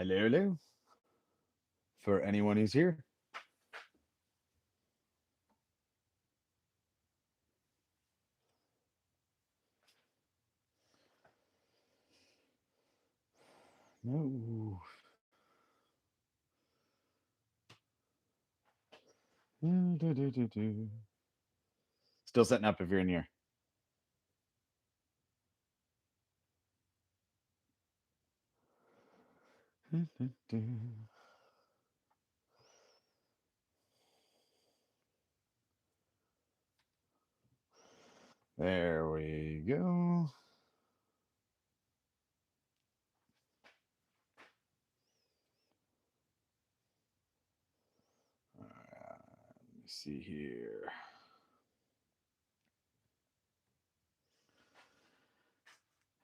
Hello, hello. For anyone who's here. No. Still setting up if you're in here. There we go. Let me see here.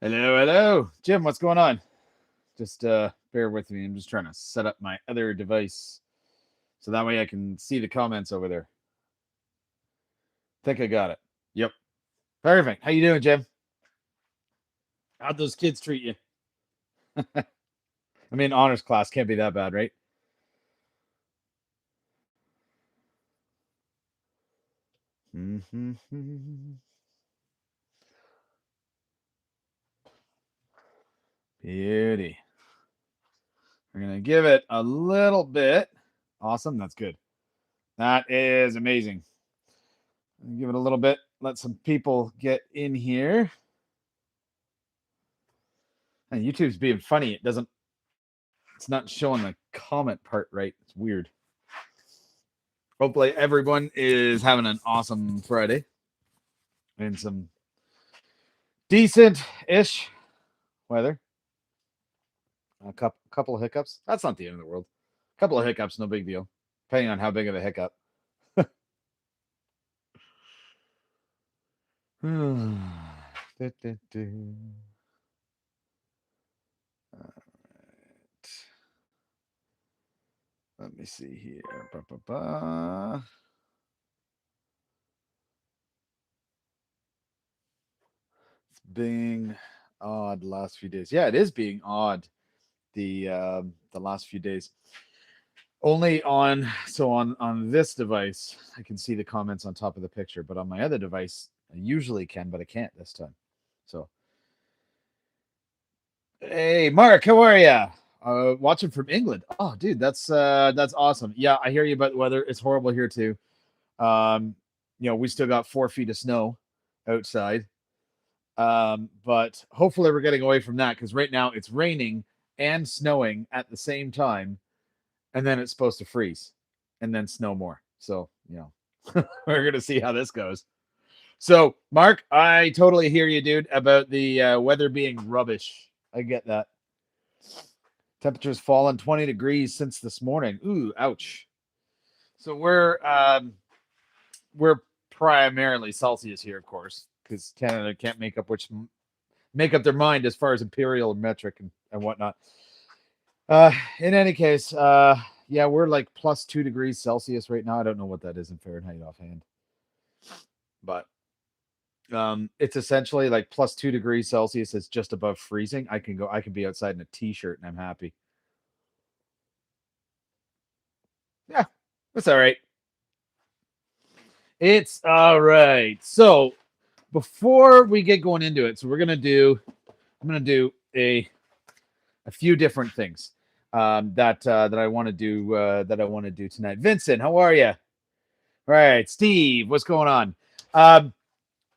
Hello, hello. Jim, what's going on? Just bear with me. I'm just trying to set up my other device so that way I can see the comments over there. Think I got it. Yep. Perfect. How you doing, Jim? How'd those kids treat you? I mean, honors class can't be that bad, right? Beauty. We're going to give it a little bit. Awesome. That's good. That is amazing. Give it a little bit. Let some people get in here. And YouTube's being funny. It's not showing the comment part right. It's weird. Hopefully everyone is having an awesome Friday and some decent-ish weather. A couple of hiccups. That's not the end of the world. A couple of hiccups, no big deal. Depending on how big of a hiccup. Let me see here. It's being odd the last few days. Yeah, it is being odd the last few days. Only on this device, I can see the comments on top of the picture, but on my other device, I usually can, but I can't this time. So, hey, Mark, how are you? Watching from England. Oh, dude, that's awesome. Yeah, I hear you about the weather. It's horrible here too. We still got 4 feet of snow outside. But hopefully we're getting away from that because right now it's raining and snowing at the same time, and then it's supposed to freeze and then snow more. So, we're gonna see how this goes. So, Mark, I totally hear you, dude, about the weather being rubbish. I get that. Temperature's fallen 20 degrees since this morning. Ooh, ouch. So we're primarily Celsius here, of course, because Canada can't make up their mind as far as imperial and metric and whatnot. In any case, yeah, we're like plus 2 degrees Celsius right now. I don't know what that is in Fahrenheit offhand, but it's essentially like plus 2 degrees Celsius. It's just above freezing. I can be outside in a t-shirt and I'm happy. Yeah, that's all right. It's all right. So before we get going into it, I'm gonna do a few different things that I want to do tonight. Vincent, how are you? All right, Steve, what's going on?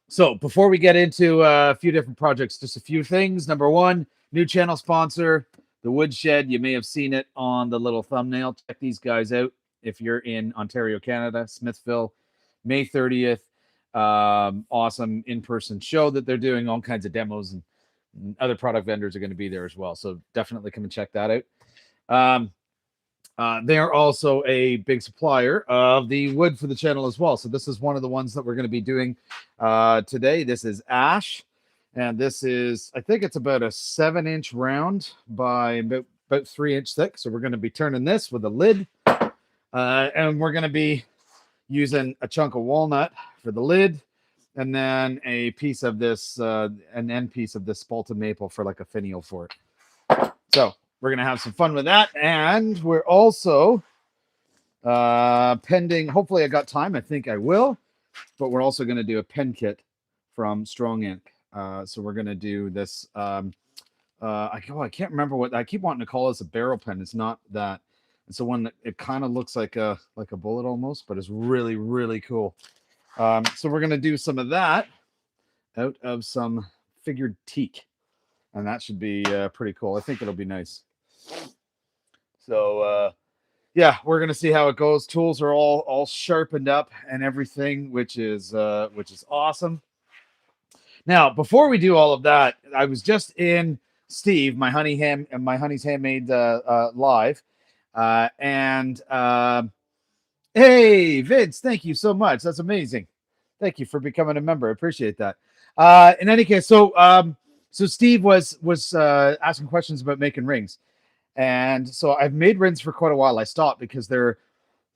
So before we get into a few different projects, just a few things. Number one, new channel sponsor, the Woodshed. You may have seen it on the little thumbnail. Check these guys out if you're in Ontario, Canada, Smithville, May 30th. Awesome in-person show that they're doing. All kinds of demos and other product vendors are going to be there as well. So definitely come and check that out. They're also a big supplier of the wood for the channel as well. So this is one of the ones that we're going to be doing today. This is ash. And this is, I think it's about a 7-inch round by about 3-inch thick. So we're going to be turning this with a lid. And we're going to be using a chunk of walnut for the lid. And then a piece of this, an end piece of this spalted maple for like a finial for it. So we're going to have some fun with that. And we're also pending, hopefully I got time. I think I will. But we're also going to do a pen kit from Strong Ink. So we're going to do this. I can't remember what I keep wanting to call this a barrel pen. It's not that. It's the one that it kind of looks like a bullet almost, but it's really, really cool. So we're going to do some of that out of some figured teak. And that should be pretty cool. I think it'll be nice. So yeah, we're gonna see how it goes. Tools are all sharpened up and everything, which is awesome. Now, before we do all of that, I was just in Steve, my honey's handmade live, and hey, Vince, thank you so much. That's amazing. Thank you for becoming a member. I appreciate that. In any case, so Steve was asking questions about making rings. And so I've made rings for quite a while. I stopped because they're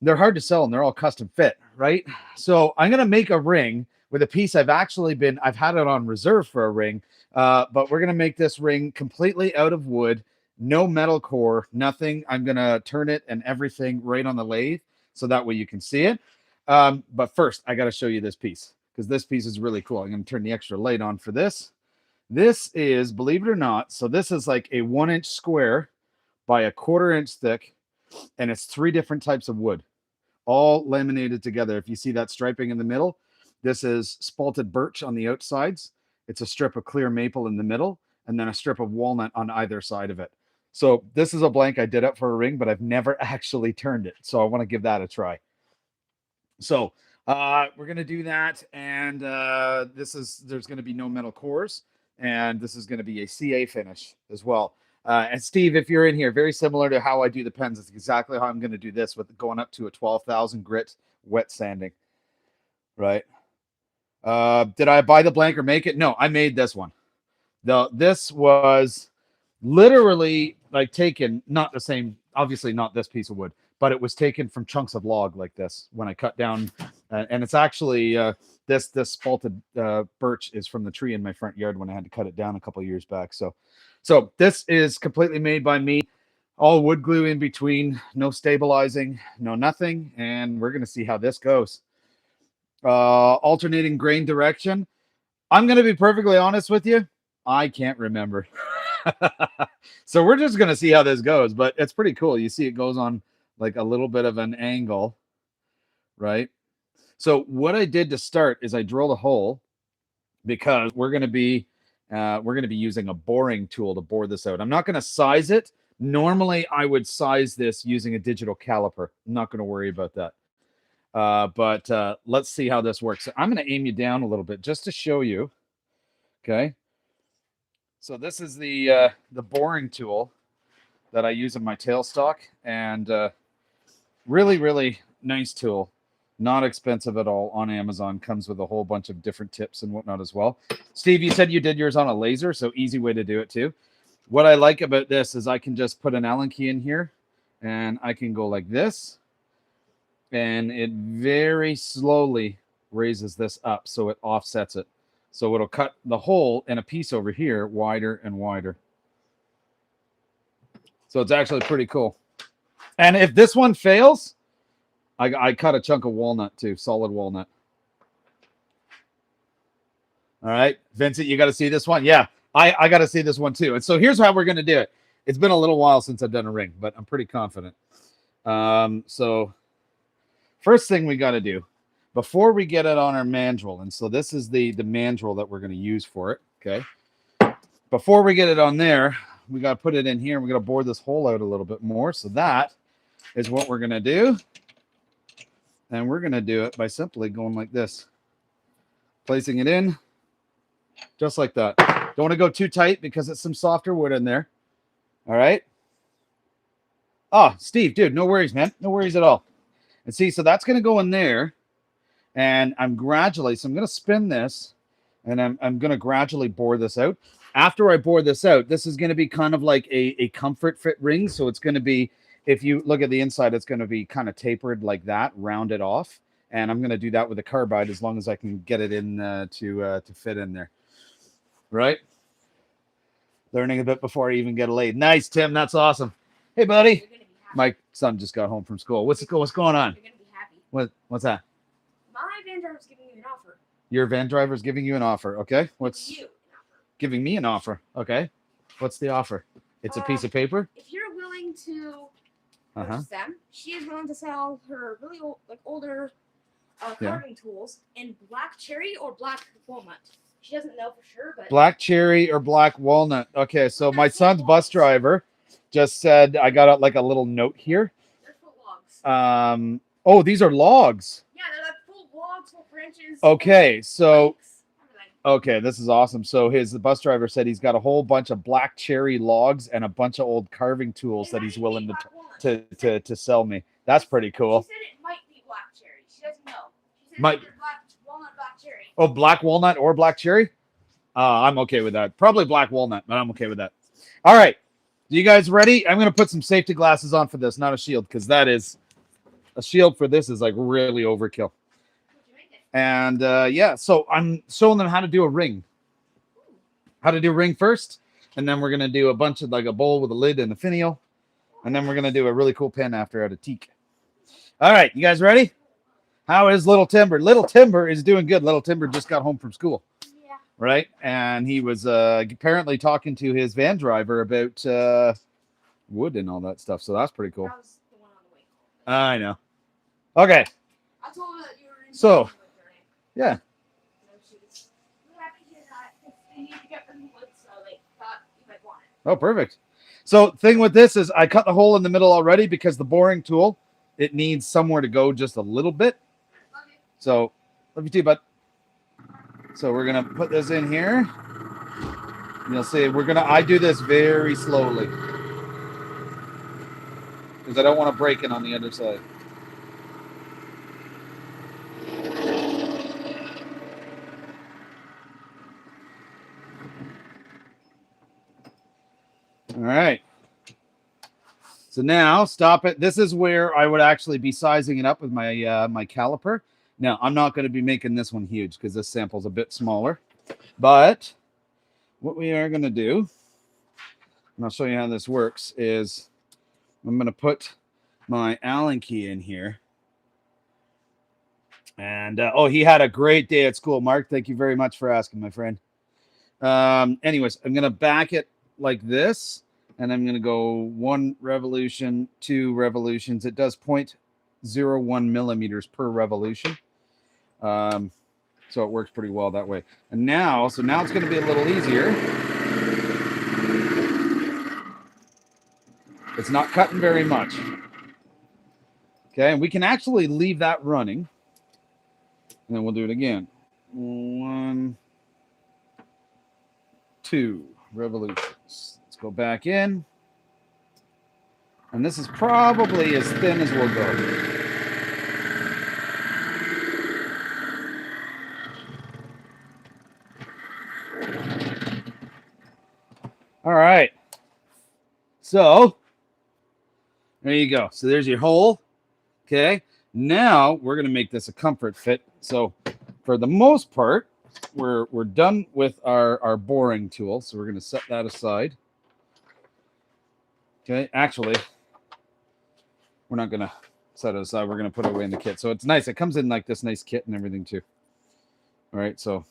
hard to sell and they're all custom fit, right? So I'm gonna make a ring with a piece I've had it on reserve for a ring, but we're gonna make this ring completely out of wood, no metal core, nothing. I'm gonna turn it and everything right on the lathe so that way you can see it. But first, I gotta show you this piece because this piece is really cool. I'm gonna turn the extra light on for this. This is, believe it or not, so this is like a 1-inch square by a 1/4 inch thick, and it's 3 different types of wood, all laminated together. If you see that striping in the middle, this is spalted birch on the outsides. It's a strip of clear maple in the middle, and then a strip of walnut on either side of it. So this is a blank I did up for a ring, but I've never actually turned it. So I want to give that a try. So we're going to do that. And there's going to be no metal cores. And this is going to be a CA finish as well. And Steve, if you're in here, very similar to how I do the pens, it's exactly how I'm going to do this with going up to a 12,000 grit wet sanding, right? Did I buy the blank or make it? No, I made this one. This was literally like taken, not the same, obviously not this piece of wood, but it was taken from chunks of log like this when I cut down. And it's actually this spalted birch is from the tree in my front yard when I had to cut it down a couple of years back. So this is completely made by me, all wood glue in between, no stabilizing, no nothing. And we're going to see how this goes. Alternating grain direction. I'm going to be perfectly honest with you. I can't remember. So we're just going to see how this goes, but it's pretty cool. You see it goes on like a little bit of an angle, right? So what I did to start is I drilled a hole because we're going to be using a boring tool to bore this out. I'm not going to size it. Normally, I would size this using a digital caliper. I'm not going to worry about that. But let's see how this works. So I'm going to aim you down a little bit just to show you. Okay. So this is the boring tool that I use in my tailstock, and really, really nice tool. Not expensive at all on Amazon. Comes with a whole bunch of different tips and whatnot as well. Steve, you said you did yours on a laser, so easy way to do it too. What I like about this is I can just put an Allen key in here, and I can go like this, and it very slowly raises this up so it offsets it. So it'll cut the hole in a piece over here wider and wider. So it's actually pretty cool. And if this one fails, I cut a chunk of walnut too, solid walnut. All right, Vincent, you got to see this one. Yeah, I got to see this one too. And so here's how we're going to do it. It's been a little while since I've done a ring, but I'm pretty confident. So first thing we got to do before we get it on our mandrel, and so this is the mandrel that we're going to use for it. Okay. Before we get it on there, we got to put it in here. We're going to bore this hole out a little bit more. So that is what we're going to do. And we're going to do it by simply going like this, placing it in just like that. Don't want to go too tight because it's some softer wood in there. All right. Oh, Steve, dude, no worries, man. No worries at all. And see, so that's going to go in there. And I'm going to spin this, and I'm going to gradually bore this out. After I bore this out, this is going to be kind of like a comfort fit ring. So it's going to be, if you look at the inside, it's going to be kind of tapered like that, rounded off. And I'm going to do that with a carbide as long as I can get it in to fit in there. Right? Learning a bit before I even get laid. Nice, Tim. That's awesome. Hey, buddy. You're gonna be happy. My son just got home from school. What's going on? You're gonna be happy. What's that? My van driver's giving you an offer. Your van driver's giving you an offer. Okay. What's You an offer. giving me an offer? Okay. What's the offer? It's a piece of paper. If you're willing to Uh-huh. purchase them, she is willing to sell her really old, older carving tools in black cherry or black walnut. She doesn't know for sure, but Black cherry or black walnut. Okay, so my That's son's what bus logs. driver just said I got like a little note here. they're full logs. Oh, these are logs. Yeah, they're like full logs, full branches. Okay, so planks, everything. okay, this is awesome. So the bus driver said he's got a whole bunch of black cherry logs and a bunch of old carving tools that he's willing Black walnut. to sell me. That's pretty cool. She said it might be black cherry. She doesn't know. She said Might- either black walnut, black cherry. Oh, black walnut or black cherry? I'm okay with that. Probably black walnut, but I'm okay with that. All right. You guys ready? I'm going to put some safety glasses on for this, not a shield, because that is a shield for this is like really overkill. What'd you make it? And yeah, so I'm showing them how to do a ring. How to do a ring first, and then we're going to do a bunch of like a bowl with a lid and a finial, and then we're going to do a really cool pin after out of teak. All right, you guys ready? How is Little Timber? Little Timber is doing good. Little Timber just got home from school. Yeah. Right, and he was apparently talking to his van driver about wood and all that stuff, so that's pretty cool. That was the one on the way home. I know. Okay, I told her that you were in So- the journey. yeah. So she was really happy to hear that. 'Cause they need to get rid of the wood, so they thought you might want it. Oh, perfect. So thing with this is I cut the hole in the middle already because the boring tool, it needs somewhere to go just a little bit. Okay. So love you too, bud. So we're gonna put this in here. And you'll see I do this very slowly because I don't want to break it on the other side. All right. So now stop it. This is where I would actually be sizing it up with my my caliper. Now I'm not going to be making this one huge because this sample's a bit smaller. But what we are going to do, and I'll show you how this works, is I'm going to put my Allen key in here. And oh, he had a great day at school, Mark. Thank you very much for asking, my friend. Anyways, I'm going to back it like this. And I'm going to go 1 revolution, 2 revolutions. It does 0.01 millimeters per revolution. So it works pretty well that way. And now, so now it's going to be a little easier. It's not cutting very much. Okay, and we can actually leave that running. And then we'll do it again. 1, 2 revolutions. Go back in, and this is probably as thin as we'll go. All right, so there you go. So there's your hole. Okay, now we're gonna make this a comfort fit. So for the most part, we're done with our boring tool. So we're gonna set that aside. Okay, actually, we're not going to set it aside. We're going to put it away in the kit. So it's nice. It comes in like this nice kit and everything too. All right, so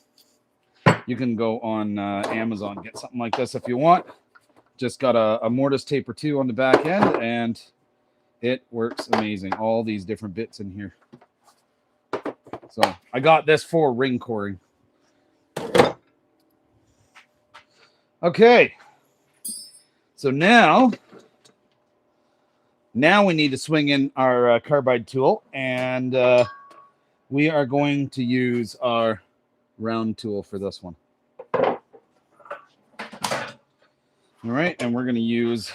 you can go on Amazon, get something like this if you want. Just got a mortise tape or 2 on the back end, and it works amazing. All these different bits in here. So I got this for ring coring. Okay. So now we need to swing in our carbide tool, and we are going to use our round tool for this one. All right, and we're going to use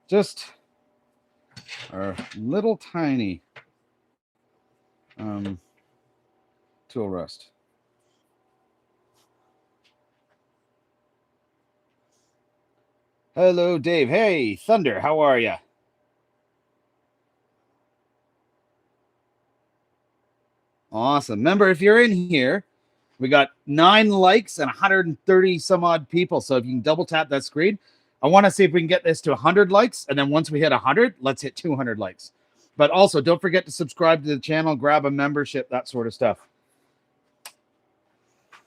just our little tiny tool rest. Hello, Dave. Hey, Thunder, how are you? Awesome. Remember, if you're in here, We got 9 likes and 130 some odd people. So if you can double tap that screen, I want to see if we can get this to 100 likes. And then once we hit 100, let's hit 200 likes. But also, don't forget to subscribe to the channel, grab a membership, that sort of stuff.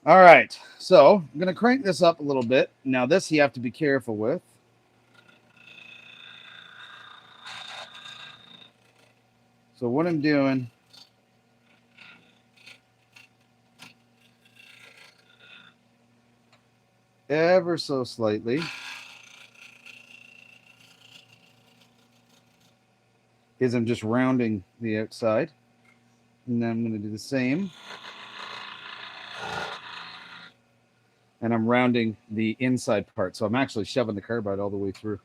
All right, so I'm going to crank this up a little bit. Now, this you have to be careful with. So what I'm doing, ever so slightly, is I'm just rounding the outside. And then I'm going to do the same. And I'm rounding the inside part. So I'm actually shoving the carbide all the way through.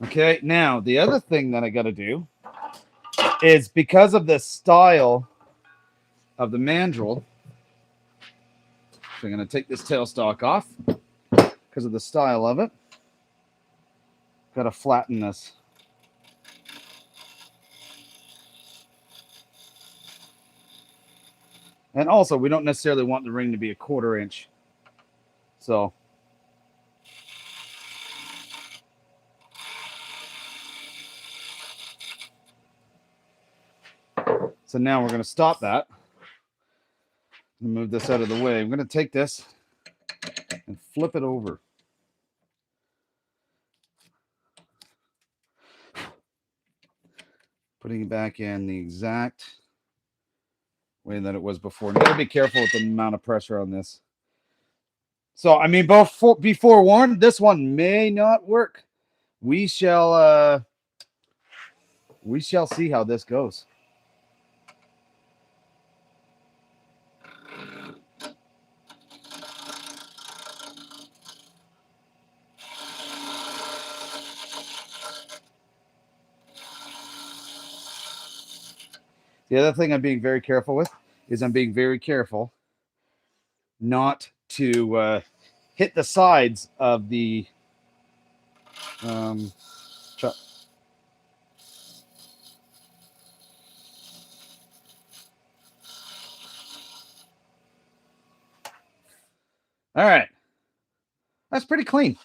Okay, now the other thing that I got to do is, because of the style of the mandrel, so I'm going to take this tailstock off because of the style of it. Got to flatten this. And also, we don't necessarily want the ring to be a 1/4 inch. So now we're going to stop that. Move this out of the way. I'm going to take this and flip it over. Putting it back in the exact way that it was before. And you got to be careful with the amount of pressure on this. So, I mean, be forewarned, this one may not work. We shall see how this goes. The other thing I'm being very careful with is I'm being very careful not to hit the sides of the chuck. All right. That's pretty clean.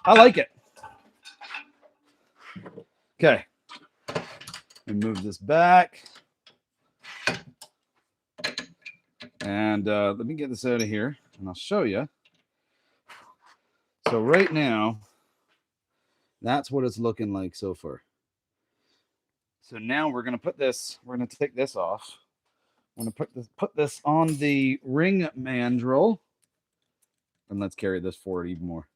I like it. Okay. And move this back. And let me get this out of here, and I'll show you. So right now, that's what it's looking like so far. So now we're going to put this, we're going to take this off. I'm going to put this on the ring mandrel. And let's carry this forward even more.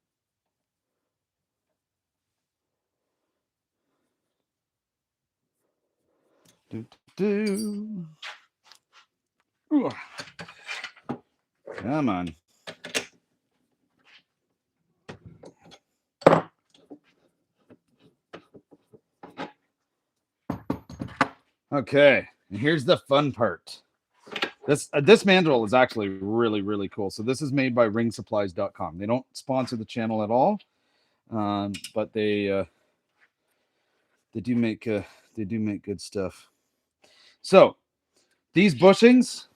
Ooh. Come on. Okay, and here's the fun part. This mandrel is actually really, really cool. So this is made by ringsupplies.com. They don't sponsor the channel at all, but they do make good stuff. So these bushings,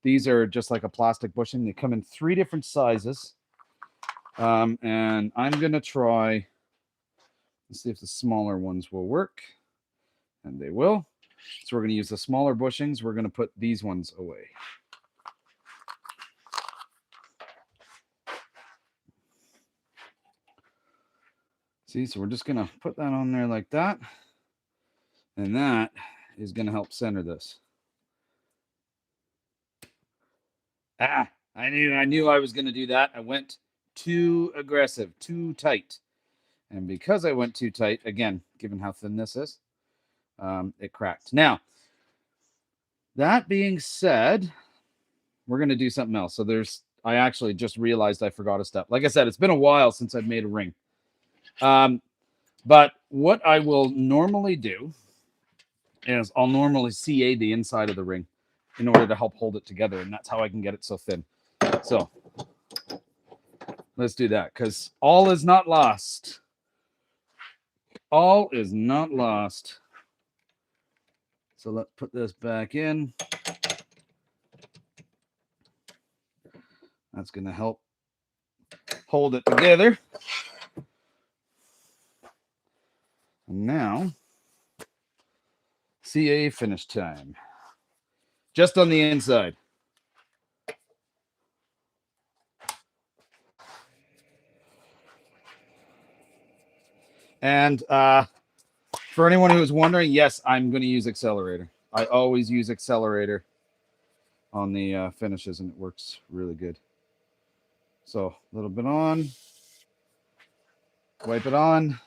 these are just like a plastic bushing. They come in 3 different sizes, and I'm gonna try. Let's see if the smaller ones will work, and they will. So we're going to use the smaller bushings. We're going to put these ones away. See, so we're just going to put that on there like that. And that is going to help center this. I knew I was going to do that. I went too aggressive, too tight. And because I went too tight, again, given how thin this is, it cracked. Now, that being said, we're going to do something else. So I actually just realized I forgot a step. Like I said, it's been a while since I've made a ring. But what I will normally do is I'll normally CA the inside of the ring in order to help hold it together. And that's how I can get it so thin. So Let's do that because all is not lost. All is not lost. So let's put this back in. That's going to help hold it together. And now, CA finish time. Just on the inside. And for anyone who is wondering, yes, I'm going to use accelerator. I always use accelerator on the finishes, and it works really good. So a little bit on, wipe it on.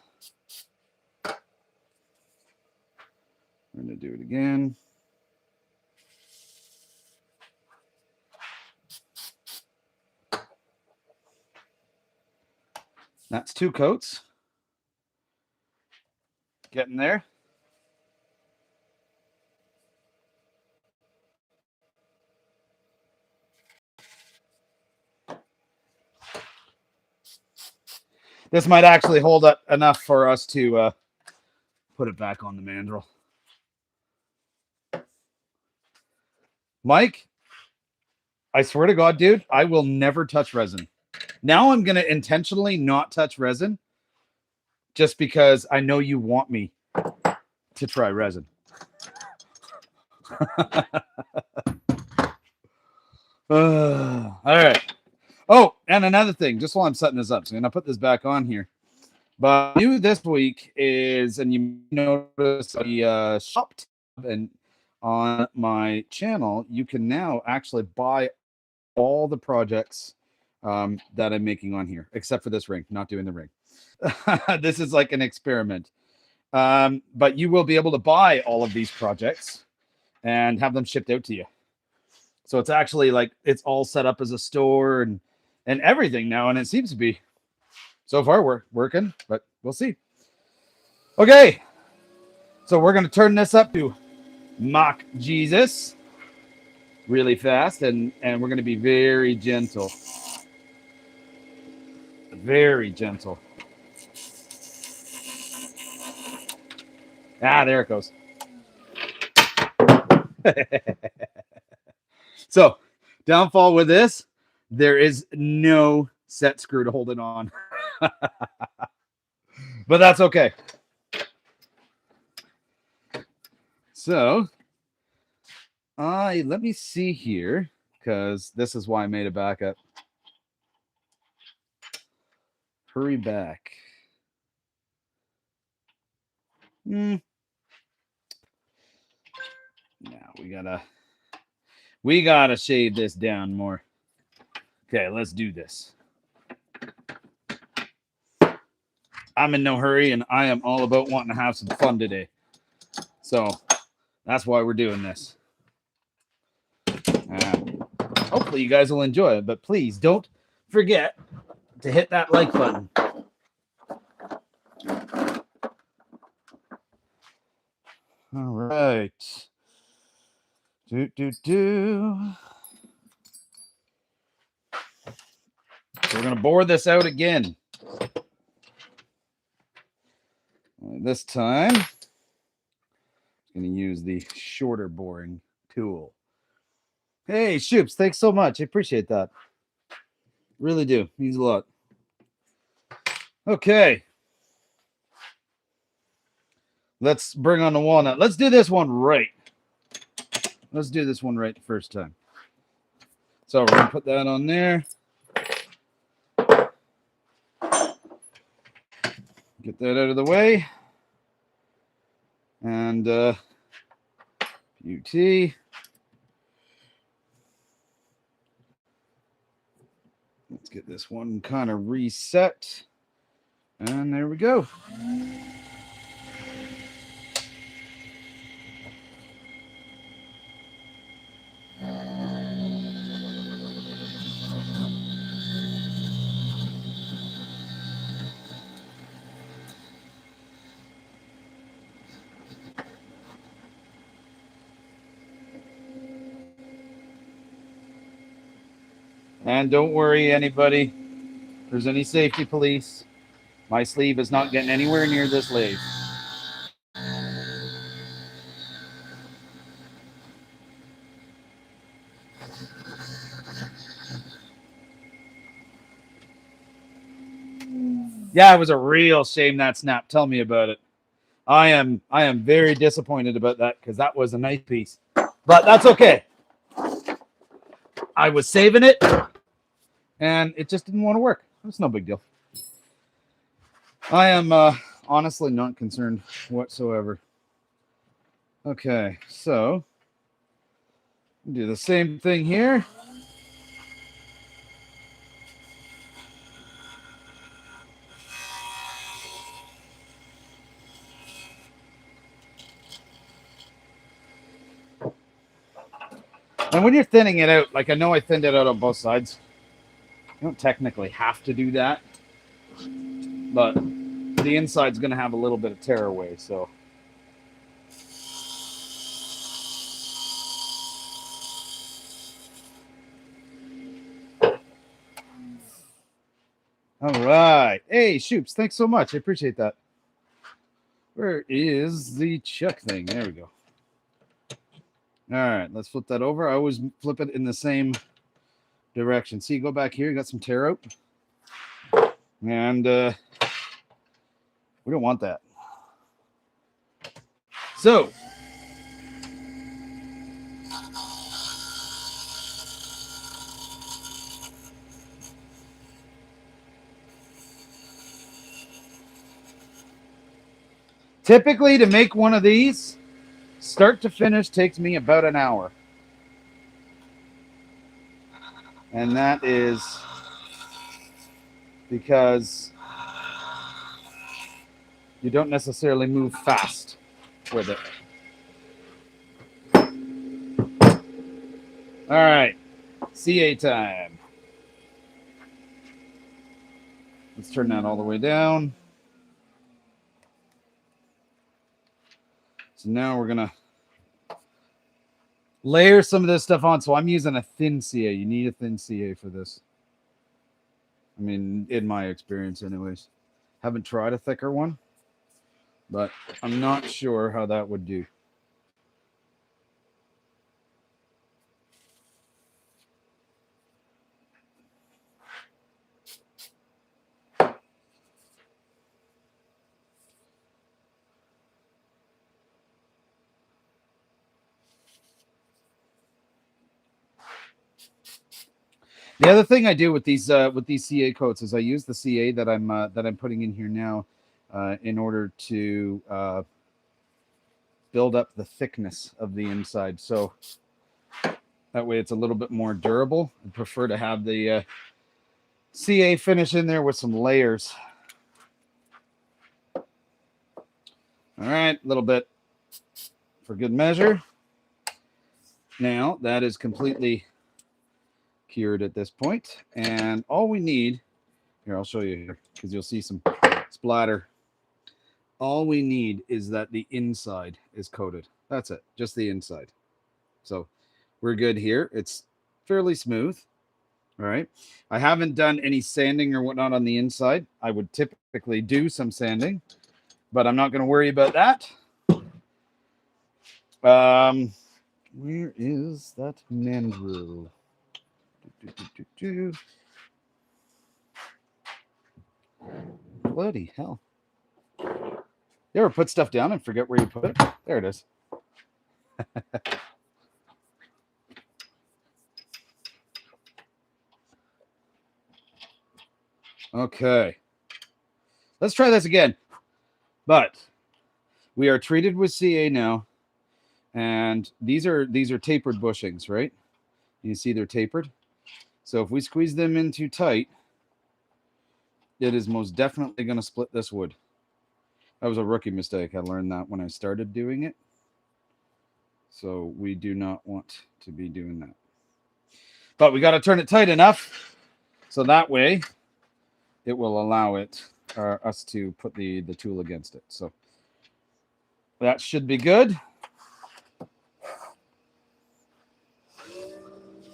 We're going to do it again. That's 2 coats. Getting there. This might actually hold up enough for us to put it back on the mandrel. Mike, I swear to God, dude, I will never touch resin. Now I'm going to intentionally not touch resin just because I know you want me to try resin. All right. Oh, and another thing, just while I'm setting this up, so I'm going to put this back on here. But new this week is, and you notice the shop tab and on my channel, you can now actually buy all the projects that I'm making on here, except for this ring, not doing the ring. This is like an experiment. But you will be able to buy all of these projects and have them shipped out to you. So it's actually like it's all set up as a store and everything now, and it seems to be so far we're working, but we'll see. Okay, so we're gonna turn this up to Mock Jesus really fast, and we're gonna be very gentle, very gentle. Ah, there it goes. So, downfall with this, there is no set screw to hold it on. But that's okay. So, let me see here, because this is why I made a backup. Hurry back. Now we gotta shave this down more. Okay, let's do this. I'm in no hurry, and I am all about wanting to have some fun today. So that's why we're doing this. Hopefully you guys will enjoy it, but please don't forget to hit that like button. All right. So we're going to bore this out again. This time, I'm going to use the shorter boring tool. Hey, Shoops, thanks so much. I appreciate that. Really do. Means a lot. Okay. Let's bring on the walnut. Let's do this one right. Let's do this one right the first time. So we're going to put that on there. Get that out of the way. And UT. Let's get this one kind of reset. And there we go. And don't worry, anybody. If there's any safety police, my sleeve is not getting anywhere near this lathe. Yeah, it was a real shame that snap. Tell me about it. I am very disappointed about that because that was a nice piece. But that's okay. I was saving it and it just didn't want to work. It's no big deal. I am honestly not concerned whatsoever. Okay, so do the same thing here. And when you're thinning it out, like I know I thinned it out on both sides. You don't technically have to do that, but the inside's going to have a little bit of tear away, so. All right. Hey, Shoops, thanks so much. I appreciate that. Where is the chuck thing? There we go. All right, let's flip that over. I always flip it in the same direction. See, go back here. You got some tear out. And we don't want that. So, typically to make one of these, start to finish takes me about an hour. And that is because you don't necessarily move fast with it. All right, CA time. Let's turn that all the way down. So now we're gonna layer some of this stuff on. So I'm using a thin CA. You need a thin CA for this. I mean, in my experience anyways. Haven't tried a thicker one, but I'm not sure how that would do. The other thing I do with these CA coats is I use the CA that I'm putting in here now in order to build up the thickness of the inside. So that way it's a little bit more durable. I prefer to have the CA finish in there with some layers. All right, a little bit for good measure. Now that is completely cured at this point, and all we need here, I'll show you here because you'll see some splatter. All we need is that the inside is coated. That's it, just the inside. So we're good here. It's fairly smooth. All right. I haven't done any sanding or whatnot on the inside. I would typically do some sanding, but I'm not going to worry about that. Where is that mandrel? Bloody hell. You ever put stuff down and forget where you put it? There it is. Okay. Let's try this again. But we are treated with CA now. And these are tapered bushings, right? You see they're tapered. So if we squeeze them in too tight, it is most definitely going to split this wood. That was a rookie mistake. I learned that when I started doing it. So we do not want to be doing that. But we got to turn it tight enough so that way it will allow us to put the tool against it. So that should be good.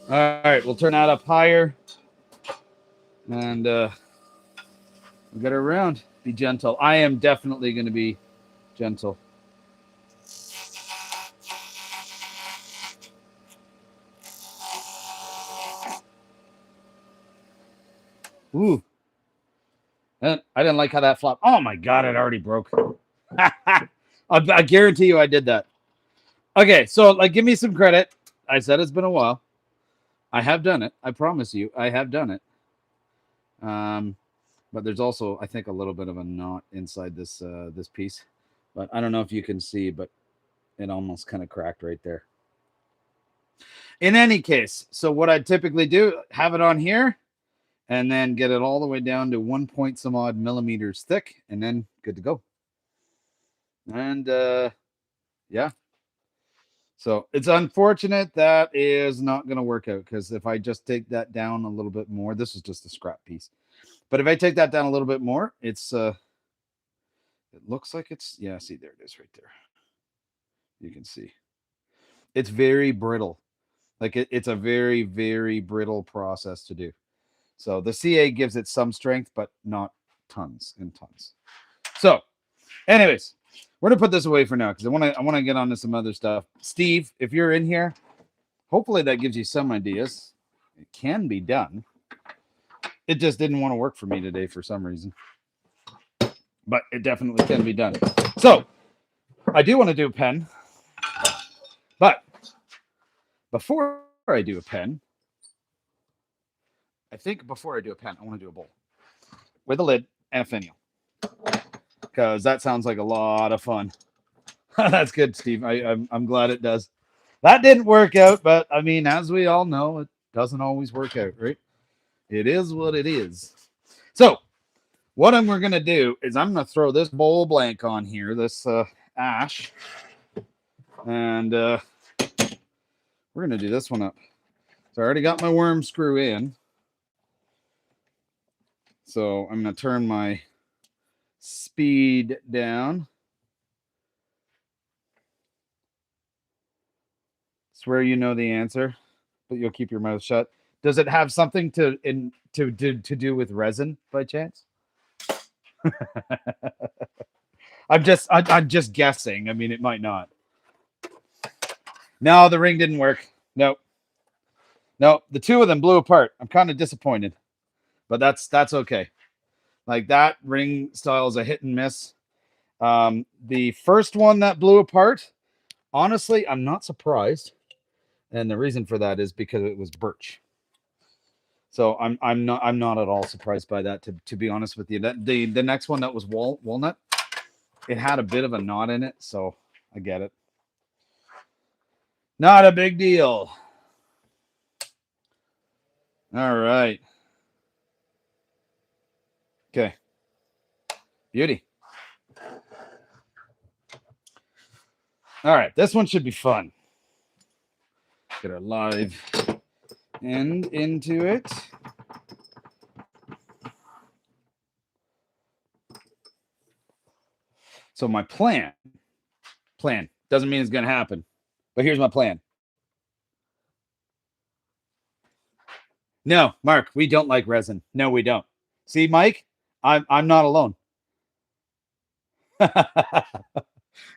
All right, we'll turn that up higher. And We got her around. Be gentle. I am definitely going to be gentle. Ooh. I didn't like how that flopped. Oh my god, it already broke. I guarantee you I did that. Okay, so like give me some credit. I said it's been a while. I have done it. I promise you, I have done it. But there's also, I think, a little bit of a knot inside this piece. But I don't know if you can see, but it almost kind of cracked right there. In any case, so what I typically do, have it on here, and then get it all the way down to 1 point some odd millimeters thick, and then good to go. And yeah. So it's unfortunate that is not going to work out, because if I just take that down a little bit more, this is just a scrap piece. But if I take that down a little bit more, it's it looks like it's, yeah, see, there it is right there. You can see. It's very brittle. Like it's a very, very brittle process to do. So the CA gives it some strength, but not tons and tons. So, anyways, we're gonna put this away for now, because I want to get on to some other stuff. Steve, if you're in here, hopefully that gives you some ideas. It can be done. It just didn't want to work for me today for some reason, but it definitely can be done. So I do want to do a pen, but before I do a pen, I think before I do a pen, I want to do a bowl with a lid and a finial, because that sounds like a lot of fun. That's good, Steve. I'm glad it does. That didn't work out, but I mean, as we all know, it doesn't always work out, right? It is what it is. So what we're going to do is I'm going to throw this bowl blank on here, this ash, and we're going to do this one up. So I already got my worm screw in. So I'm going to turn my speed down. Swear you know the answer, but you'll keep your mouth shut. Does it have something to do with resin by chance? I'm just guessing. I mean, it might not. No, the ring didn't work. Nope. The two of them blew apart. I'm kind of disappointed, but that's okay. Like, that ring style is a hit and miss. The first one that blew apart, honestly, I'm not surprised, and the reason for that is because it was birch. So I'm not at all surprised by that, to be honest with you. The next one that was walnut, it had a bit of a knot in it, so I get it. Not a big deal. All right. Okay. Beauty. All right, this one should be fun. Get our live end into it. So my plan doesn't mean it's going to happen, but here's my plan. No, Mark, we don't like resin. No, we don't. See, Mike, I'm not alone. I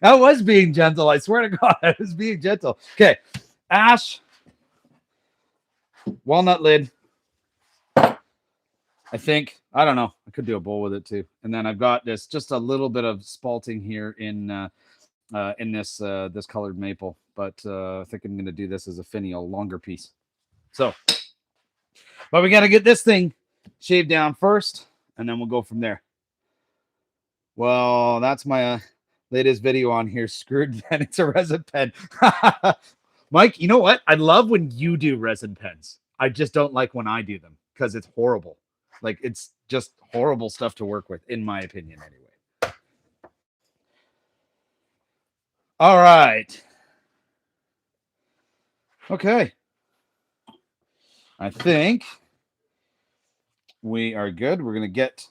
was being gentle. I swear to God, I was being gentle. Okay, ash, walnut lid. I think, I don't know, I could do a bowl with it too. And then I've got this, just a little bit of spalting here in this colored maple, but I think I'm going to do this as a finial, longer piece. So, but we got to get this thing shaved down first, and then we'll go from there. Well, that's my latest video on here. Screwed, and it's a resin pen. Mike, you know what? I love when you do resin pens. I just don't like when I do them, because it's horrible. Like, it's just horrible stuff to work with, in my opinion, anyway. All right. Okay. I think we are good. We're going to get,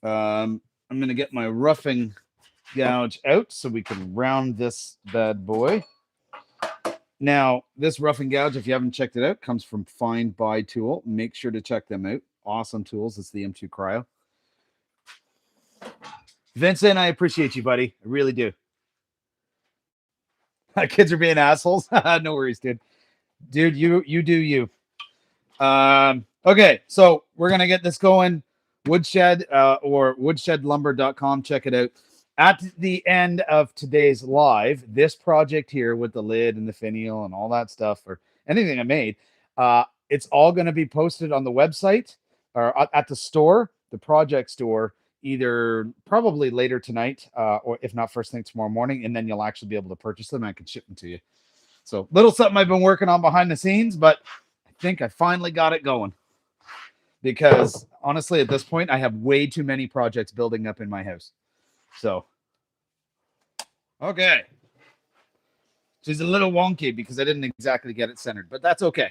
I'm going to get my roughing gouge out so we can round this bad boy. Now, this roughing gouge, if you haven't checked it out, comes from Find Buy Tool. Make sure to check them out. Awesome tools. It's the M2 Cryo. Vincent, I appreciate you, buddy. I really do. Kids are being assholes. No worries, dude. Dude, you do you. Okay, so we're gonna get this going. Woodshed or woodshedlumber.com. Check it out. At the end of today's live, this project here with the lid and the finial and all that stuff, or anything I made, it's all going to be posted on the website or at the store, the project store, either probably later tonight, or if not first thing tomorrow morning, and then you'll actually be able to purchase them. And I can ship them to you. So little something I've been working on behind the scenes, but I think I finally got it going. Because honestly, at this point, I have way too many projects building up in my house. So, okay. She's a little wonky because I didn't exactly get it centered, but that's okay.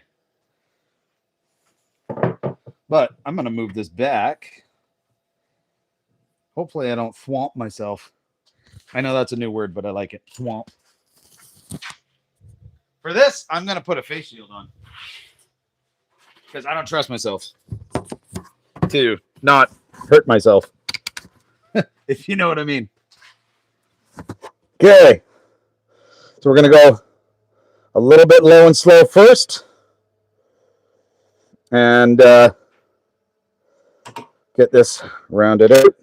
But I'm going to move this back. Hopefully I don't thwomp myself. I know that's a new word, but I like it. Thwomp. For this, I'm going to put a face shield on. Because I don't trust myself to not hurt myself. If you know what I mean. Okay. So we're going to go a little bit low and slow first. And get this rounded out.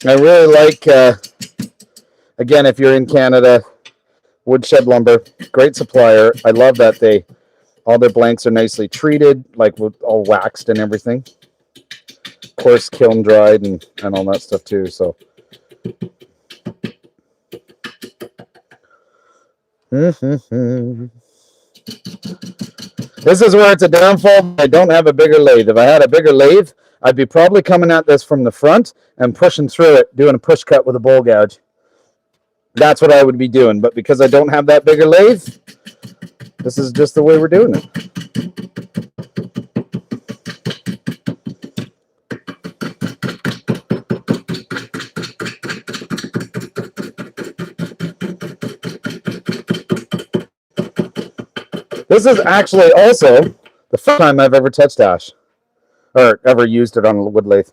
I really like, again, if you're in Canada, Woodshed Lumber, great supplier. I love that all their blanks are nicely treated, like all waxed and everything. Of course, kiln dried and all that stuff too. So, this is where it's a downfall. I don't have a bigger lathe. If I had a bigger lathe, I'd be probably coming at this from the front and pushing through it, doing a push cut with a bowl gouge. That's what I would be doing. But because I don't have that bigger lathe, this is just the way we're doing it. This is actually also the first time I've ever touched ash or ever used it on a wood lathe.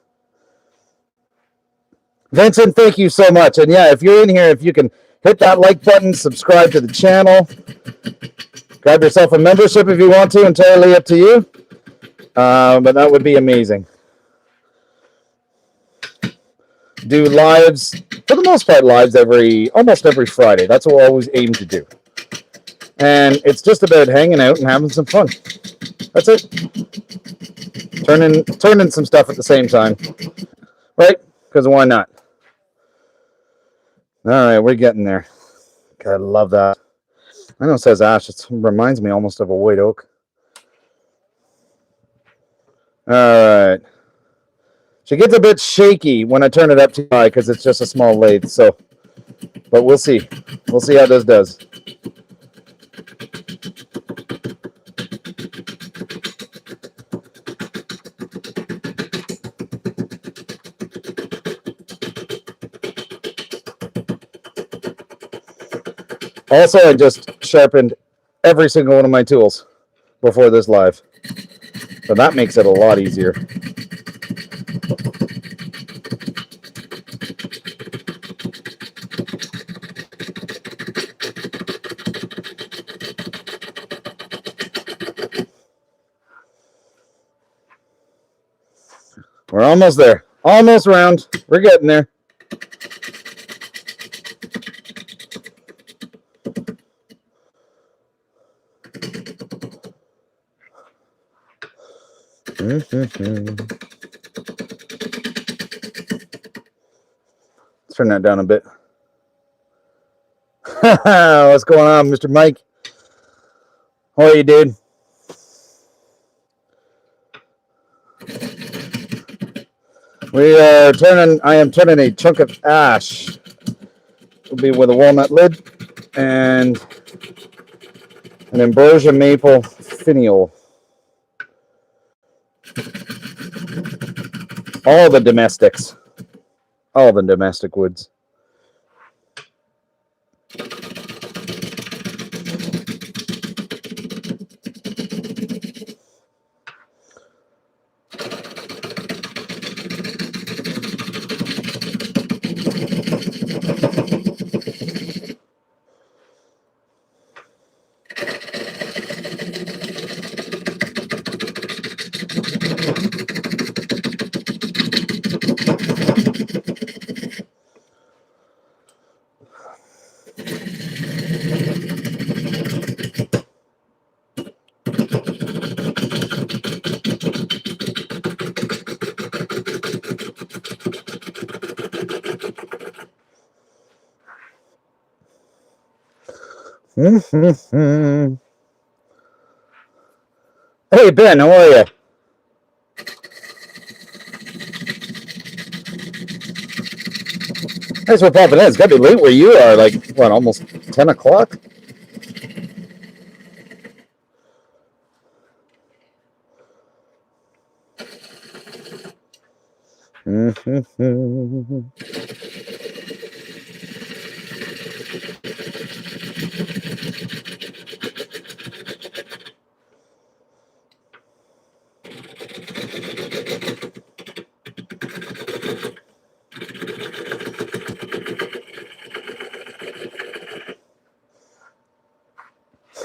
Vincent, thank you so much. And yeah, if you're in here, if you can hit that like button, subscribe to the channel, grab yourself a membership if you want to, entirely up to you. But that would be amazing. Do lives, for the most part, lives almost every Friday. That's what we always aim to do. And it's just about hanging out and having some fun. That's it. Turning some stuff at the same time. Right? Because why not? All right, we're getting there. God, I love that. I know it says ash. It reminds me almost of a white oak. All right. She gets a bit shaky when I turn it up too high because it's just a small lathe. So, but we'll see. We'll see how this does. Also, I just sharpened every single one of my tools before this live. So that makes it a lot easier. We're almost there. Almost round. We're getting there. Let's turn that down a bit. What's going on, Mr. Mike? How are you, dude? I am turning a chunk of ash. It'll be with a walnut lid and an ambrosia maple finial. All the domestics. All the domestic woods. Mm-hmm. Hey, Ben, how are you? Thanks for popping in. It's got to be late where you are, like, what, almost 10 o'clock? Mm-hmm.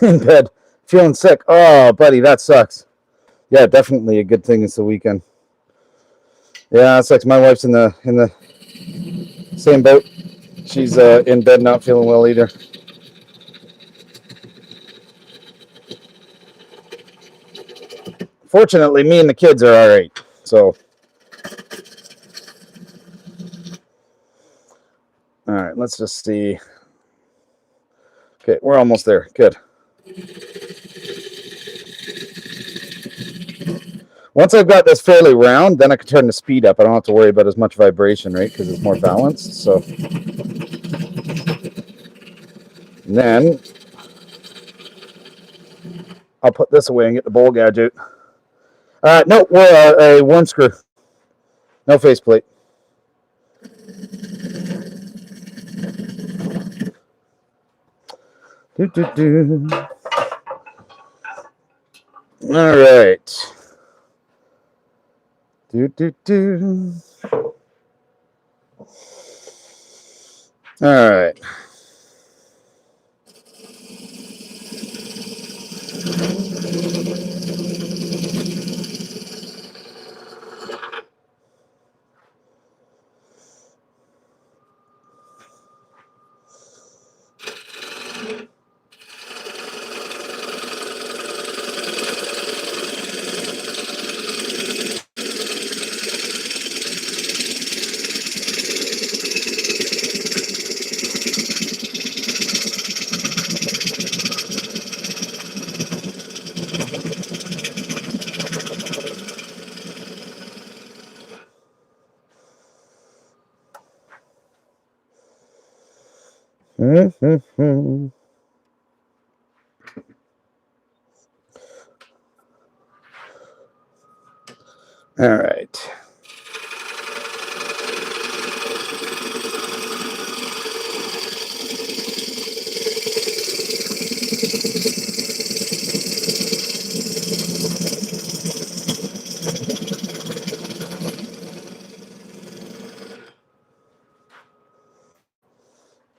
In bed, feeling sick. Oh, buddy, that sucks. Yeah, definitely a good thing it's the weekend. Yeah, it sucks. My wife's in the same boat. She's in bed, not feeling well either. Fortunately, me and the kids are all right. So, all right, let's just see. Okay, we're almost there. Good. Once I've got this fairly round, then I can turn the speed up. I don't have to worry about as much vibration, right? Because it's more balanced. So, and then I'll put this away and get the bowl gadget. No, we're a worm screw. No faceplate. All right. All right. Mm-hmm. All right.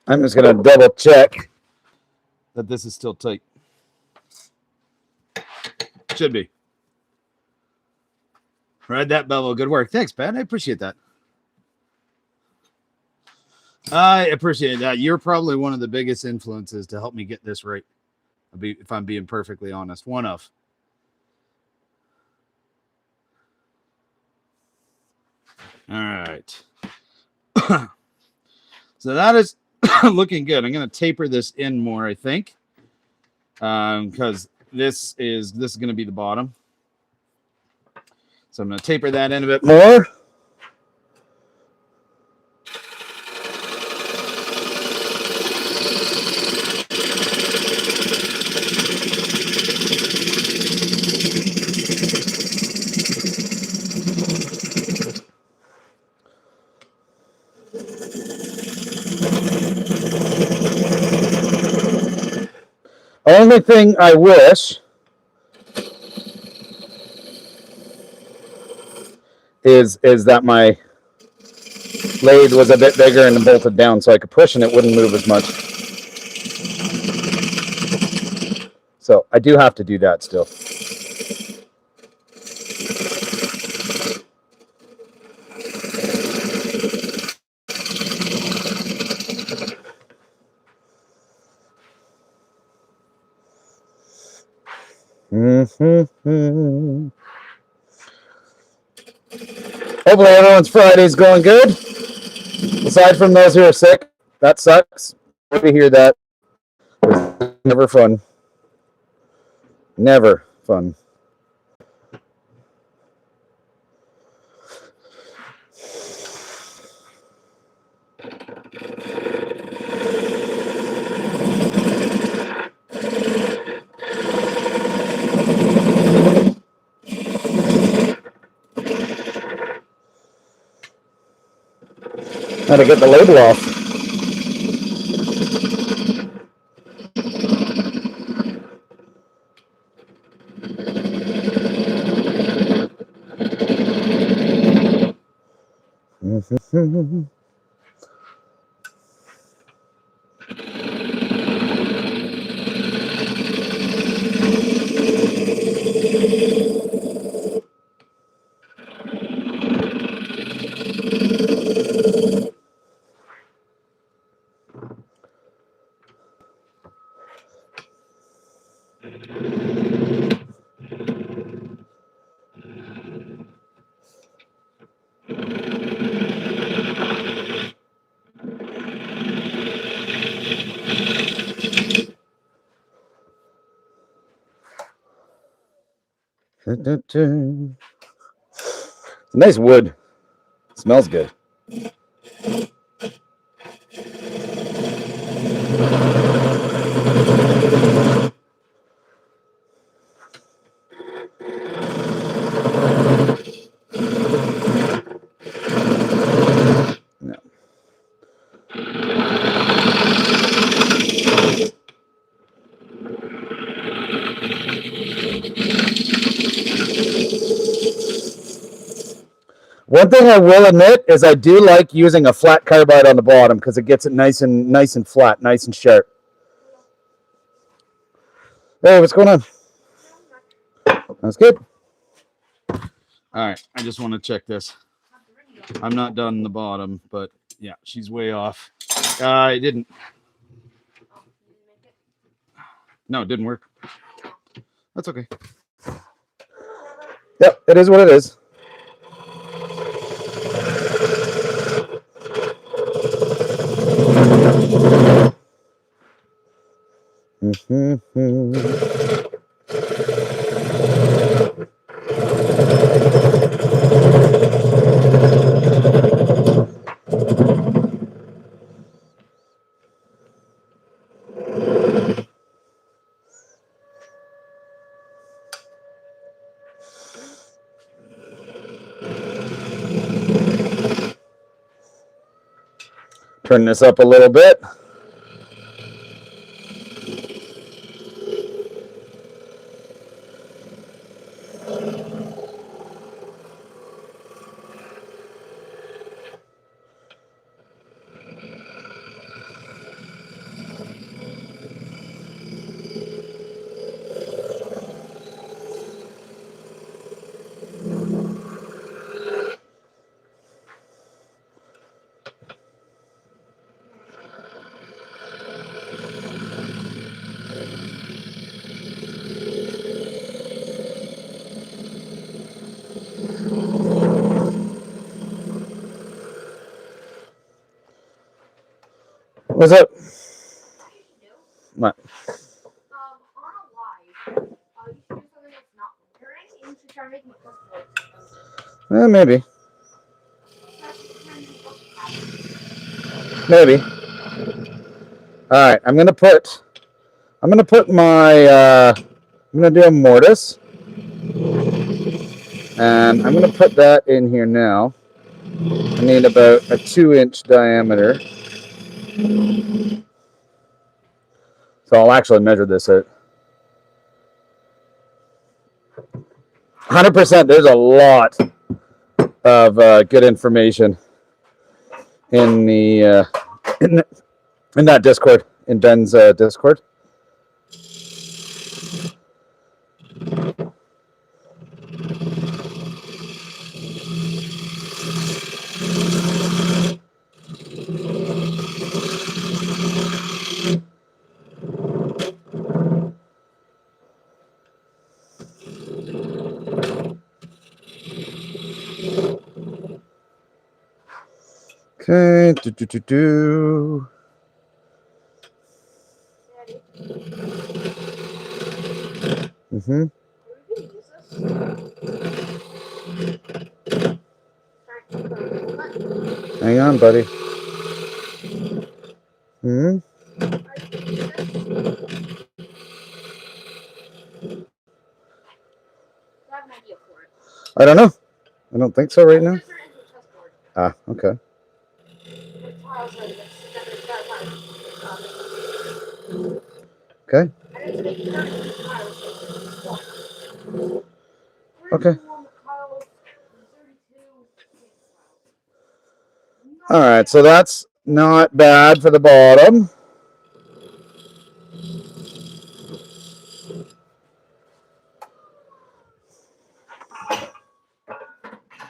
I'm just going to double check that this is still tight. Should be. Ride that bevel. Good work. Thanks, Ben. I appreciate that. I appreciate that. You're probably one of the biggest influences to help me get this right. If I'm being perfectly honest. One of. All right. So that is looking good. I'm going to taper this in more, I think, because this is going to be the bottom. So I'm going to taper that in a bit more. Only thing I wish is that my lathe was a bit bigger and bolted down so I could push and it wouldn't move as much. So I do have to do that still. Mm-hmm. Hopefully everyone's Friday's going good. Aside from those who are sick, that sucks. Sorry to hear that. Never fun. Never fun. How to get the label off. It's nice wood. It smells good. One thing I will admit is I do like using a flat carbide on the bottom because it gets it nice and flat, nice and sharp. Hey, what's going on? That's good. All right, I just want to check this. I'm not done in the bottom, but yeah, she's way off. It didn't. No, it didn't work. That's okay. Yep, it is what it is. Turn this up a little bit. What's up? What? On a live, you should do something that's not recurring, and you should try making it possible. Maybe. Maybe. All right, I'm gonna put my I'm gonna do a mortise, and I'm gonna put that in here now. I need about a 2-inch diameter. So I'll actually measure this out. 100%. There's a lot of good information in the in that Discord, in Ben's Discord. Okay. Mm-hmm. We can use this. Hang on, buddy. Hmm. I have an idea for it. I don't know. I don't think so right now. Ah, okay. Okay. Okay. All right, so that's not bad for the bottom.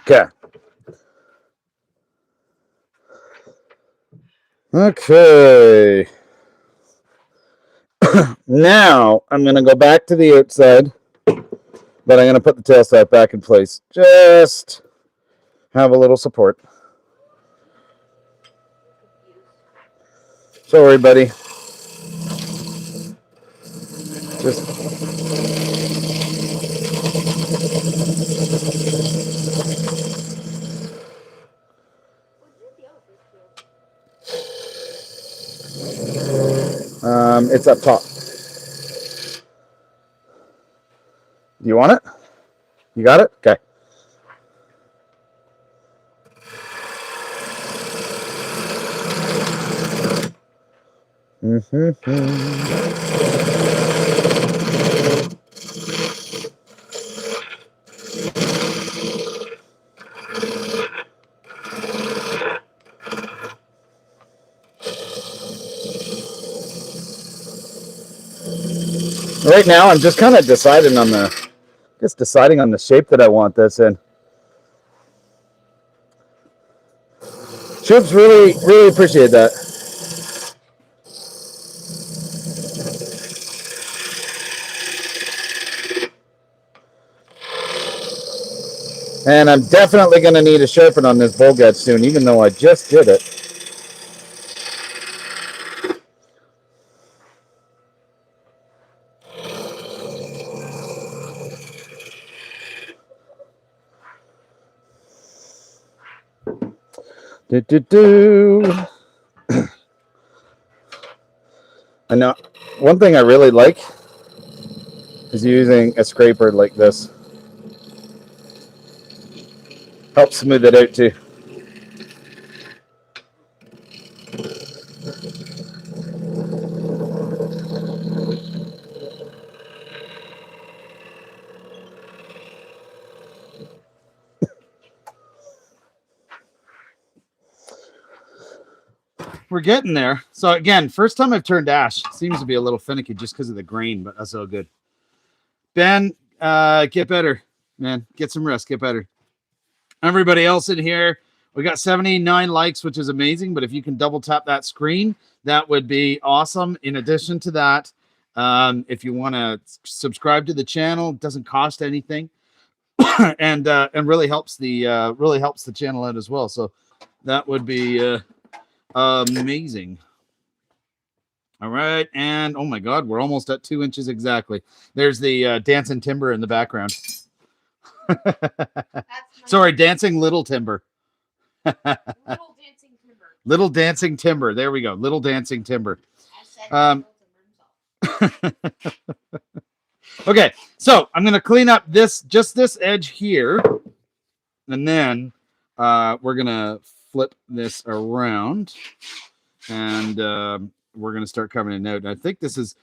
Okay. Okay. Now I'm going to go back to the outside, but I'm going to put the tailstock back in place. Just have a little support. Sorry, buddy. Just it's up top. Do you want it? You got it? Okay. Right now, I'm just kind of deciding on the shape that I want this in. Troops really appreciate that. And I'm definitely going to need a sharpen on this bowl gouge soon, even though I just did it. I know one thing I really like is using a scraper like this. Helps smooth it out too. We're getting there. So again, first time I've turned ash. Seems to be a little finicky just because of the grain, but that's all good. Ben, get better, man. Get some rest. Get better. Everybody else in here, we got 79 likes, which is amazing. But if you can double tap that screen, that would be awesome. In addition to that, if you want to subscribe to the channel, it doesn't cost anything, and really helps the channel out as well. So that would be amazing. All right, and oh my God, we're almost at 2 inches exactly. There's the dancing timber in the background. Sorry, dancing little timber. Little dancing timber. Little dancing timber. There we go. Little dancing timber. Okay, so I'm gonna clean up this edge here, and then we're gonna flip this around, and we're gonna start coming it out. And I think this is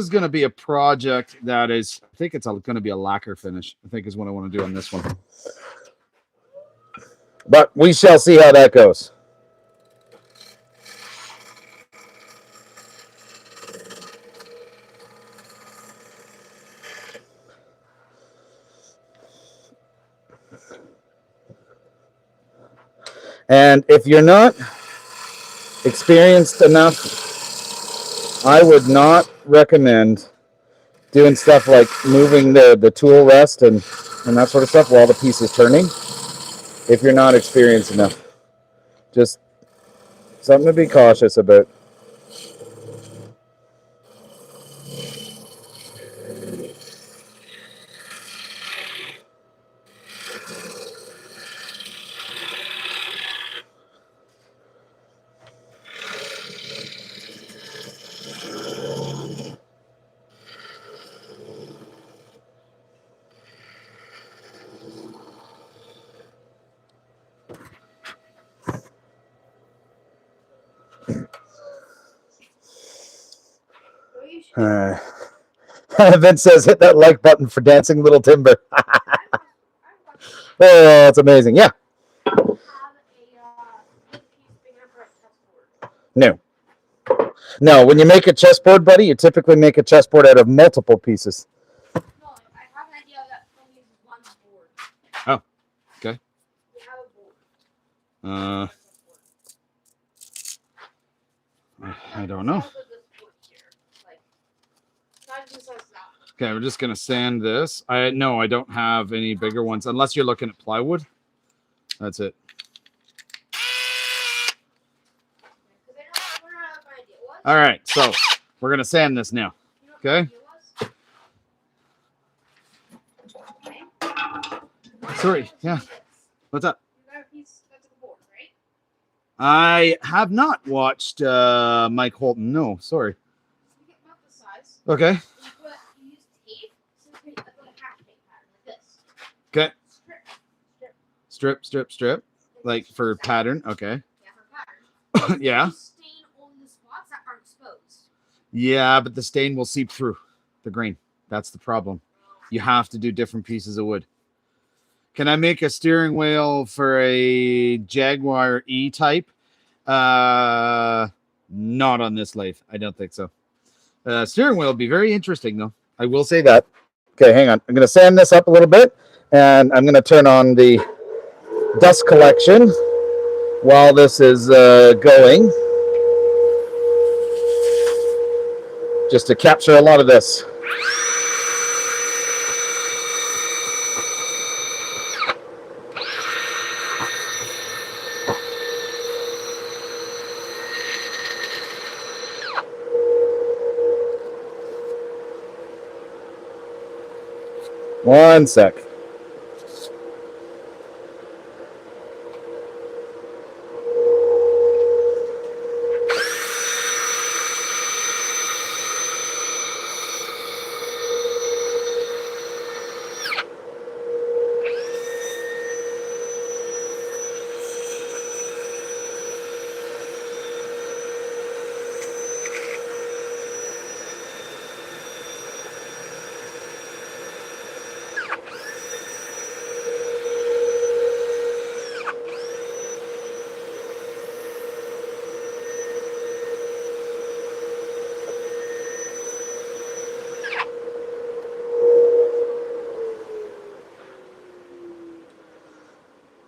going to be a project that is. I think it's going to be a lacquer finish. I think is what I want to do on this one. But we shall see how that goes. And if you're not experienced enough, I would not recommend doing stuff like moving the tool rest and that sort of stuff while the piece is turning. If you're not experienced enough, just something to be cautious about. Vince says, hit that like button for Dancing Little Timber. I watched Oh, that's amazing. Yeah. have a big piece big enough for a chessboard. No. No, when you make a chessboard, buddy, you typically make a chessboard out of multiple pieces. No, I have an idea that only uses one board. Oh, okay. We have a board. I don't know. Okay, we're just gonna sand this. I don't have any bigger ones unless you're looking at plywood. That's it. All right, so we're gonna sand this now. Okay. Sorry. Yeah. What's up? I have not watched Mike Holton. No, sorry. Okay. Okay. Strip. Like for pattern. Okay. Yeah, for pattern. Yeah. Stain only the spots that are exposed. Yeah, but the stain will seep through the grain. That's the problem. You have to do different pieces of wood. Can I make a steering wheel for a Jaguar E-type? Not on this lathe. I don't think so. Steering wheel will be very interesting, though. I will say that. Okay, hang on. I'm going to sand this up a little bit, and I'm going to turn on the dust collection while this is going, just to capture a lot of this. One sec.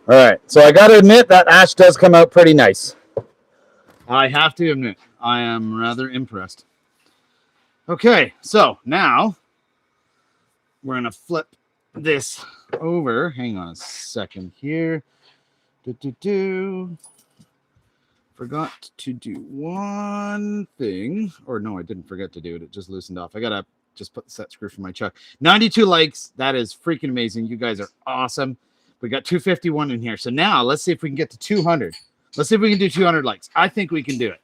All right, so I got to admit that ash does come out pretty nice. I have to admit, I am rather impressed. Okay, so now we're going to flip this over. Hang on a second here. Forgot to do one thing. Or no, I didn't forget to do it. It just loosened off. I got to just put the set screw for my chuck. 92 likes. That is freaking amazing. You guys are awesome. We got 251 in here. So now let's see if we can get to 200. Let's see if we can do 200 likes. I think we can do it.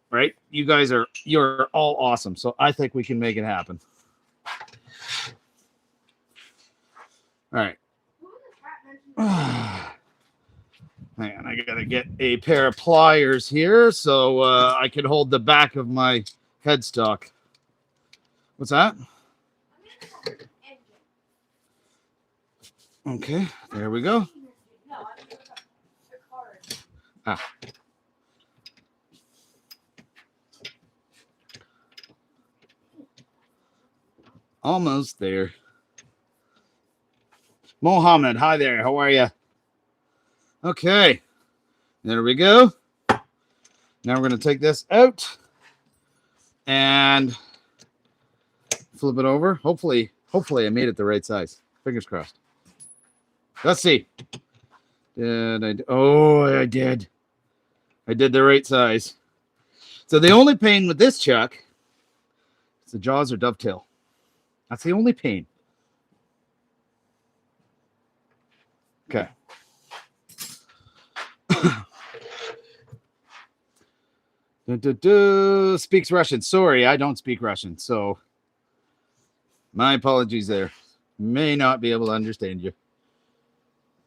Right? You're all awesome. So I think we can make it happen. All right. Hang on, I gotta get a pair of pliers here so I can hold the back of my headstock. What's that? Okay, there we go. Ah. Almost there. Mohammed, hi there. How are you? Okay, there we go. Now we're going to take this out and flip it over. Hopefully I made it the right size. Fingers crossed. Let's see. I did. I did the right size. So the only pain with this chuck is the jaws are dovetail. That's the only pain. Okay. Speaks Russian. Sorry, I don't speak Russian. So my apologies there. May not be able to understand you.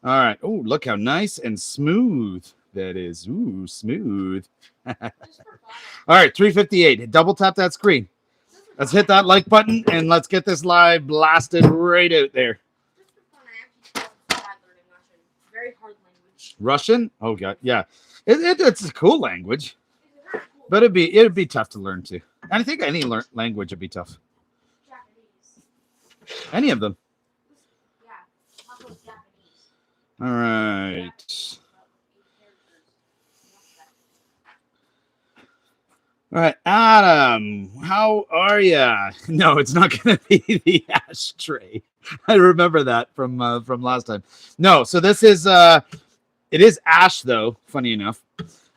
All right. Oh, look how nice and smooth that is. Ooh, smooth. All right, 358. Double tap that screen. let's hit that like button and let's get this live blasted right out there. Just for fun, I actually tried learning Russian. Very hard language. Russian? Oh god, yeah. It's a cool language, It's very cool. but it'd be tough to learn too. And I think any language would be tough. Japanese. Any of them. Yeah, talk about Japanese. All right. All right, Adam, how are ya? No, it's not going to be the ashtray. I remember that from last time. No, so this is it is ash though. Funny enough,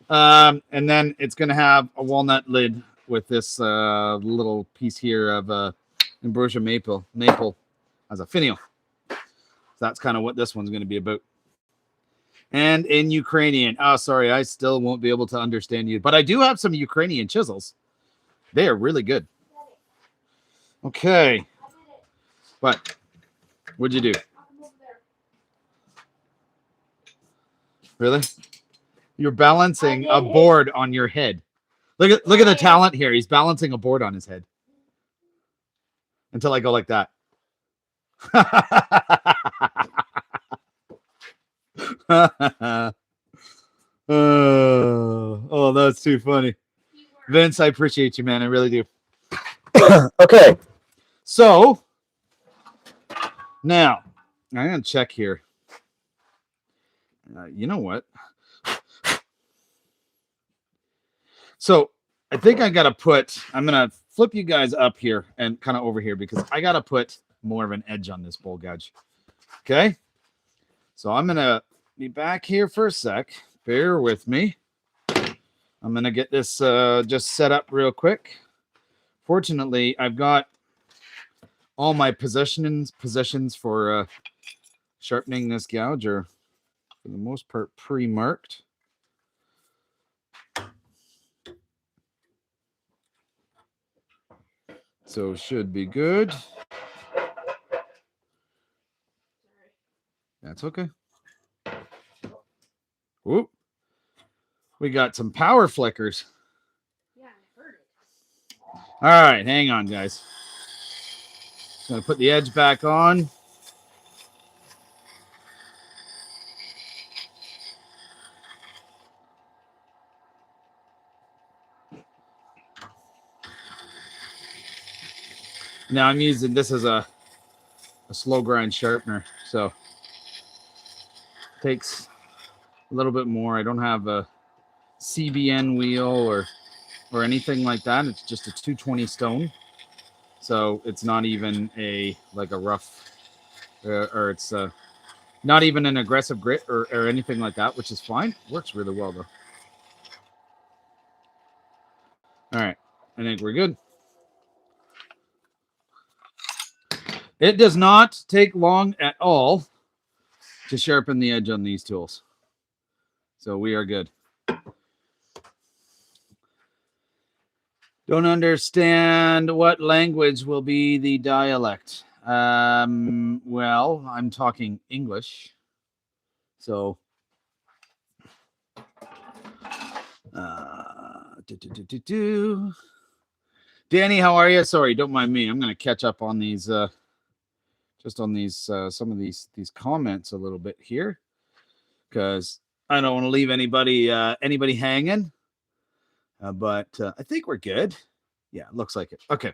and then it's going to have a walnut lid with this little piece here of ambrosia maple as a finial. So that's kind of what this one's going to be about. And in Ukrainian. Oh, sorry, I still won't be able to understand you. But I do have some Ukrainian chisels. They are really good. Okay. What? What'd you do? Really? You're balancing a board on your head. Look at the talent here. He's balancing a board on his head. Until I go like that. Oh, that's too funny. Vince, I appreciate you, man. I really do. Okay. So now I'm gonna check here. You know what? So I think I gotta I'm gonna flip you guys up here and kind of over here because I gotta put more of an edge on this bowl gouge. Okay. So I'm gonna be back here for a sec. Bear with me. I'm gonna get this just set up real quick. Fortunately, I've got all my positions for sharpening this gouge are for the most part pre-marked. So should be good. That's okay. Whoop. We got some power flickers. Yeah, I heard it. All right, hang on, guys. Just gonna put the edge back on. Now I'm using this as a slow grind sharpener, so takes a little bit more. I don't have a CBN wheel or anything like that. It's just a 220 stone, so it's not even a rough or it's not even an aggressive grit or anything like that, which is fine. Works really well though. All right, I think we're good. It does not take long at all to sharpen the edge on these tools. So we are good. Don't understand what language will be the dialect. Well, I'm talking English. So Danny, how are you? Sorry, don't mind me. I'm going to catch up on these just on these some of these comments a little bit here because I don't want to leave anybody hanging. But I think we're good. Yeah, it looks like it. Okay.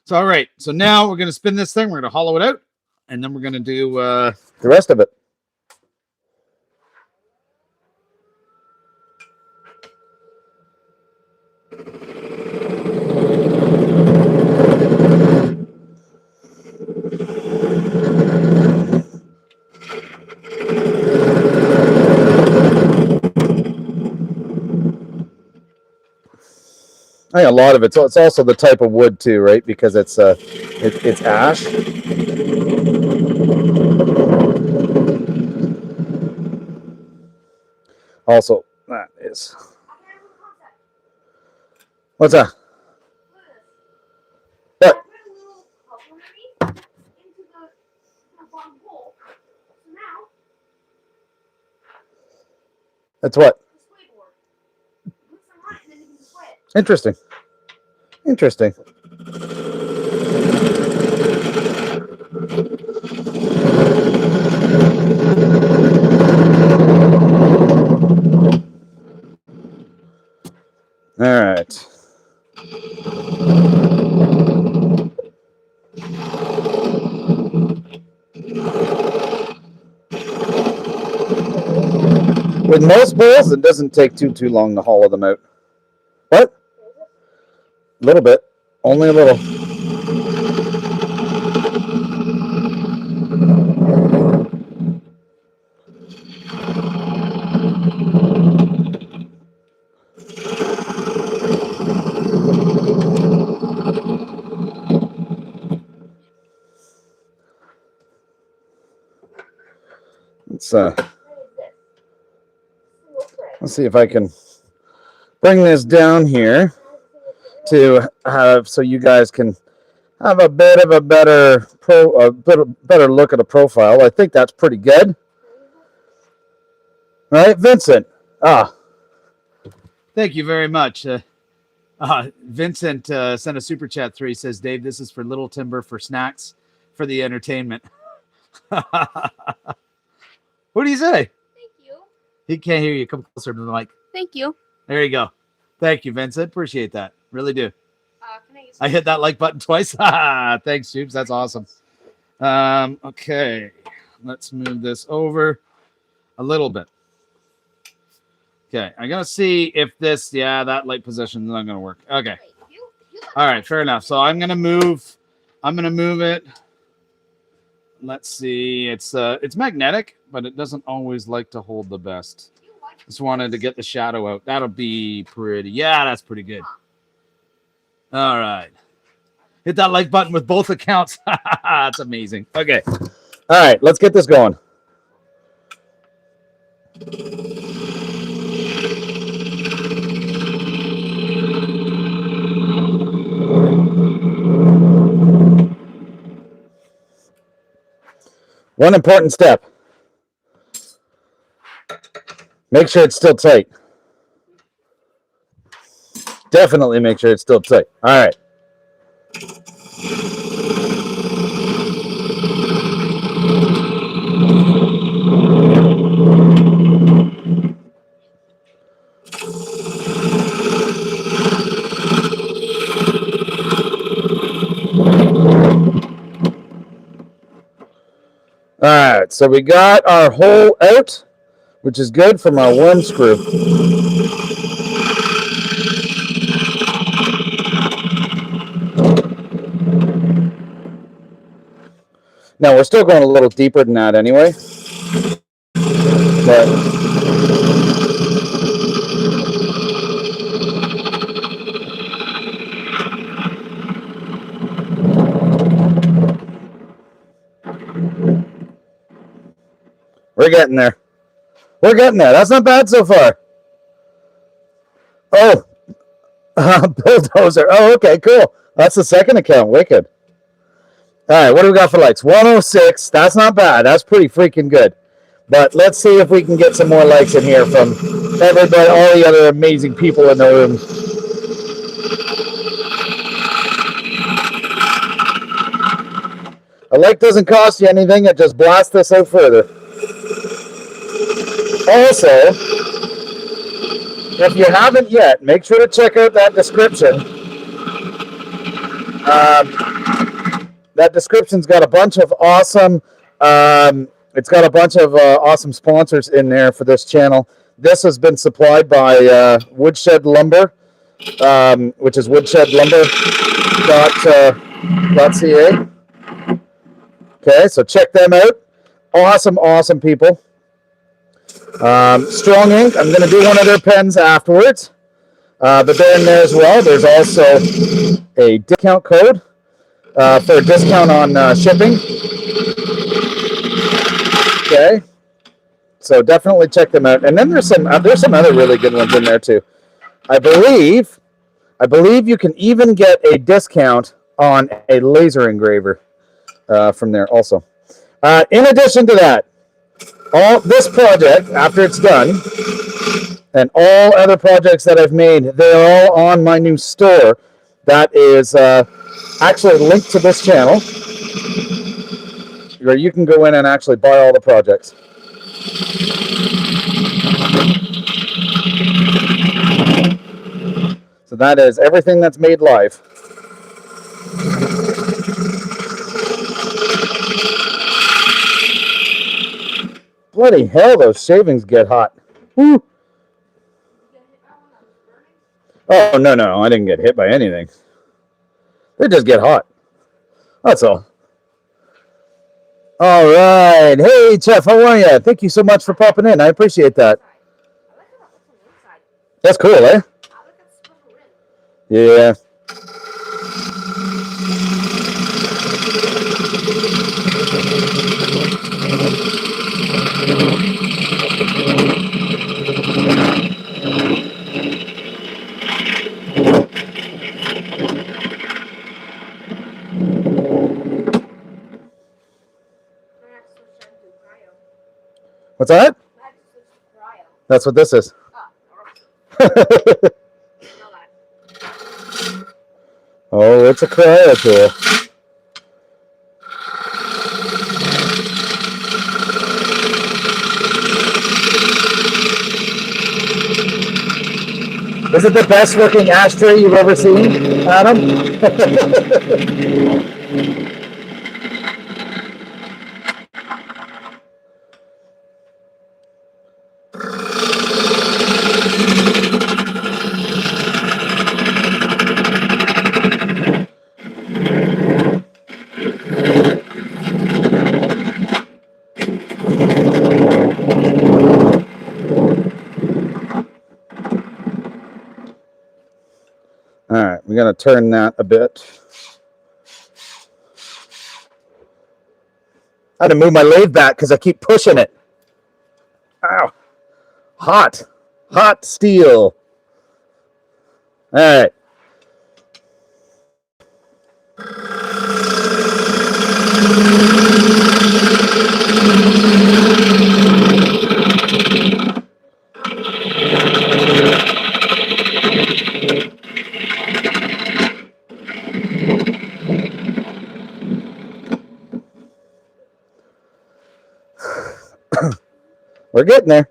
So all right. So now we're gonna spin this thing. We're gonna hollow it out, and then we're gonna do the rest of it. I think a lot of it. So it's also the type of wood too, right? Because it's ash. Also, that is. What's that? What? That's what? Interesting. Interesting. With most bowls, it doesn't take too long to hollow them out. What? A little bit. Only a little. Let's see if I can bring this down here to have so you guys can have a bit of a better look at the profile. I think that's pretty good. All right, Vincent. Thank you very much. Vincent sent a super chat through. He says, Dave, this is for Little Timber for snacks for the entertainment. What do you say? Thank you. He can't hear you. Come closer to the mic. Thank you. There you go. Thank you, Vincent. Appreciate that. Really do. Can I use I hit that like button twice. Thanks, Jubes. That's awesome. Okay. Let's move this over a little bit. Okay. I'm going to see if this, that light position is not going to work. Okay. All right. Fair enough. So I'm going to move it. Let's see. It's magnetic, but it doesn't always like to hold the best. Just wanted to get the shadow out. That'll be pretty. Yeah, that's pretty good. All right. Hit that like button with both accounts. That's amazing. Okay. All right, let's get this going. One important step. Make sure it's still tight. Definitely make sure it's still tight. All right. All right, so we got our hole out, which is good from our worm screw. Now, we're still going a little deeper than that anyway. But we're getting there. We're getting there. That's not bad so far. Oh, bulldozer. Oh, okay, cool. That's the second account. Wicked. All right, what do we got for likes? 106. That's not bad. That's pretty freaking good. But let's see if we can get some more likes in here from everybody, all the other amazing people in the room. A like doesn't cost you anything. It just blasts us out further. Also, if you haven't yet, make sure to check out that description. That description's got a bunch of awesome. It's got a bunch of awesome sponsors in there for this channel. This has been supplied by Woodshed Lumber, which is woodshedlumber.ca. Okay, so check them out. Awesome people. Strong Ink. I'm going to do one of their pens afterwards. But they're in there as well. There's also a discount code for a discount on shipping. Okay, so definitely check them out. And then there's some other really good ones in there too. I believe you can even get a discount on a laser engraver from there also. In addition to that, all this project after it's done, and all other projects that I've made, they're all on my new store. That is actually linked to this channel, where you can go in and actually buy all the projects. So that is everything that's made live. Bloody hell, those shavings get hot. Woo. Oh, no. I didn't get hit by anything. They just get hot. That's all. All right. Hey, Jeff, how are you? Thank you so much for popping in. I appreciate that. That's cool, eh? Yeah. What's that? That's what this is. Oh, it's a cryo tool. Is it the best looking ashtray you've ever seen, Adam? All right, we're going to turn that a bit. I had to move my lathe back because I keep pushing it. Ow. Hot steel. All right. We're getting there.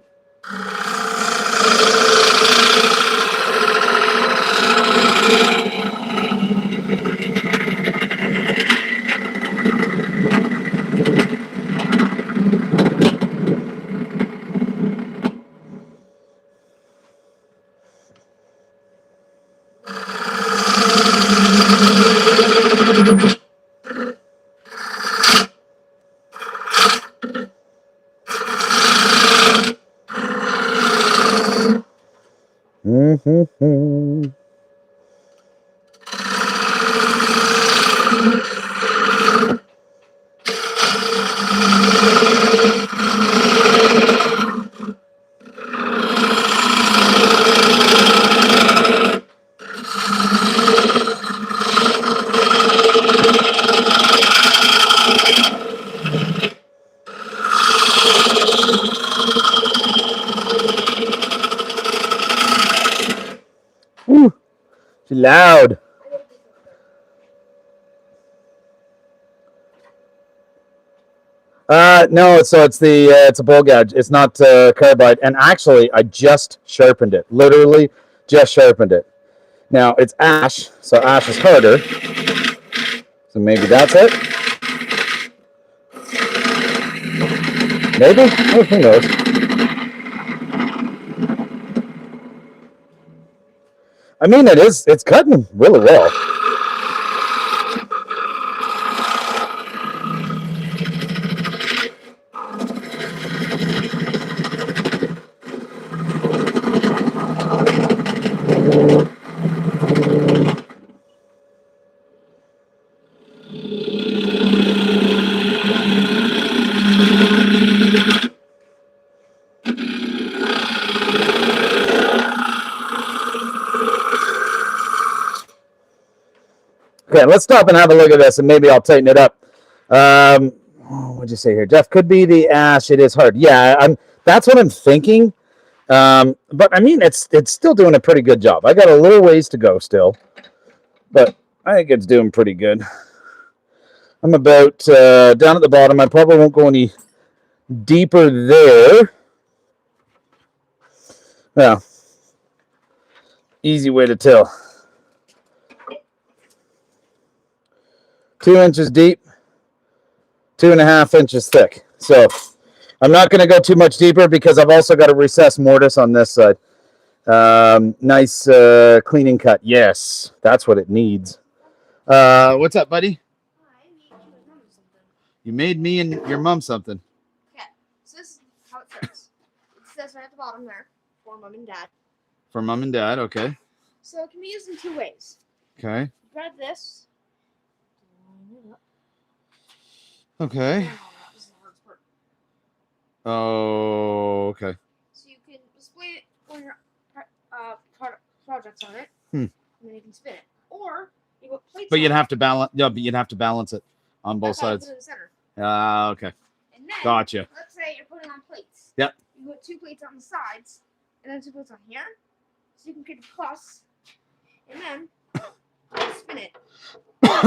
Mm-hmm. Ooh, she's loud. No, so it's it's a bowl gouge. It's not carbide. And actually, I just sharpened it. Literally, just sharpened it. Now it's ash, so ash is harder. So maybe that's it. Maybe. Oh, who knows? I mean, it's cutting really well. Okay, let's stop and have a look at this, and maybe I'll tighten it up. What'd you say here, Jeff? Could be the ash. It is hard. Yeah, that's what I'm thinking. But I mean, it's still doing a pretty good job. I got a little ways to go still, but I think it's doing pretty good. I'm about down at the bottom. I probably won't go any deeper there. Well, easy way to tell. 2 inches deep, 2.5 inches thick. So I'm not going to go too much deeper because I've also got a recessed mortise on this side. Nice cleaning cut. Yes, that's what it needs. What's up, buddy? I need you to remember something. You made me and your mom something. Okay, so this is how it starts. It says right at the bottom there, for mom and dad. For mom and dad, okay. So it can be used in two ways. Okay. Grab this. Line it up. Okay. Oh, this is the hardest part. Oh, okay. So you can display it on your projects on it, Hmm. and then you can spin it. Or you put plates. But you'd on have to balance. Yeah, but you'd have to balance it on both That's how you sides. put it in the center. Okay. And then, Gotcha. let's say you're putting on plates. Yep. You put 2 plates on the sides, and then 2 plates on here, so you can create a plus, and then spin it.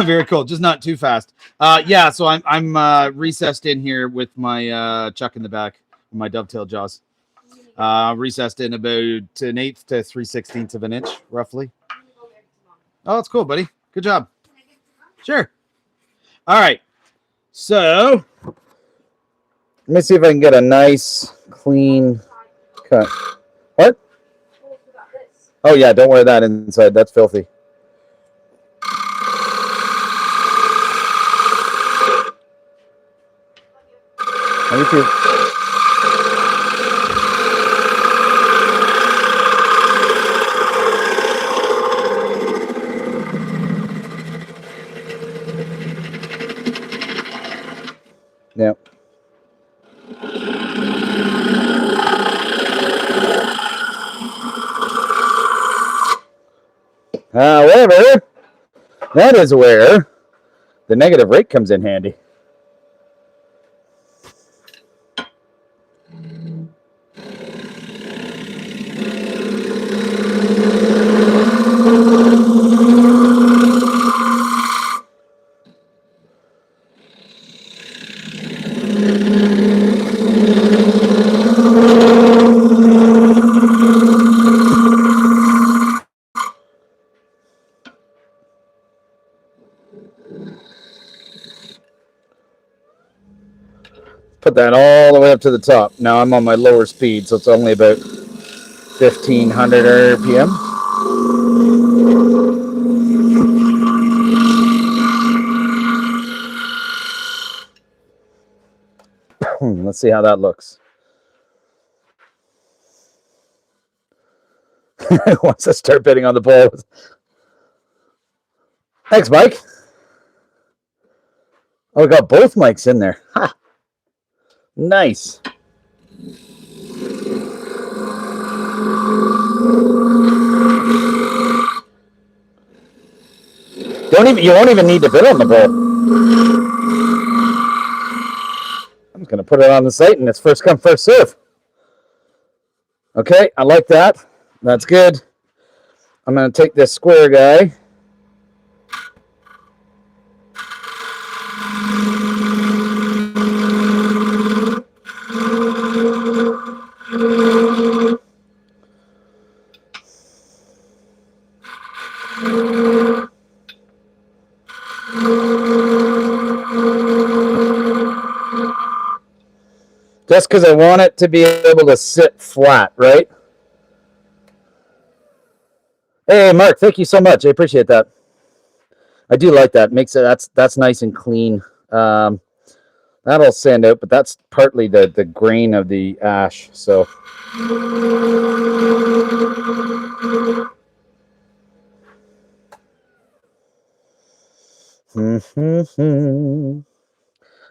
Very cool. Just not too fast. Yeah. So I'm recessed in here with my chuck in the back, my dovetail jaws. Recessed in about 1/8 to 3/16 of an inch, roughly. Oh, that's cool, buddy. Good job. Sure. All right. So Let me see if I can get a nice, clean cut. What? Oh, yeah, don't wear that inside. That's filthy. You too. Yep. However, that is where the negative rate comes in handy. Put that all the way up to the top. Now I'm on my lower speed, so it's only about 1500 RPM. Let's see how that looks. Once I start bidding on the ball. Thanks, Mike. Oh, we got both mics in there. Ha. Nice. You won't even need to bid on the ball. I'm just gonna put it on the site and it's first come, first serve. Okay, I like that. That's good. I'm gonna take this square guy. Just because I want it to be able to sit flat, right? Hey, Mark, thank you so much. I appreciate that. I do like that. Makes it that's nice and clean. That'll sand out, but that's partly the grain of the ash. So.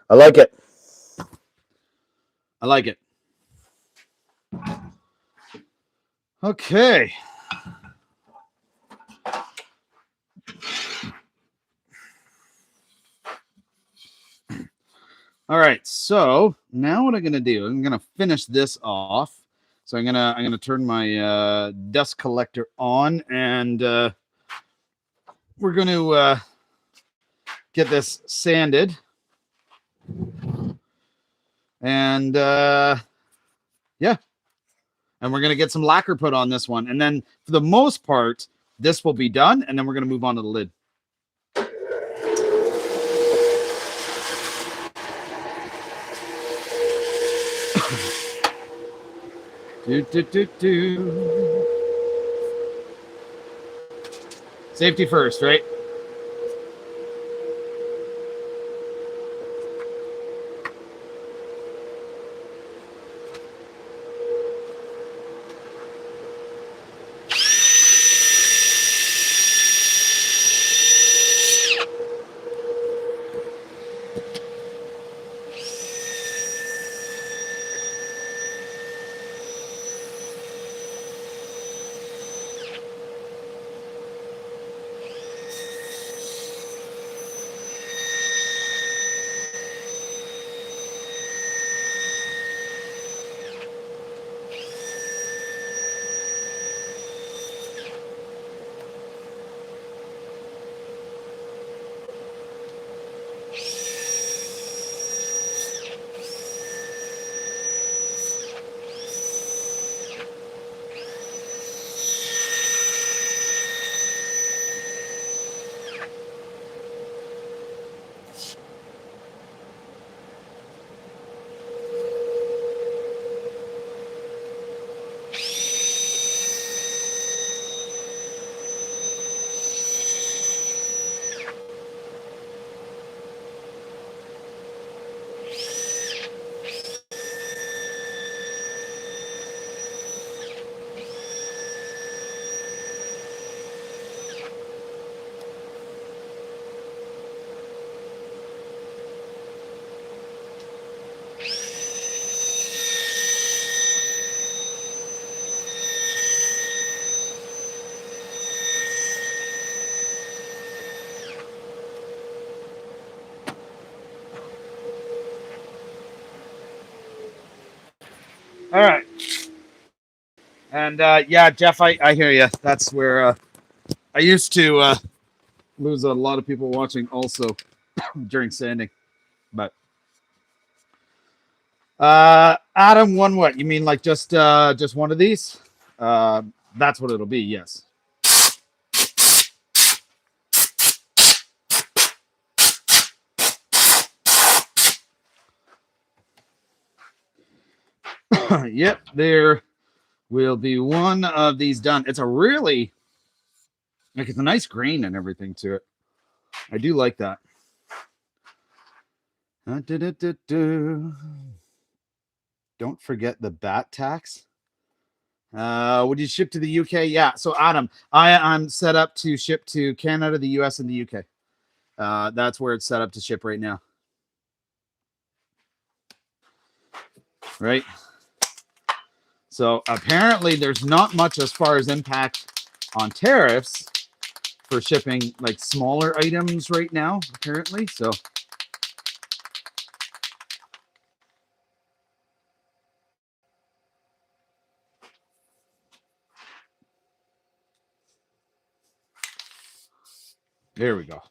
I like it. I like it. Okay. All right. So now what I'm gonna do? I'm gonna finish this off. So I'm gonna turn my dust collector on, and we're gonna get this sanded, and yeah, and we're gonna get some lacquer put on this one, and then for the most part, this will be done, and then we're gonna move on to the lid. Do. Safety first, right? All right. And yeah, Jeff, I hear you. That's where I used to lose a lot of people watching also during sanding. But Adam, one what? You mean like just one of these? That's what it'll be. Yes. Yep. There will be one of these done. It's a really like it's a nice grain and everything to it. I do like that. Don't forget the bat tax. Would you ship to the UK? Yeah. So Adam, I'm set up to ship to Canada, the US, and the UK. That's where it's set up to ship right now. Right. So apparently there's not much as far as impact on tariffs for shipping like smaller items right now, apparently. So there we go.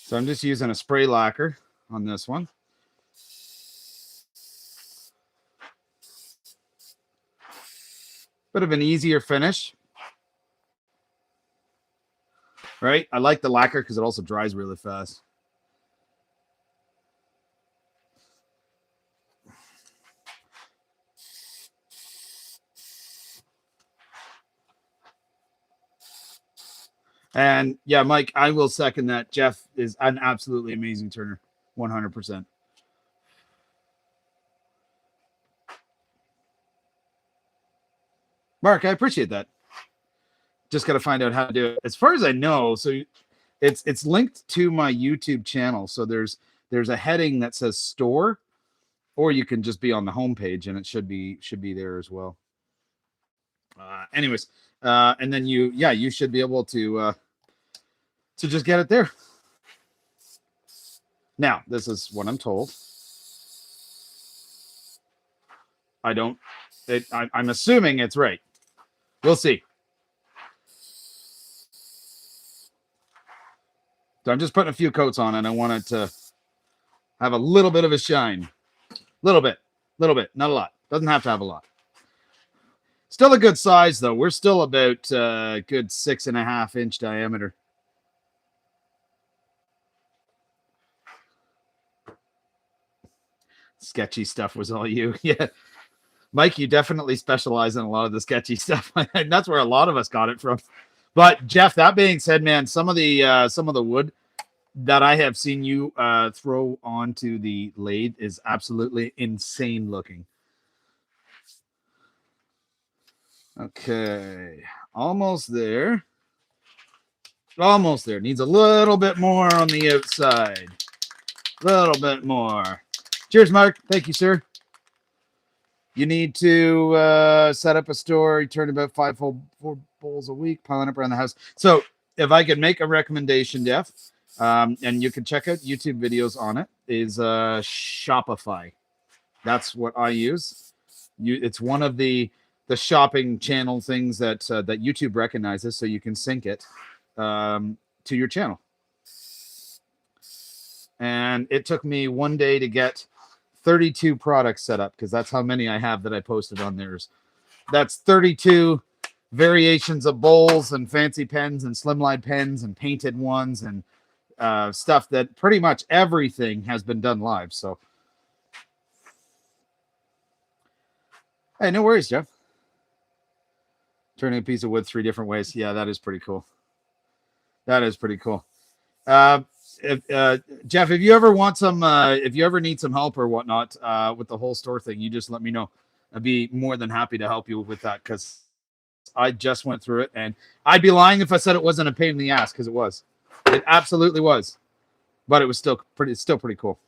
So I'm just using a spray lacquer on this one. Bit of an easier finish. Right? I like the lacquer because it also dries really fast. And yeah, Mike, I will second that. Jeff is an absolutely amazing turner. 100%. Mark, I appreciate that. Just got to find out how to do it. As far as I know, so it's linked to my YouTube channel. So there's a heading that says store, or you can just be on the homepage and it should be there as well. Anyways, and then you should be able to just get it there. Now, this is what I'm told. I'm assuming it's right. We'll see. So I'm just putting a few coats on and I want it to have a little bit of a shine. Little bit, not a lot. Doesn't have to have a lot. Still a good size though. We're still about good 6.5 inch diameter. Sketchy stuff was all you. Yeah. Mike, you definitely specialize in a lot of the sketchy stuff. And that's where a lot of us got it from. But Jeff, that being said, man, some of the wood that I have seen you throw onto the lathe is absolutely insane looking. Okay, almost there. Almost there. Needs a little bit more on the outside. A little bit more. Cheers, Mark. Thank you, sir. You need to set up a store. You turn about 4 bowls a week, piling up around the house. So if I could make a recommendation, Jeff, and you can check out YouTube videos on it, is Shopify. That's what I use. It's one of the shopping channel things that that YouTube recognizes, so you can sync it to your channel. And it took me one day to get 32 products set up, because that's how many I have that I posted on theirs. That's 32 variations of bowls and fancy pens and slimline pens and painted ones and stuff that pretty much everything has been done live. So, hey, no worries, Jeff. Turning a piece of wood 3 different ways. Yeah, that is pretty cool. That is pretty cool. Jeff, if you ever want some, if you ever need some help or whatnot with the whole store thing, you just let me know. I'd be more than happy to help you with that, because I just went through it, and I'd be lying if I said it wasn't a pain in the ass, because it was. It absolutely was, but it was still pretty cool.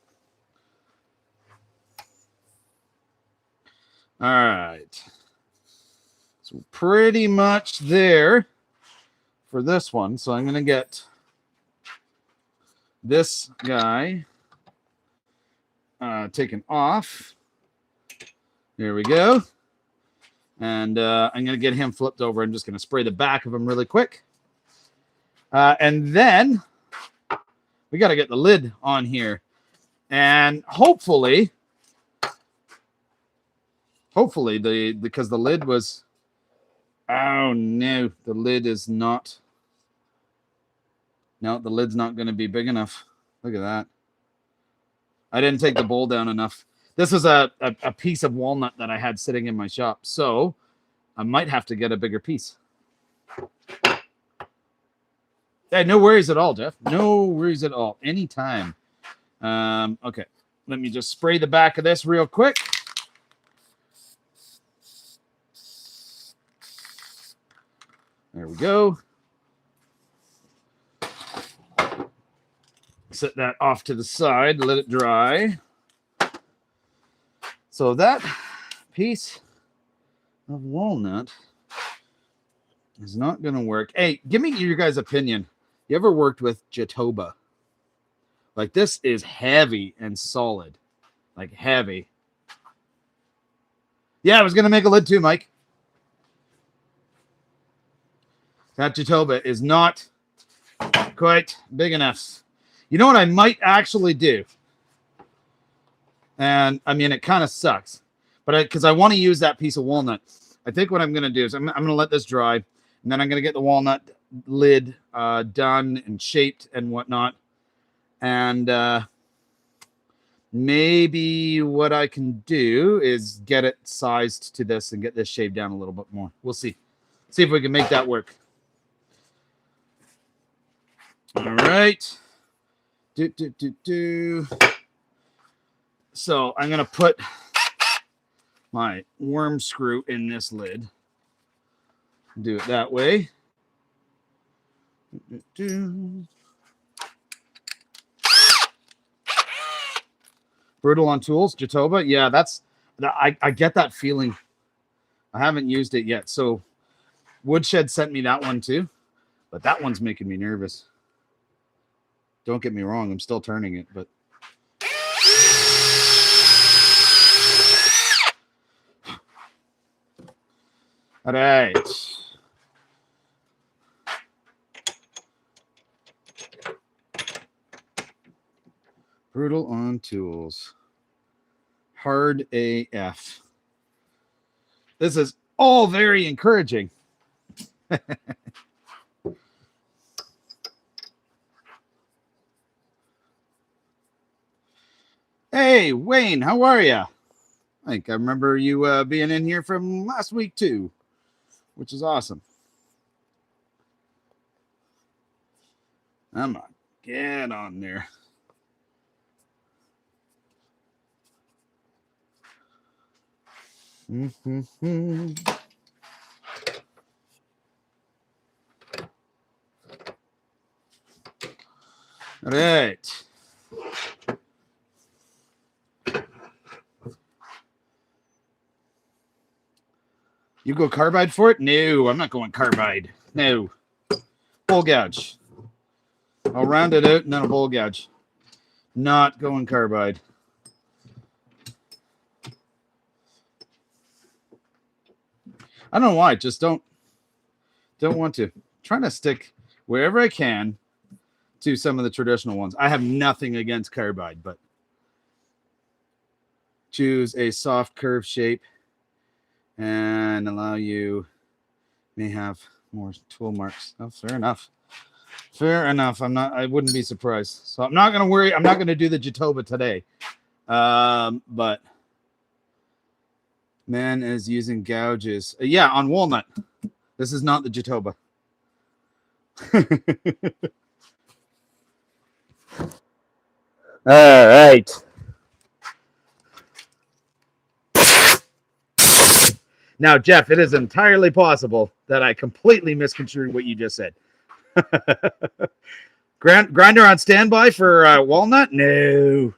All right, so pretty much there for this one. So I'm gonna get this guy taken off. There we go. And I'm going to get him flipped over. I'm just going to spray the back of him really quick. And then we got to get the lid on here. And hopefully, because the lid was, oh no, the lid is not, no, the lid's not going to be big enough. Look at that. I didn't take the bowl down enough. This is a piece of walnut that I had sitting in my shop, so I might have to get a bigger piece. Hey, no worries at all, Jeff. No worries at all. Anytime. Okay, let me just spray the back of this real quick. There we go. Set that off to the side, let it dry. So that piece of walnut is not going to work. Hey, give me your guys' opinion. You ever worked with Jatoba? Like, this is heavy and solid. Like, heavy. Yeah, I was going to make a lid too, Mike. That Jatoba is not quite big enough. You know what I might actually do? And I mean, it kind of sucks, but because I want to use that piece of walnut, I think what I'm going to do is I'm going to let this dry, and then I'm going to get the walnut lid done and shaped and whatnot. And maybe what I can do is get it sized to this and get this shaved down a little bit more. We'll see. See if we can make that work. All right. So I'm going to put my worm screw in this lid. Do it that way. Brutal on tools, Jatoba. Yeah, I get that feeling. I haven't used it yet. So Woodshed sent me that one too, but that one's making me nervous. Don't get me wrong, I'm still turning it, but all right. Brutal on tools. Hard AF. This is all very encouraging. Hey, Wayne, how are you? I think I remember you being in here from last week too, which is awesome. Come on, get on there. Mm-hmm. All right. You go carbide for it? No, I'm not going carbide. No. Bowl gouge. I'll round it out and then a bowl gouge. Not going carbide. I don't know why. Just don't want to. I'm trying to stick wherever I can to some of the traditional ones. I have nothing against carbide, but choose a soft curve shape and allow you may have more tool marks. Oh, fair enough. Fair enough. I wouldn't be surprised. So I'm not going to worry. I'm not going to do the Jatoba today. But man is using gouges. Yeah, on walnut. This is not the Jatoba. All right. Now, Jeff, it is entirely possible that I completely misconstrued what you just said. Grinder on standby for walnut? No.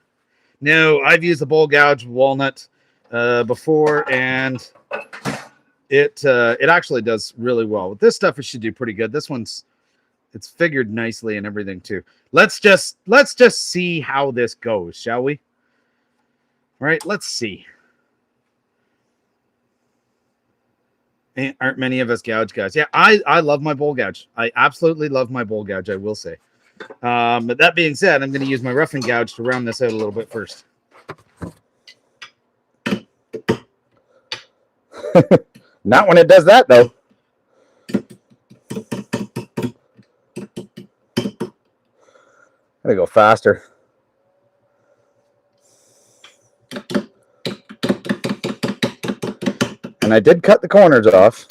I've used the bowl gouge walnut before, and it actually does really well. With this stuff, it should do pretty good. This one's it's figured nicely and everything too. Let's just see how this goes, shall we? All right, let's see. Aren't many of us gouge guys? Yeah, I love my bowl gouge. I absolutely love my bowl gouge, I will say. But that being said, I'm going to use my roughing gouge to round this out a little bit first. Not when it does that, though. Gotta go faster. And I did cut the corners off.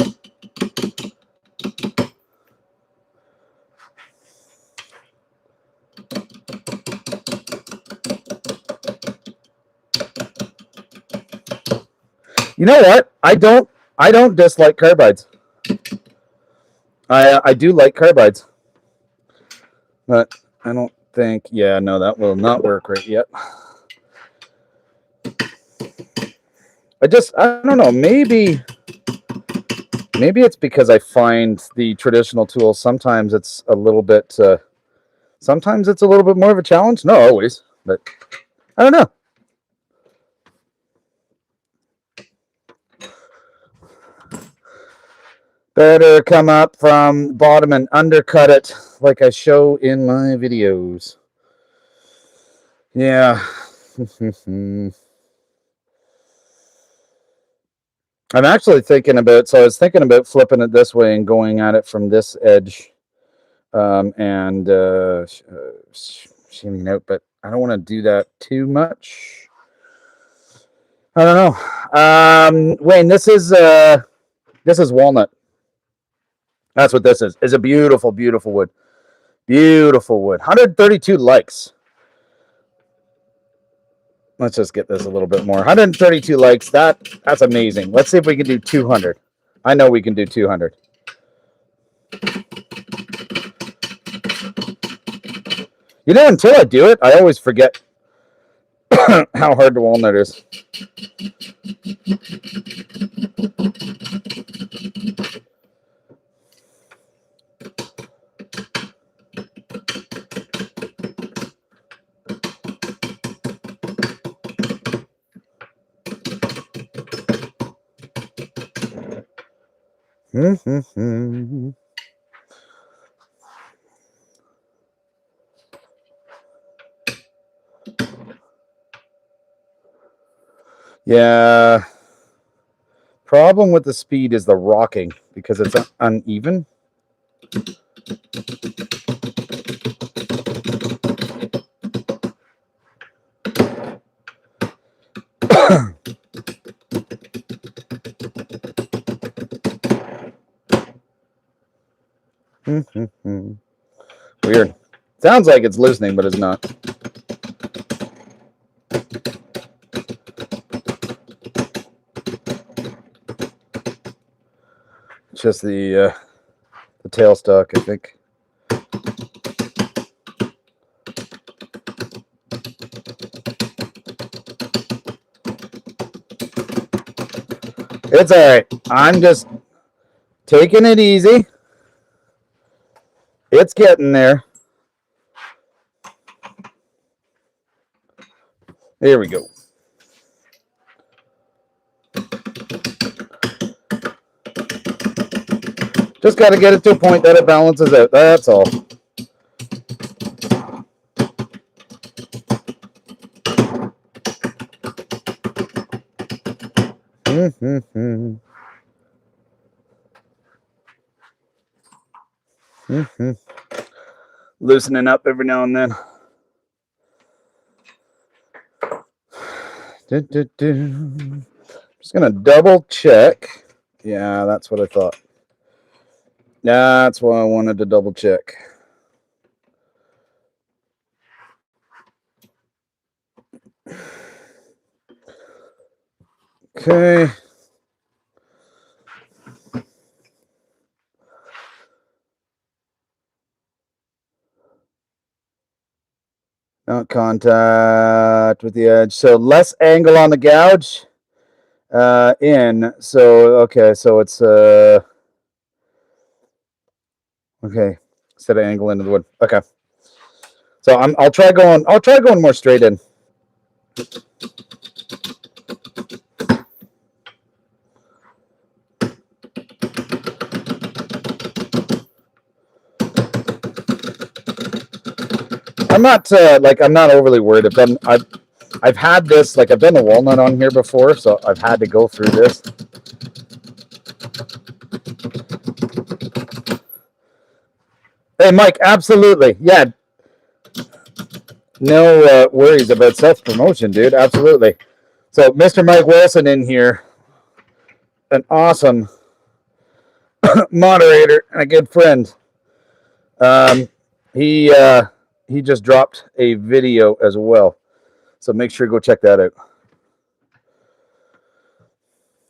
You know what? I don't dislike carbides. I do like carbides. But I don't think, yeah, no, that will not work right yet. I don't know, maybe it's because I find the traditional tools, sometimes it's a little bit more of a challenge. Not always, but I don't know. Better come up from bottom and undercut it like I show in my videos. Yeah. I'm actually thinking about, I was thinking about flipping it this way and going at it from this edge and shimmying out, but I don't want to do that too much. I don't know. Wayne, this is walnut. That's what this is. It's a beautiful, beautiful wood. Beautiful wood. 132 likes. Let's just get this a little bit more. 132 likes. That's amazing. Let's see if we can do 200. I know we can do 200. You know, until I do it, I always forget how hard the walnut is. Yeah. Problem with the speed is the rocking because it's uneven. Sounds like it's loosening, but it's not. It's just the tailstock, I think. It's all right. I'm just taking it easy. It's getting there. There we go. Just got to get it to a point that it balances out. That's all. Loosening up every now and then. Just gonna double check. Yeah, that's what I thought. That's why I wanted to double check. Okay. Not contact with the edge. So less angle on the gouge. In. So okay, so it's okay. Instead of angle into the wood. Okay. So I'll try going more straight in. I'm not I'm not overly worried. I've had this, like I've done the walnut on here before, so I've had to go through this. Hey Mike, absolutely. Yeah. No worries about self-promotion, dude. Absolutely. So Mr. Mike Wilson in here, an awesome moderator and a good friend. He just dropped a video as well. So make sure you go check that out.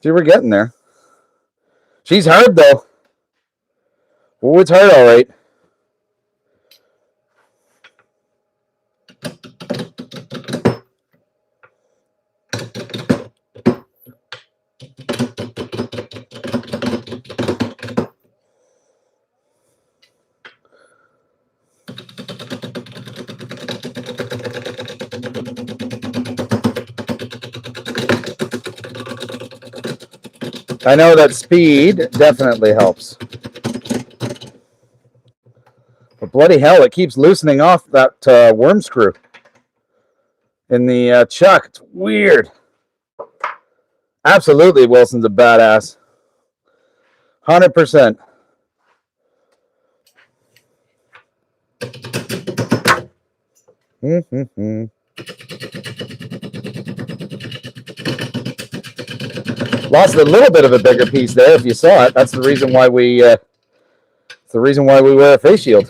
See, we're getting there. She's hard, though. Oh, it's hard, all right. I know that speed definitely helps. But bloody hell, it keeps loosening off that worm screw in the chuck. It's weird. Absolutely, Wilson's a badass. 100%. Lost a little bit of a bigger piece there. If you saw it, that's the reason why we. It's the reason why we wear a face shield.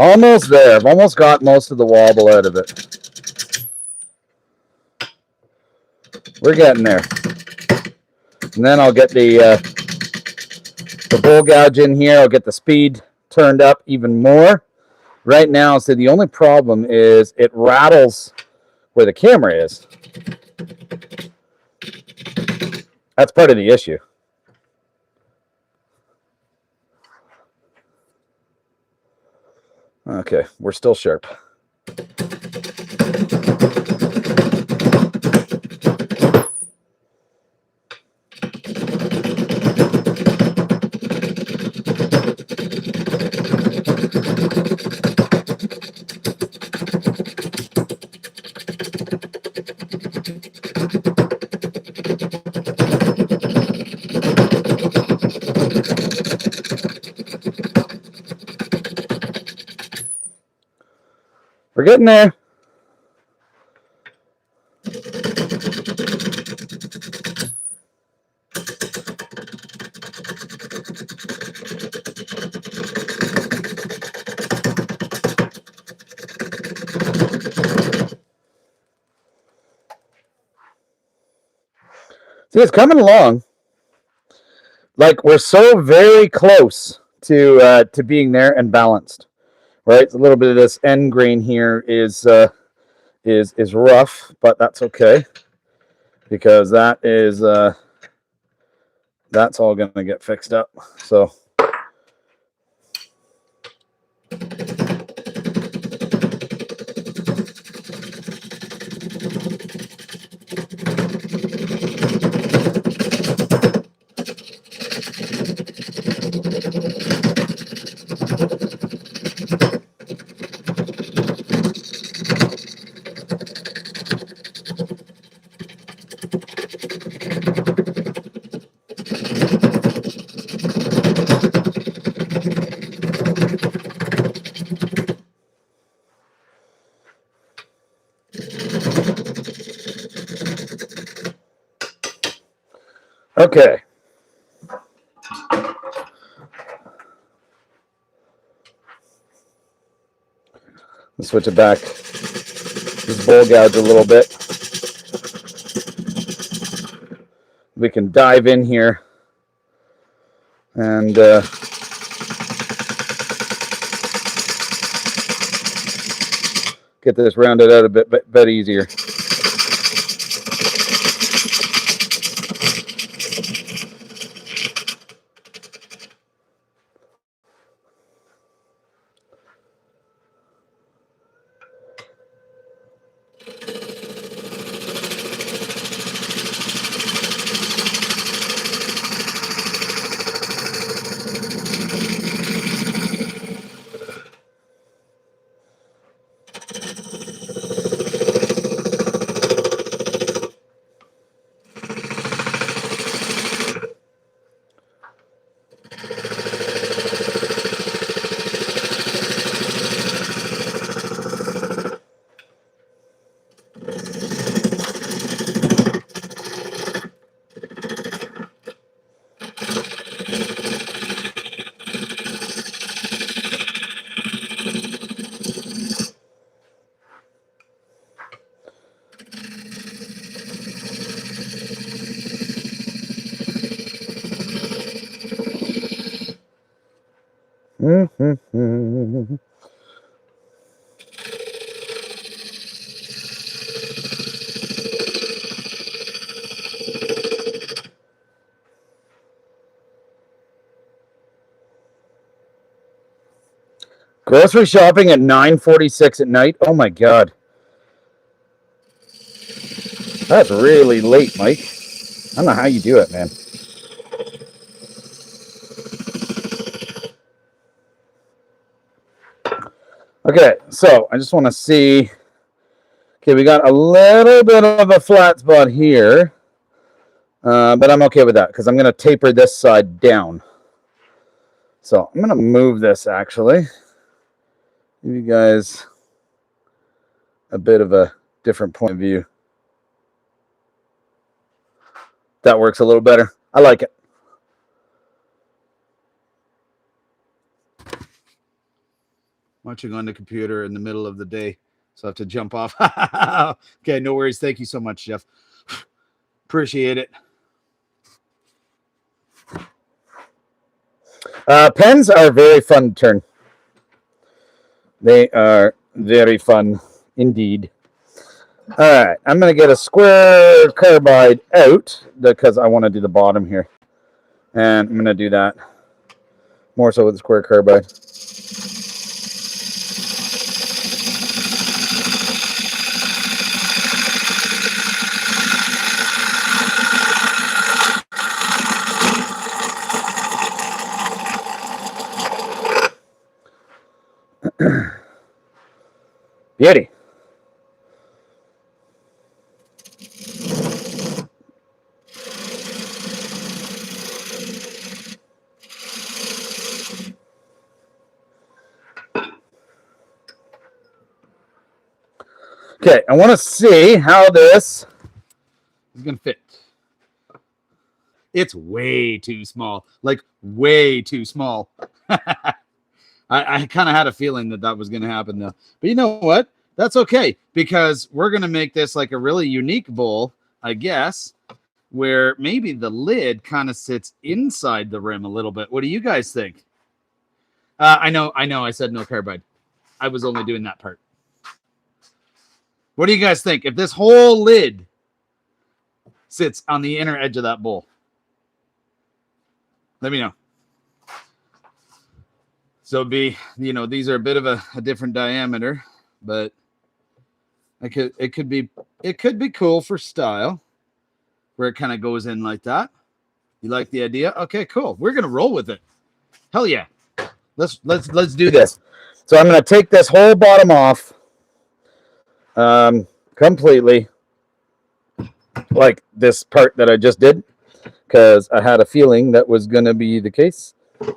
Almost there. I've almost got most of the wobble out of it. We're getting there. And then I'll get the bowl gouge in here. I'll get the speed turned up even more. Right now, so the only problem is it rattles where the camera is. That's part of the issue. Okay, we're still sharp. We're getting there. See, it's coming along. Like we're so very close to being there and balanced, right? A little bit of this end grain here is rough, but that's okay because that's all going to get fixed up. So. Okay. Let's switch it back. Just bowl gouge a little bit. We can dive in here and get this rounded out a bit easier. Grocery shopping at 9:46 at night. Oh my god. That's really late, Mike. I don't know how you do it, man. Okay, so I just want to see. Okay, we got a little bit of a flat spot here, but I'm okay with that because I'm going to taper this side down. So I'm going to move this actually. Give you guys a bit of a different point of view. That works a little better. I like it. Watching on the computer in the middle of the day, so I have to jump off. Okay, no worries. Thank you so much, Jeff. Appreciate it. Pens are very fun to turn. They are very fun indeed. All right, I'm going to get a square carbide out because I want to do the bottom here. And I'm going to do that more so with the square carbide. Beauty. Okay, I want to see how this is going to fit. It's way too small, like way too small. I kind of had a feeling that was going to happen though. But you know what? That's okay, because we're going to make this like a really unique bowl, I guess, where maybe the lid kind of sits inside the rim a little bit. What do you guys think? I know. I said no carbide. I was only doing that part. What do you guys think? If this whole lid sits on the inner edge of that bowl, let me know. So it'd be, these are a bit of a different diameter, but it could be cool for style, where it kind of goes in like that. You like the idea? Okay, cool. We're gonna roll with it. Hell yeah. Let's do this. So I'm going to take this whole bottom off completely, like this part that I just did, because I had a feeling that was going to be the case. All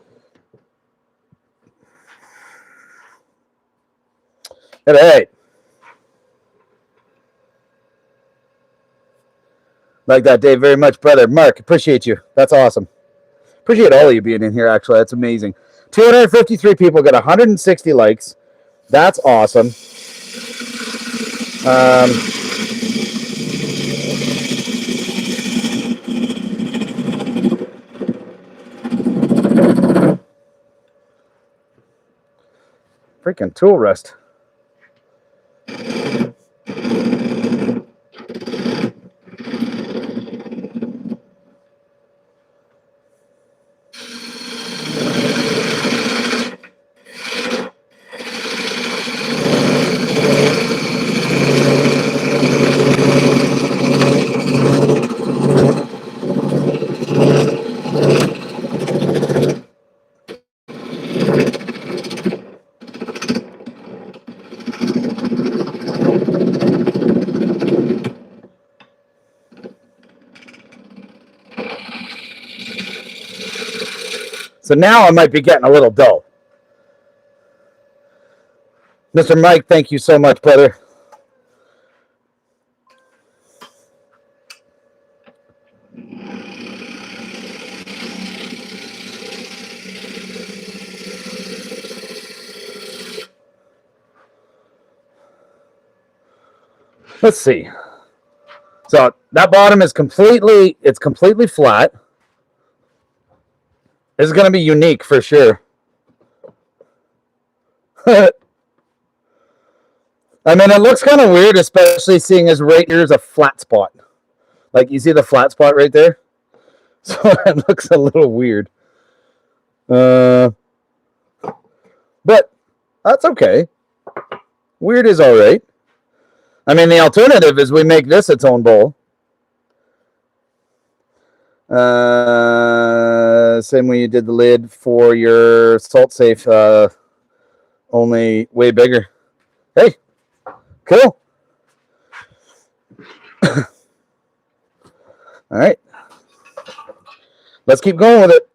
right. Like that, Dave, very much, brother. Mark, appreciate you. That's awesome. Appreciate all of you being in here, actually. That's amazing. 253 people got 160 likes. That's awesome. Freaking tool rest. So now I might be getting a little dull. Mr. Mike, thank you so much, brother. Let's see. So that bottom is completely flat. This is going to be unique for sure. I mean, it looks kind of weird, especially seeing as right here is a flat spot. Like, you see the flat spot right there? So it looks a little weird. But that's okay. Weird is all right. I mean, the alternative is we make this its own bowl. Same way you did the lid for your salt safe, only way bigger. Hey, cool. All right. Let's keep going with it.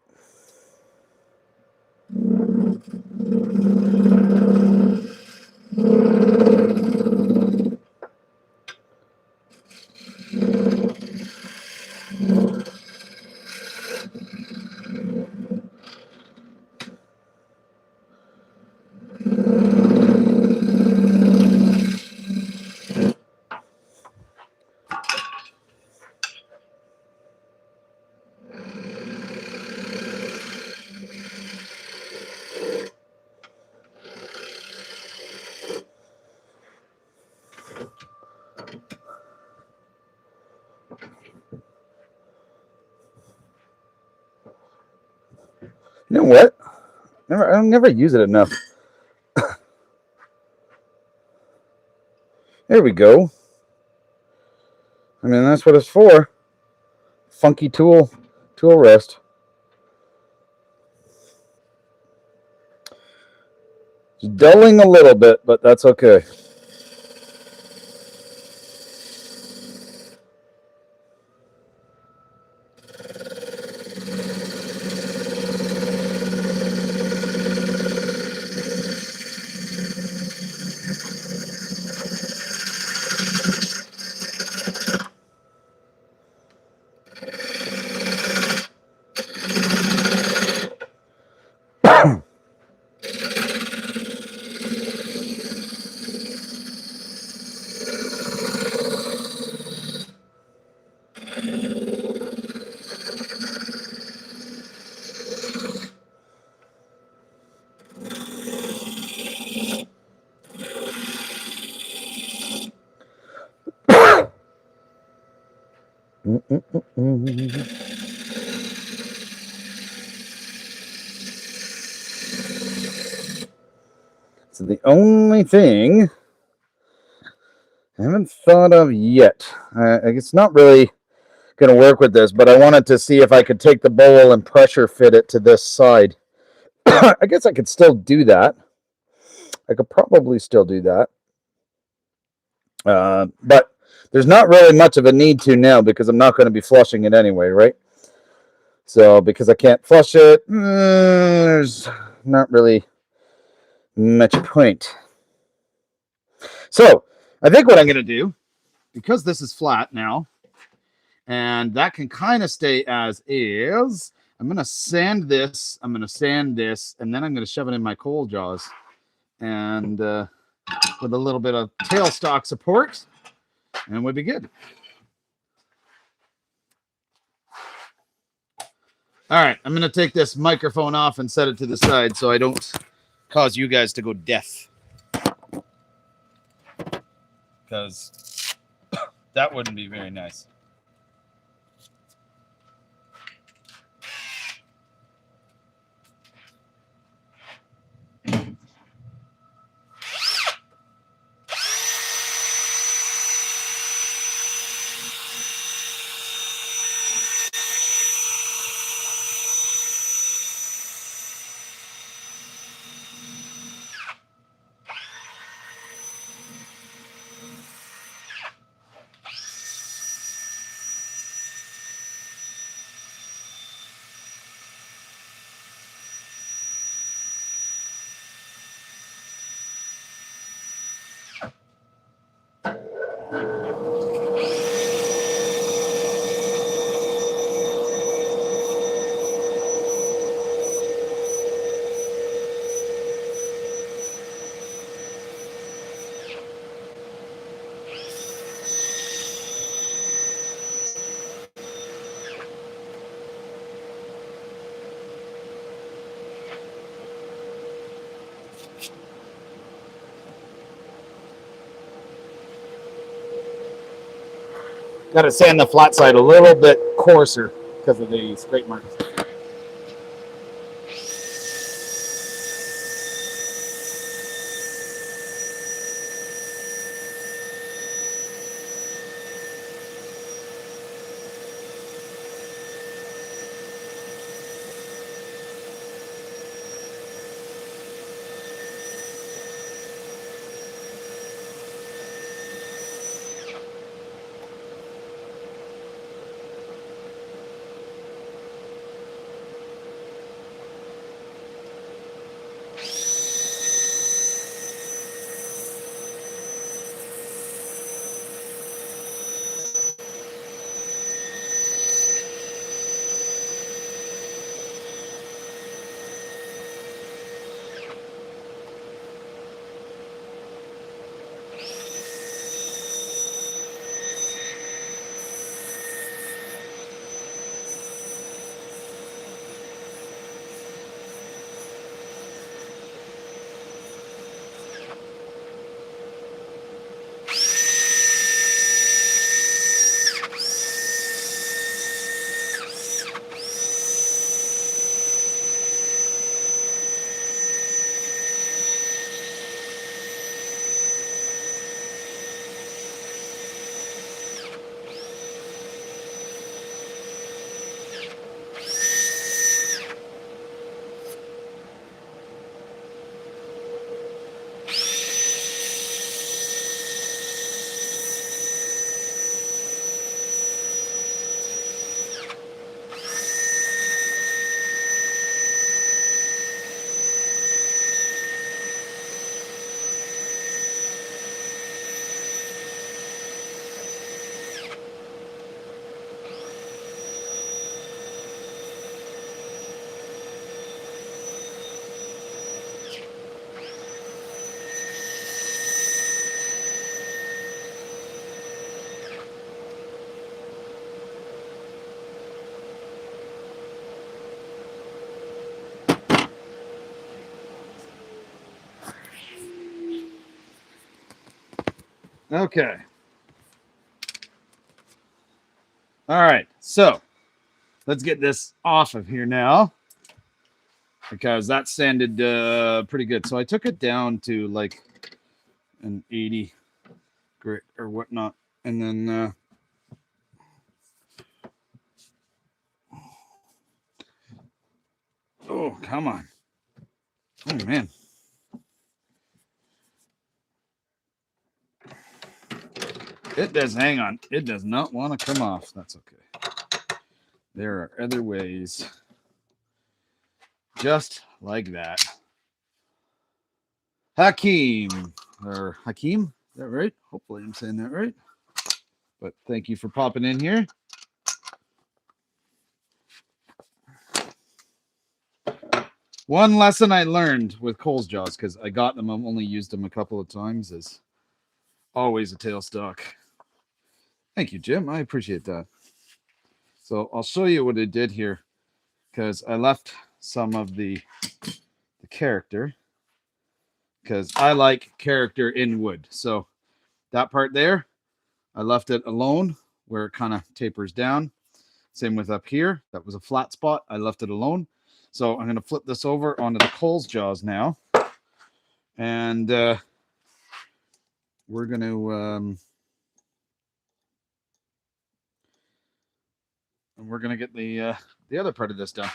You know what? I never use it enough. There we go. I mean, that's what it's for. Funky tool rest. Just dulling a little bit, but that's okay. So the only thing I haven't thought of yet, it's not really going to work with this, but I wanted to see if I could take the bowl and pressure fit it to this side. I guess I could still do that. I could probably still do that. But there's not really much of a need to now because I'm not going to be flushing it anyway, right? So because I can't flush it, there's not really much point. So I think what I'm going to do, because this is flat now, and that can kind of stay as is, I'm going to sand this, I'm going to sand this, and then I'm going to shove it in my coal jaws. And with a little bit of tailstock support, and we'll be good. All right, I'm going to take this microphone off and set it to the side so I don't cause you guys to go deaf. Because that wouldn't be very nice. Got to sand the flat side a little bit coarser because of the scrape marks. Okay. All right, so let's get this off of here now because that sanded pretty good. So I took it down to like an 80 grit or whatnot, and then oh, come on. Oh man. It does, hang on. It does not want to come off. That's okay. There are other ways. Just like that. Hakeem. Or Hakeem? Is that right? Hopefully I'm saying that right. But thank you for popping in here. One lesson I learned with Cole's jaws, because I got them, I've only used them a couple of times, is always a tailstock. Thank you, Jim. I appreciate that. So I'll show you what I did here, because I left some of the character, because I like character in wood. So that part there, I left it alone where it kind of tapers down. Same with up here. That was a flat spot. I left it alone. So I'm going to flip this over onto the Cole's jaws now. And we're going to get the other part of this done.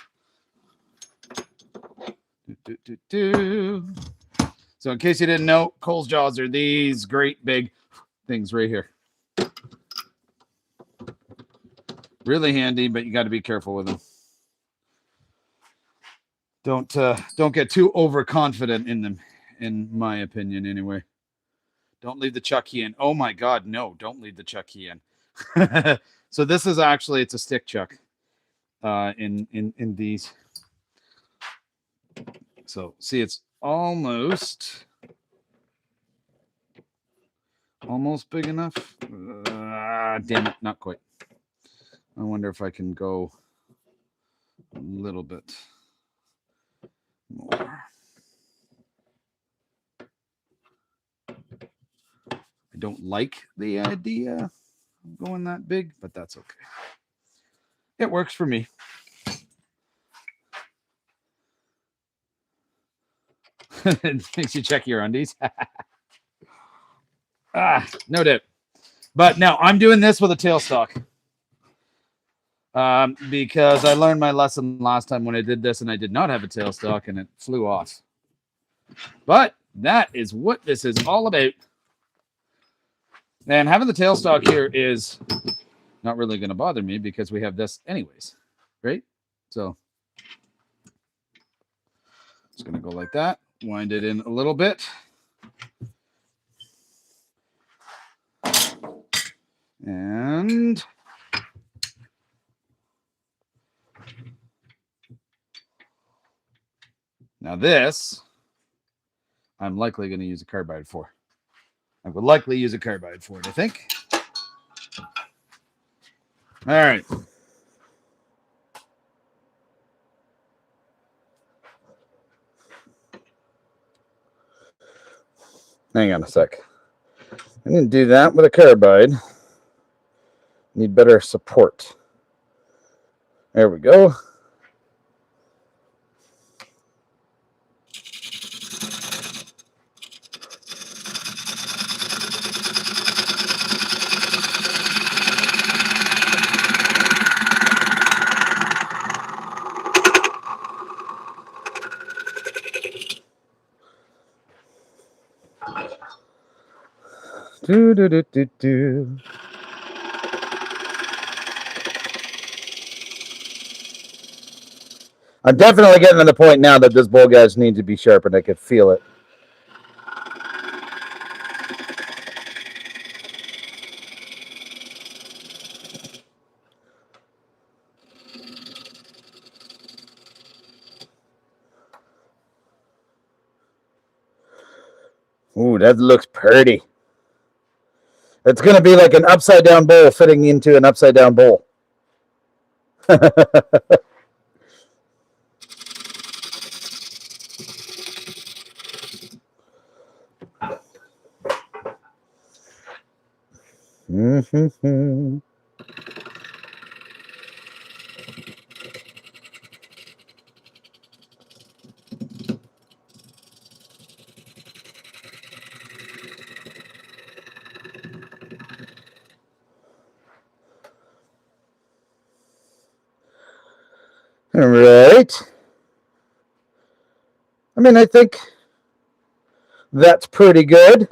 So in case you didn't know, Cole's jaws are these great big things right here. Really handy, but you got to be careful with them. Don't get too overconfident in them, in my opinion, anyway. Don't leave the chuck key in. Oh my God, no! Don't leave the chuck key in. So this is actually, it's a stick chuck. In these. So see, it's almost big enough. Damn it, not quite. I wonder if I can go a little bit more. I don't like the idea of going that big, but that's okay. It works for me. It makes you check your undies. No dip. But now I'm doing this with a tailstock. Because I learned my lesson last time when I did this and I did not have a tailstock and it flew off. But that is what this is all about. And having the tailstock here is not really going to bother me because we have this anyways, right? So it's going to go like that. Wind it in a little bit. And now this, I'm likely going to use a carbide for. I would likely use a carbide for it, I think. All right. Hang on a sec. I didn't do that with a carbide. Need better support. There we go. Do. I'm definitely getting to the point now that this bowl gouge needs to be sharpened. I could feel it. Ooh, that looks pretty. It's going to be like an upside down bowl fitting into an upside down bowl. right. I mean, I think that's pretty good.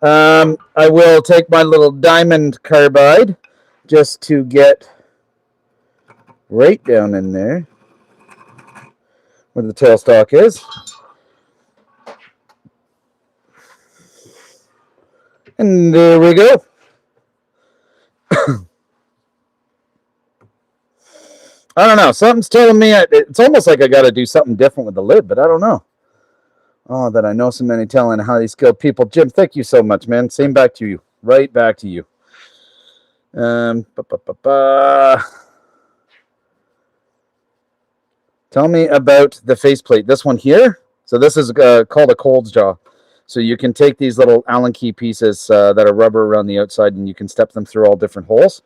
I will take my little diamond carbide just to get right down in there where the tailstock is. And there we go. I don't know. Something's telling me it's almost like I got to do something different with the lid, but I don't know. Oh, that I know so many telling highly skilled people. Jim, thank you so much, man. Same back to you. Right back to you. Tell me about the faceplate. This one here. So this is called a cold jaw. So you can take these little Allen key pieces that are rubber around the outside, and you can step them through all different holes.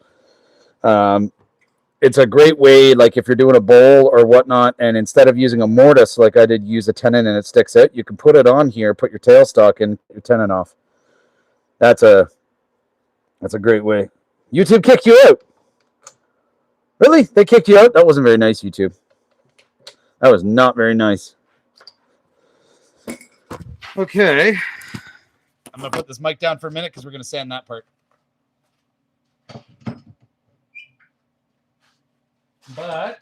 It's a great way, like if you're doing a bowl or whatnot, and instead of using a mortise like I did, use a tenon and it sticks out, you can put it on here, put your tailstock in, your tenon off. That's a great way. YouTube kicked you out. Really? They kicked you out? That wasn't very nice, YouTube. That was not very nice. Okay. I'm going to put this mic down for a minute because we're going to sand that part. But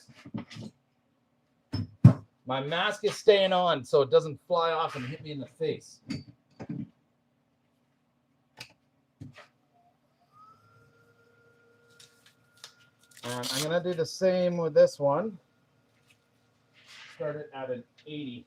my mask is staying on so it doesn't fly off and hit me in the face. And I'm going to do the same with this one. Start it at an 80.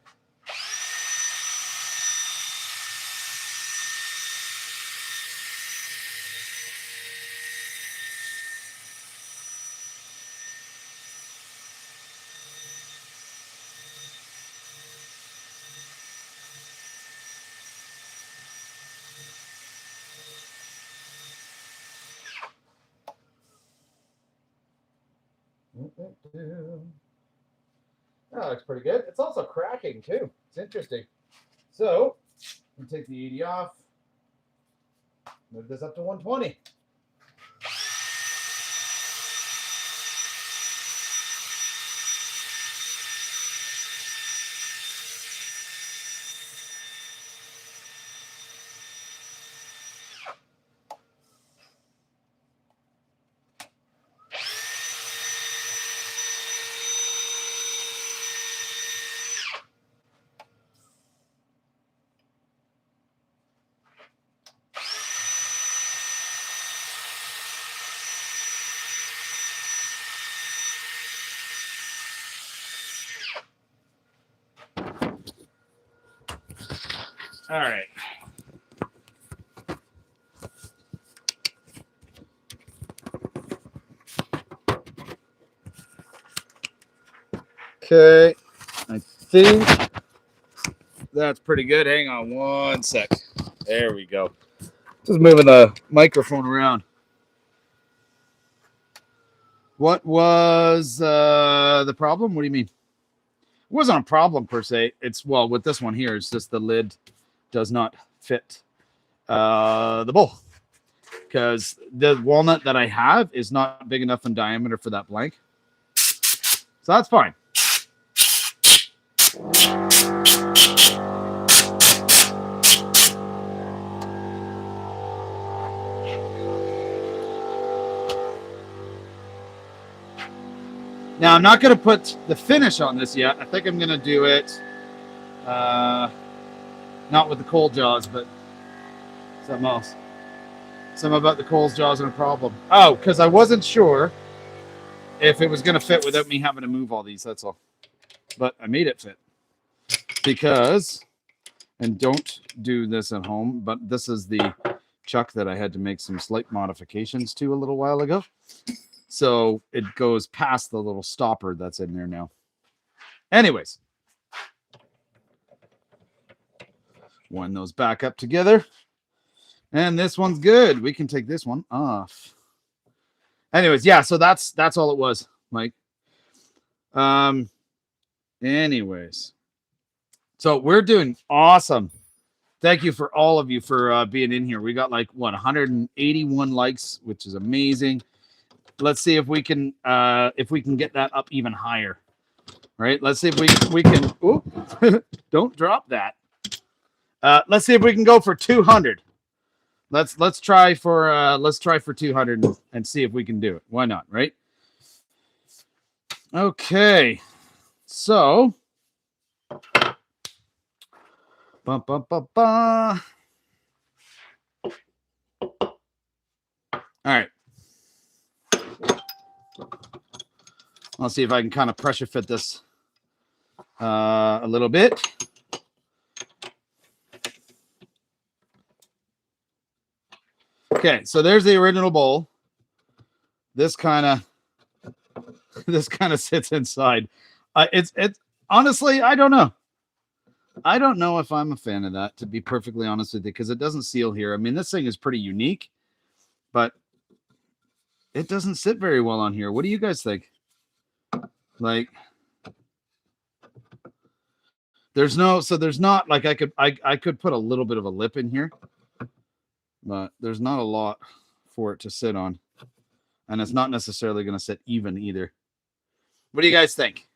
That looks pretty good. It's also cracking too. It's interesting. So, we take the 80 off. Move this up to 120. All right. Okay. I think that's pretty good. Hang on one sec. There we go. Just moving the microphone around. What was the problem? What do you mean? It wasn't a problem per se. It's, well, with this one here, it's just the lid does not fit the bowl. Because the walnut that I have is not big enough in diameter for that blank. So that's fine. Now, I'm not going to put the finish on this yet. I think I'm going to do it, not with the cold jaws, but something else. Something about the cold jaws and a problem. Oh, because I wasn't sure if it was going to fit without me having to move all these, that's all. But I made it fit. Because, and don't do this at home, but this is the chuck that I had to make some slight modifications to a little while ago. So it goes past the little stopper that's in there now. Anyways. Wind those back up together. And this one's good. We can take this one off. Anyways, yeah, so that's all it was, Mike. Anyways. So we're doing awesome. Thank you for all of you for being in here. We got like, what, 181 likes, which is amazing. Let's see if we can get that up even higher. right? Let's see if we can. Ooh, don't drop that. Let's see if we can go for 200. Let's try for 200 and see if we can do it. Why not, right? Okay, so. Ba, ba, ba, ba. All right. I'll see if I can kind of pressure fit this a little bit. Okay, so there's the original bowl. This kind of sits inside. It's honestly, I don't know. I don't know if I'm a fan of that, to be perfectly honest with you, because it doesn't seal here. I mean, this thing is pretty unique, but it doesn't sit very well on here. What do you guys think? Like, there's not like I could put a little bit of a lip in here, but there's not a lot for it to sit on, and it's not necessarily going to sit even either. What do you guys think?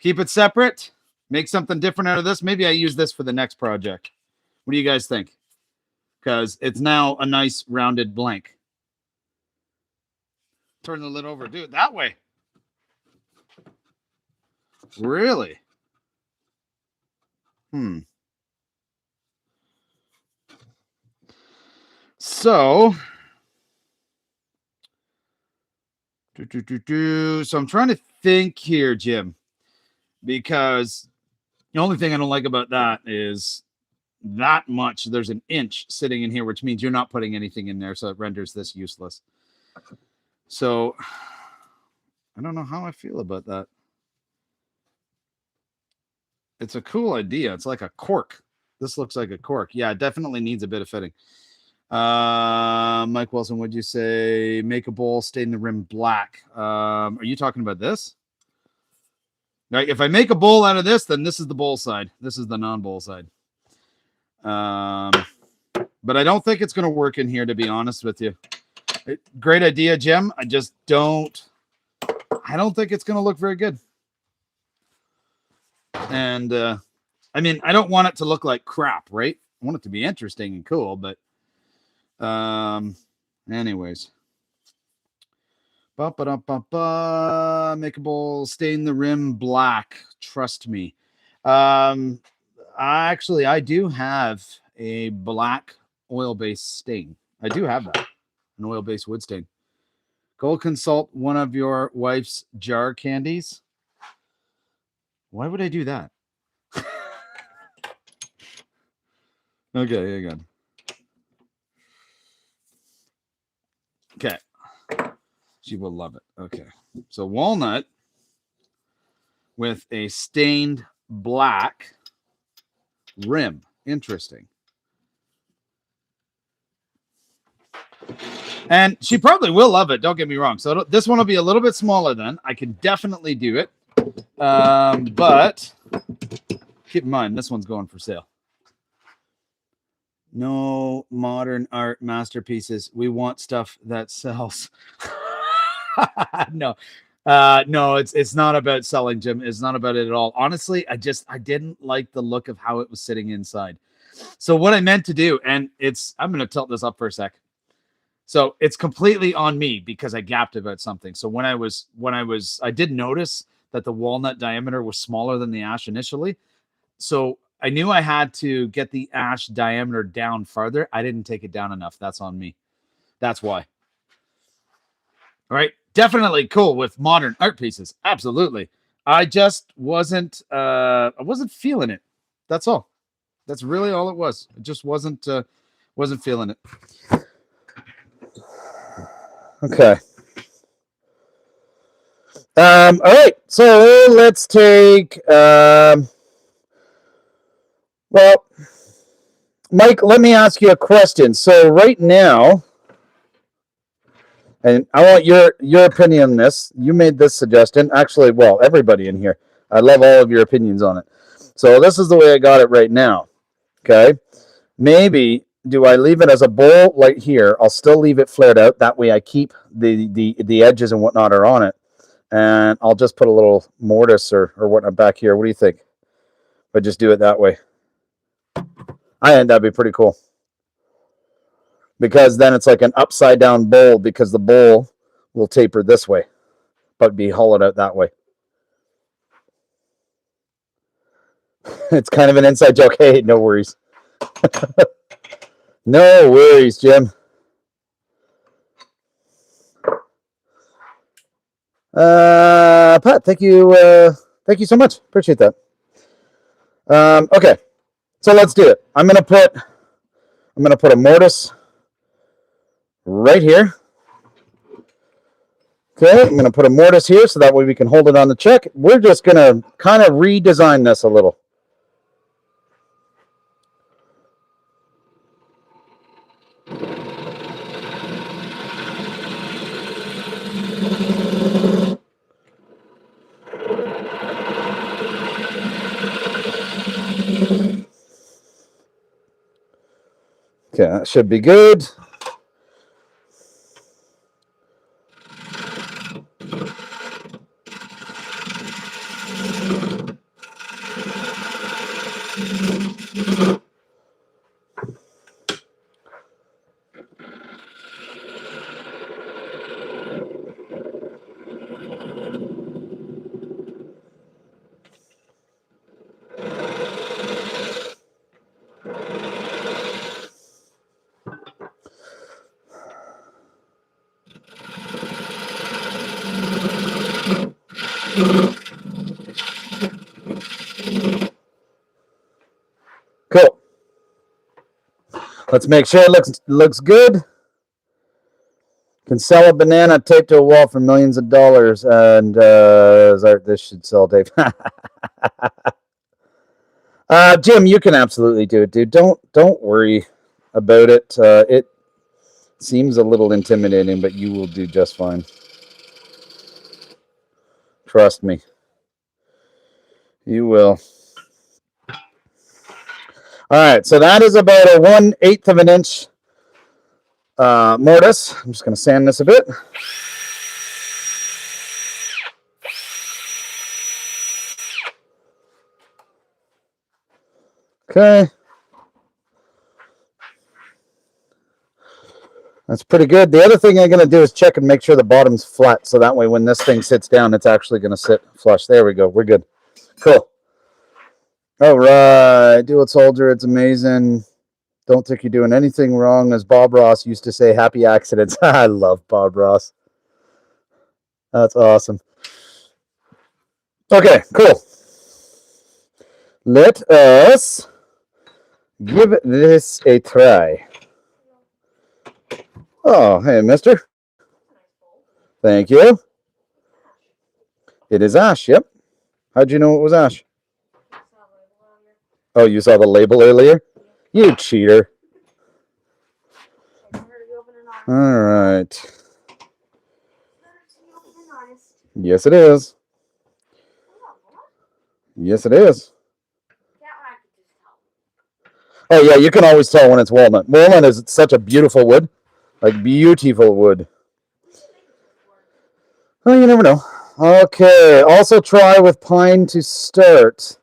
Keep it separate, make something different out of this. Maybe I use this for the next project. What do you guys think? Because it's now a nice rounded blank. Turn the lid over, do it that way. Really? So, so I'm trying to think here, Jim, because the only thing I don't like about that is that much. There's an inch sitting in here, which means you're not putting anything in there, so it renders this useless. So, I don't know how I feel about that. It's a cool idea. It's like a cork. This looks like a cork. Yeah, it definitely needs a bit of fitting. Mike Wilson, would you say make a bowl, stain the rim black? Are you talking about this? Right, if I make a bowl out of this, then this is the bowl side. This is the non-bowl side. But I don't think it's going to work in here, to be honest with you. Great idea, Jim. I don't think it's going to look very good. And I mean, I don't want it to look like crap, right? I want it to be interesting and cool, but anyways. Make a bowl, stain the rim black. Trust me. Actually, I do have a black oil-based stain. I do have that, an oil-based wood stain. Go consult one of your wife's jar candies. Why would I do that? Okay, hang on. Okay. She will love it. Okay. So walnut with a stained black rim. Interesting. And she probably will love it. Don't get me wrong. So this one will be a little bit smaller then. I can definitely do it. But keep in mind, this one's going for sale. No modern art masterpieces. We want stuff that sells. No, it's not about selling, Jim. It's not about it at all. Honestly, I didn't like the look of how it was sitting inside. So what I meant to do, and I'm going to tilt this up for a sec. So it's completely on me because I gapped about something. So I did notice that the walnut diameter was smaller than the ash initially. So I knew I had to get the ash diameter down farther. I didn't take it down enough. That's on me. That's why. All right. Definitely cool with modern art pieces. Absolutely. I just wasn't feeling it. That's all. That's really all it was. It just wasn't feeling it. Okay. All right. So let's take well, Mike, let me ask you a question. So right now, and I want your opinion on this. You made this suggestion. Actually, well, everybody in here. I love all of your opinions on it. So this is the way I got it right now. Okay. Maybe do I leave it as a bowl right here? I'll still leave it flared out. That way I keep the edges and whatnot are on it. And I'll just put a little mortise or whatnot back here. What do you think? But just do it that way. I think that'd be pretty cool. Because then it's like an upside down bowl, because the bowl will taper this way, but be hollowed out that way. It's kind of an inside joke. Hey, no worries. No worries, Jim. Pat, thank you so much. Appreciate that. Okay, so let's do it. I'm gonna put a mortise right here. Okay, I'm gonna put a mortise here so that way we can hold it on the chuck. We're just gonna kind of redesign this a little. Okay, that should be good. Cool. Let's make sure it looks good. Can sell a banana taped to a wall for millions of dollars, and this should sell tape. Jim, you can absolutely do it, dude. Don't worry about it. It seems a little intimidating, but you will do just fine. Trust me. You will. All right, so that is about a 1/8 of an inch mortise. I'm just going to sand this a bit. Okay. That's pretty good. The other thing I'm going to do is check and make sure the bottom's flat, so that way when this thing sits down, it's actually going to sit flush. There we go. We're good. Cool. All right. Do it, soldier. It's amazing. Don't think you're doing anything wrong. As Bob Ross used to say, happy accidents. I love Bob Ross. That's awesome. Okay, cool. Let us give this a try. Oh, hey, mister. Thank you. It is ash, yep. How'd you know it was ash? Oh, you saw the label earlier? You cheater. All right. Yes, it is. Yes, it is. Oh, yeah, you can always tell when it's walnut. Walnut is such a beautiful wood. Like, beautiful wood. Oh, you never know. Okay, also try with pine to start.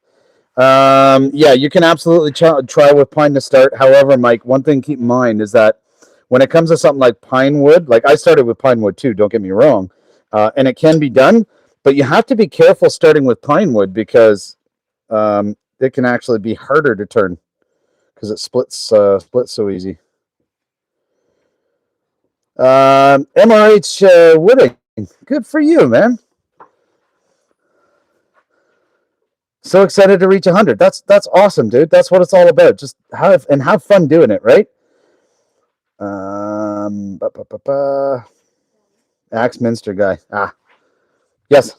Yeah, you can absolutely try with pine to start. However, Mike, one thing to keep in mind is that when it comes to something like pine wood, like I started with pine wood too, don't get me wrong, and it can be done, but you have to be careful starting with pine wood because it can actually be harder to turn because it splits so easy. MRH Wooding, good for you, man. So excited to reach 100. That's awesome, dude. That's what it's all about. Just have fun doing it, right? Axminster guy. Yes.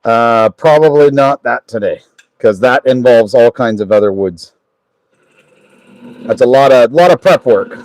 Probably not that today, because that involves all kinds of other woods. That's a lot of prep work.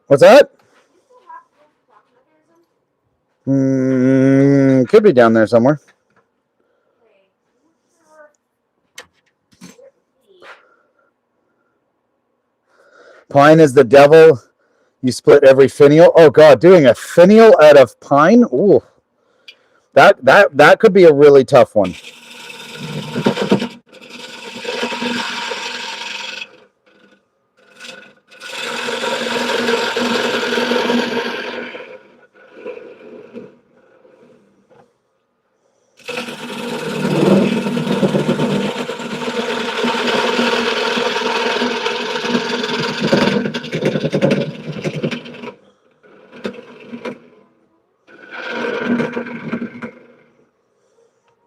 What's that? You still have the clock mechanism? Could be down there somewhere. Okay. I'm not sure where it would be. Pine is the devil. You split every finial. Oh God, doing a finial out of pine. Ooh, that could be a really tough one.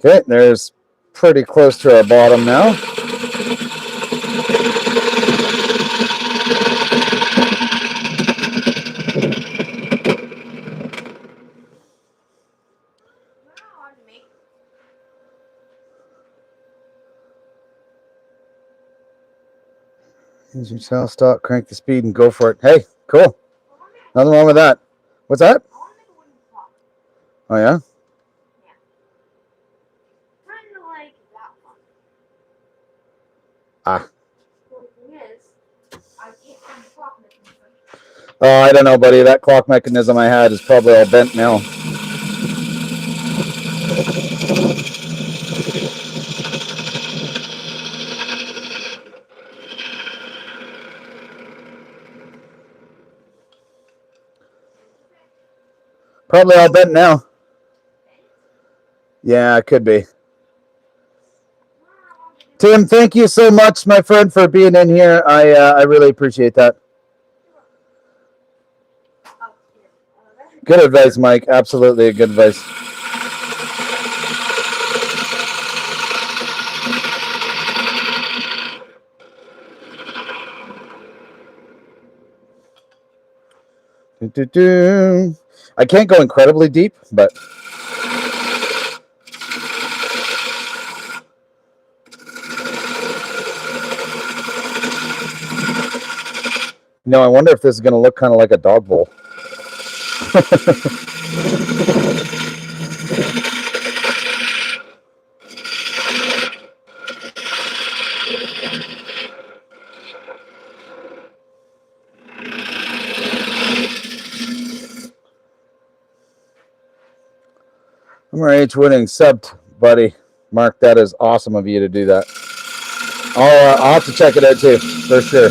Okay, there's pretty close to our bottom now. Use your tail stock, crank the speed, and go for it. Hey, cool. Nothing wrong with that. What's that? I want to make a wooden clock. Oh yeah. Kind of like that one. Ah. Well, the thing is, I can't find the clock mechanism. Oh, I don't know, buddy. That clock mechanism I had is probably all bent now. Probably all bent now. Yeah, it could be. Tim, thank you so much, my friend, for being in here. I really appreciate that. Good advice, Mike. Absolutely good advice. I can't go incredibly deep, but I wonder if this is going to look kind of like a dog bowl. MRH winning subbed, buddy. Mark, that is awesome of you to do that. I'll have to check it out too, for sure.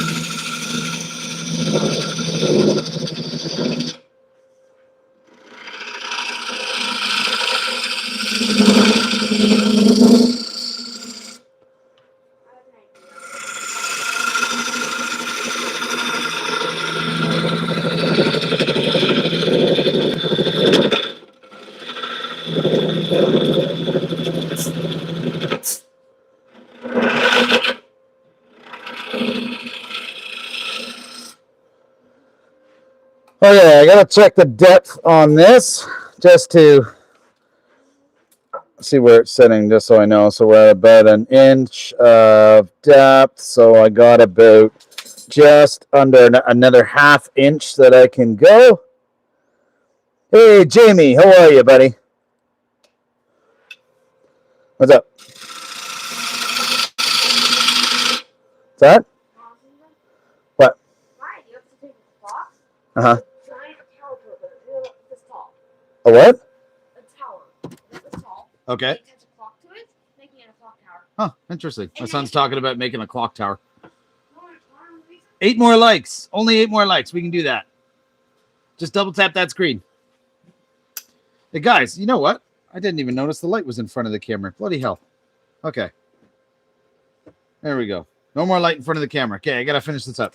Oh yeah, I gotta check the depth on this just to see where it's sitting, just so I know. So we're at about an inch of depth. So I got about just under another half inch that I can go. Hey, Jamie, how are you, buddy? What's up? What's that? What? Right, you have to take the clock. Uh-huh. Giant tower this tall. A what? A tower. This tall. Okay. You attach a clock to it, making it a clock tower. Huh, interesting. My son's talking about making a clock tower. 8 8 more likes. Only 8 more likes. We can do that. Just double tap that screen. Hey, guys, you know what? I didn't even notice the light was in front of the camera. Bloody hell. Okay. There we go. No more light in front of the camera. Okay, I got to finish this up.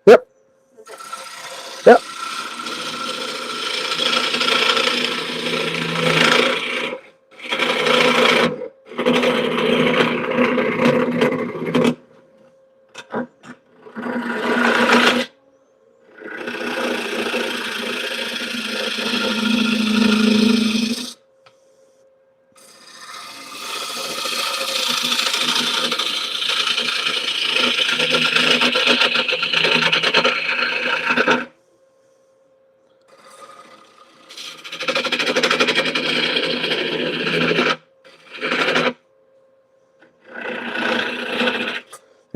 Yep. Yep.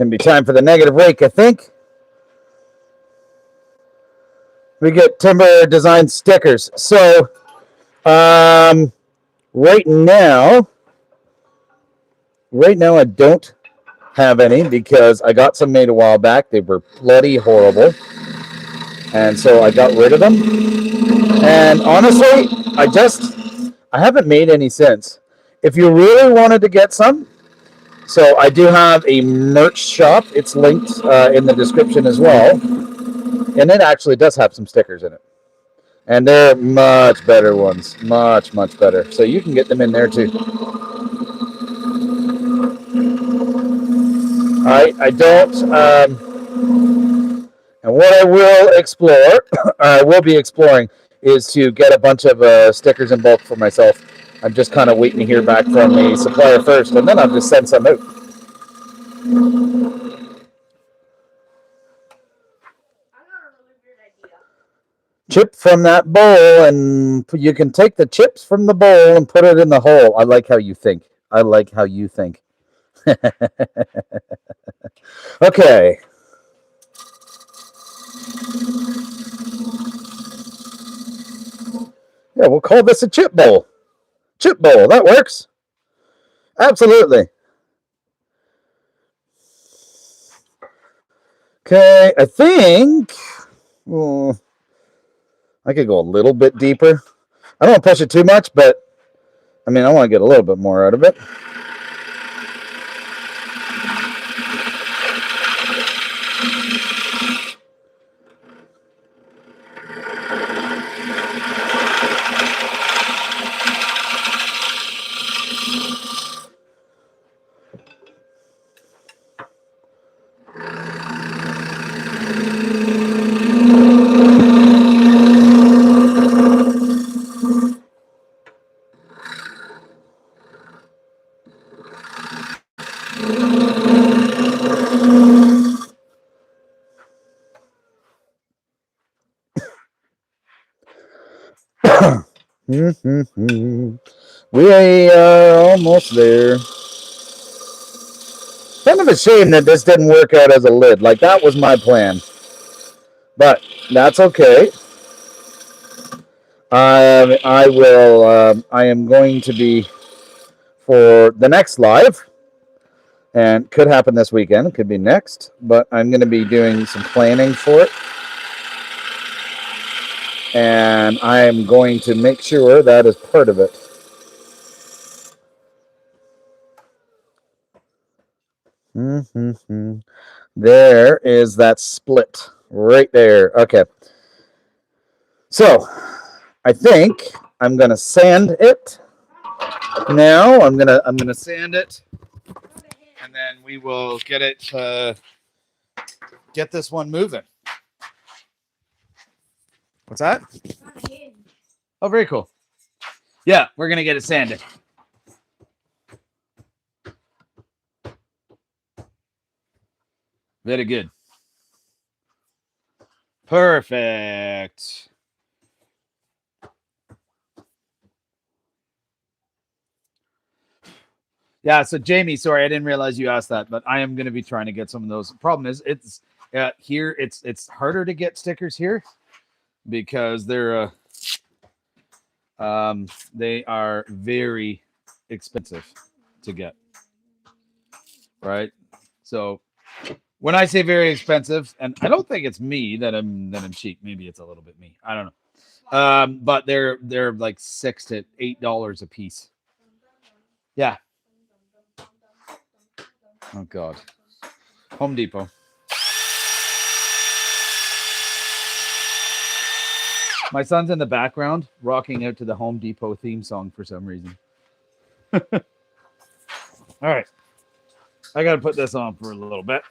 Gonna be time for the negative rake, I think. We get timber design stickers. So, right now I don't have any because I got some made a while back. They were bloody horrible, and so I got rid of them. And honestly, I haven't made any since. If you really wanted to get some, so I do have a merch shop. It's linked in the description as well, and it actually does have some stickers in it. And they're much better ones, much better. So you can get them in there too. I don't. And what I will explore, I will be exploring, is to get a bunch of stickers in bulk for myself. I'm just kind of waiting to hear back from the supplier first, and then I'll just send some out. I got a really weird idea. Chip from that bowl, and you can take the chips from the bowl and put it in the hole. I like how you think. Okay. Yeah, we'll call this a chip bowl. Chip bowl, that works. Absolutely. Okay, I think I could go a little bit deeper. I don't want to push it too much, but I mean, I want to get a little bit more out of it. We are almost there. Kind of a shame that this didn't work out as a lid. Like, that was my plan. But that's okay. I will. I am going to be, for the next live, and could happen this weekend, could be next, but I'm going to be doing some planning for it. And I'm going to make sure that is part of it. There is that split right there. Okay. So I think I'm gonna sand it. Now I'm gonna sand it, and then we will get it get this one moving. What's that? Oh, very cool. Yeah, we're gonna get it sanded. Very good. Perfect. Yeah, so Jamie, sorry, I didn't realize you asked that, but I am going to be trying to get some of those. The problem is, it's here. It's harder to get stickers here because they are very expensive to get. Right. So when I say very expensive, and I don't think it's me that I'm cheap. Maybe it's a little bit me. I don't know. But they're like $6 to $8 a piece. Yeah. Oh God. Home Depot. My son's in the background rocking out to the Home Depot theme song for some reason. All right. I got to put this on for a little bit.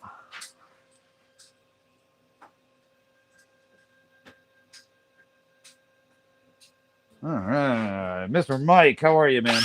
All right. Mr. Mike, how are you, man?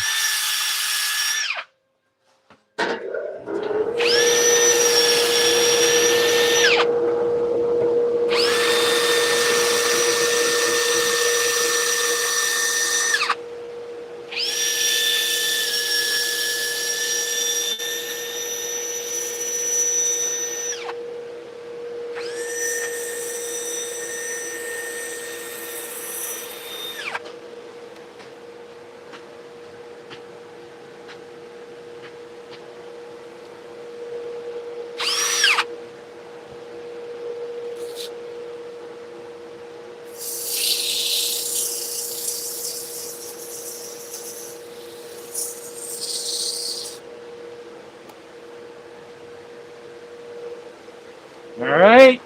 All right.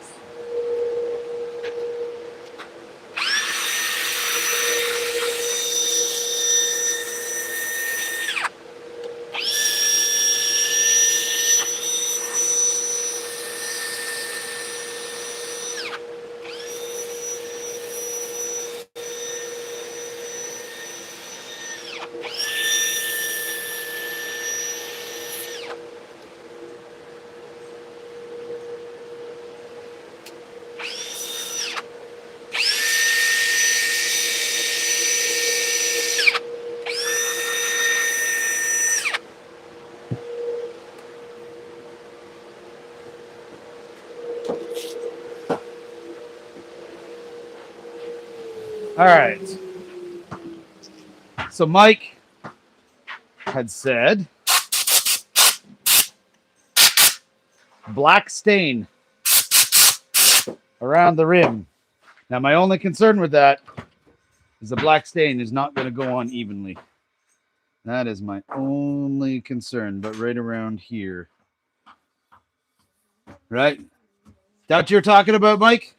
All right. So Mike had said black stain around the rim. Now, my only concern with that is the black stain is not going to go on evenly. That is my only concern, but right around here. Right? That what you're talking about, Mike?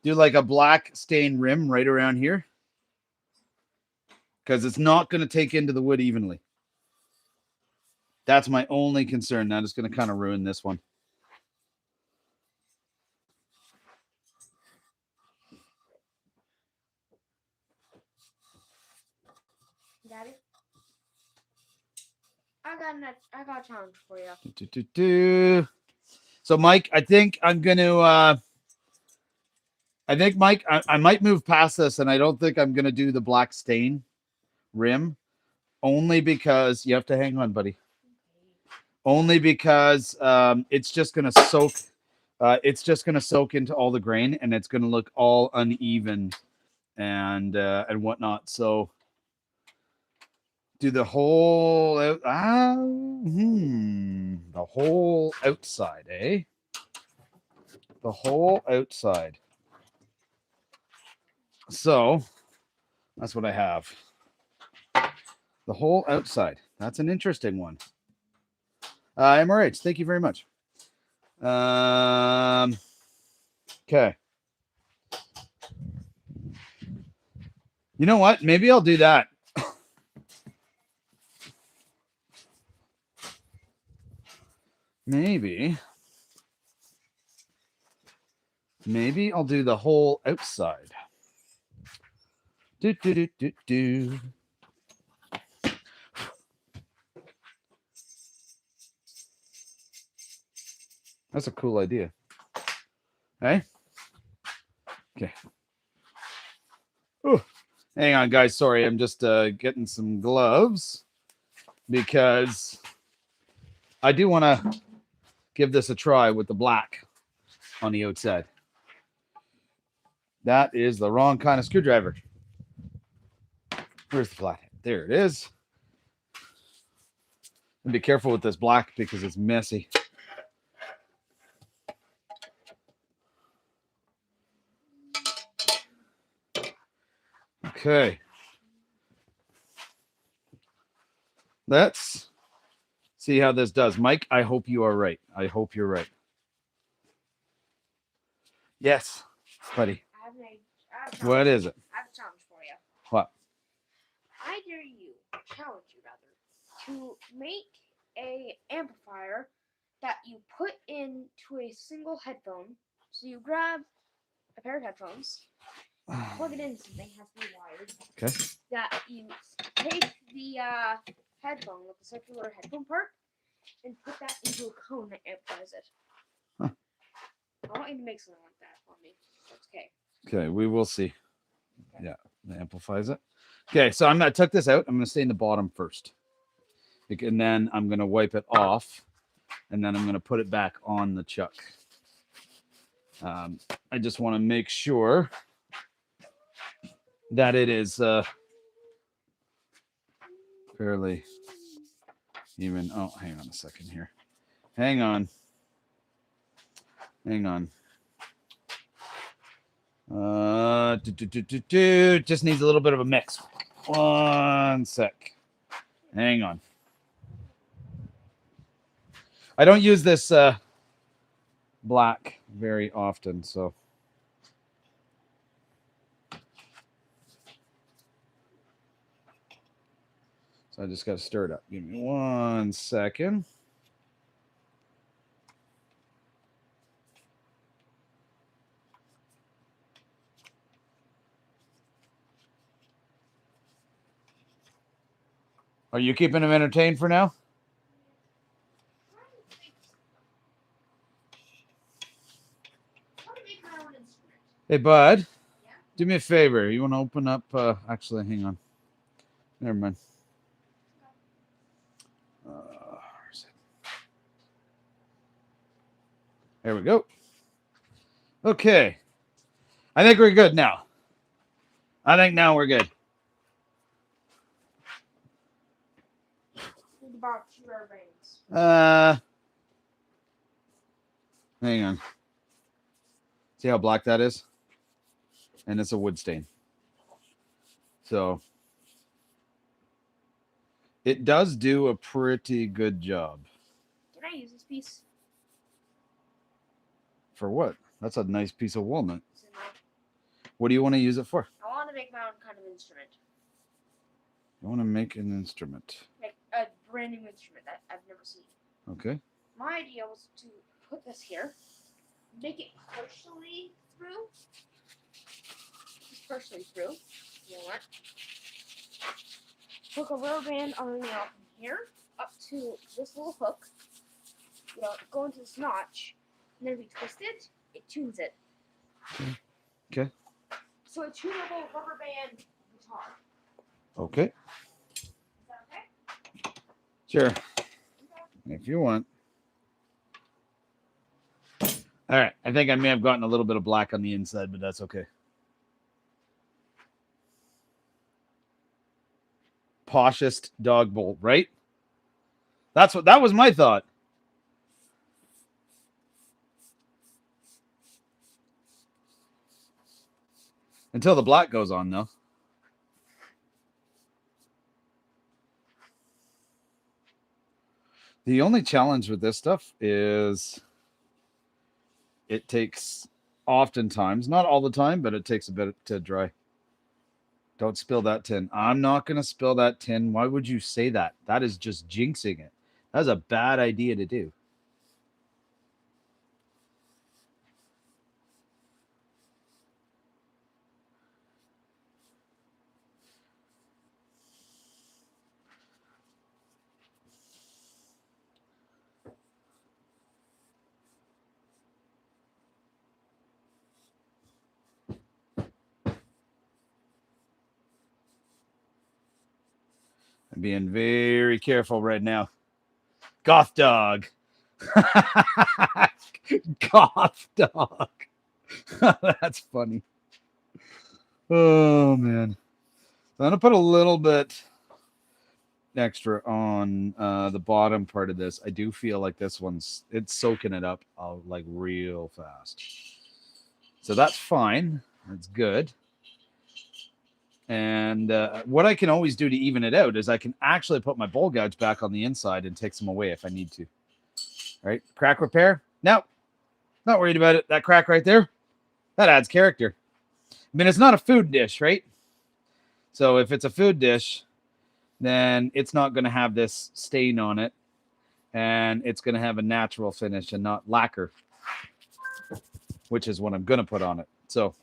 Do like a black stain rim right around here. Because it's not going to take into the wood evenly. That's my only concern. That is going to kind of ruin this one. Daddy, I got a challenge for you. So, Mike, I think I'm going to. I think, Mike, I might move past this, and I don't think I'm going to do the black stain rim, only because you have to hang on, buddy. Only because it's just going to soak. It's just going to soak into all the grain, and it's going to look all uneven and whatnot. So, do the whole the whole outside, eh? The whole outside. So that's what I have. The whole outside. That's an interesting one. MRH, thank you very much. Okay. You know what? Maybe I'll do that. Maybe I'll do the whole outside. Do. That's a cool idea. Hey? Okay. Ooh. Hang on, guys. Sorry, I'm just getting some gloves because I do want to give this a try with the black on the outside. That is the wrong kind of screwdriver. Where's the flathead? There it is. And be careful with this black because it's messy. Okay. Let's see how this does. Mike, I hope you are right. I hope you're right. Yes, buddy. What is it? I have a challenge for you. What? I dare you, challenge you rather, to make a amplifier that you put into a single headphone. So you grab a pair of headphones, plug it in something, has to be wired. Okay. That you take the headphone with the circular headphone part and put that into a cone that amplifies it. Huh. I want you to make something like that for me. That's okay. Okay, we will see. Okay. Yeah, it amplifies it. Okay, so I'm gonna tuck this out. I'm gonna stay in the bottom first, and then I'm gonna wipe it off, and then I'm gonna put it back on the chuck. I just want to make sure that it is fairly even. Oh, hang on a second here. Hang on. Just needs a little bit of a mix. One sec. Hang on. I don't use this black very often, so. So I just got to stir it up. Give me 1 second. Are you keeping him entertained for now? Hey, bud. Do me a favor. You want to open up? Actually, hang on. Never mind. Where's it? There we go. Okay. I think we're good now. I think now we're good. About 2 rubber bands. Hang on. See how black that is? And it's a wood stain. So it does do a pretty good job. Can I use this piece? For what? That's a nice piece of walnut. Is it not? What do you want to use it for? I want to make my own kind of instrument. You want to make an instrument. Like a brand new instrument that I've never seen. Okay. My idea was to put this here, make it partially through. Just partially through. You know what? Hook a rubber band underneath from here up to this little hook. You know, go into this notch, and then if we twist it, it tunes it. Okay. So a tunable rubber band guitar. Okay. Is that okay? Sure. Okay. If you want. All right. I think I may have gotten a little bit of black on the inside, but that's okay. Poshest dog bowl, right? That was my thought. Until the black goes on, though. The only challenge with this stuff is it takes oftentimes, not all the time, but it takes a bit to dry. Don't spill that tin. I'm not going to spill that tin. Why would you say that? That is just jinxing it. That's a bad idea to do. I'm being very careful right now. Goth dog. Goth dog. That's funny. Oh, man. So I'm going to put a little bit extra on the bottom part of this. I do feel like this it's soaking it up like real fast. So that's fine. That's good. And what I can always do to even it out is I can actually put my bowl gouge back on the inside and take some away if I need to. All right. Crack repair? No. Not worried about it. That crack right there, that adds character. I mean, it's not a food dish, right? So if it's a food dish, then it's not going to have this stain on it. And it's going to have a natural finish and not lacquer, which is what I'm going to put on it. So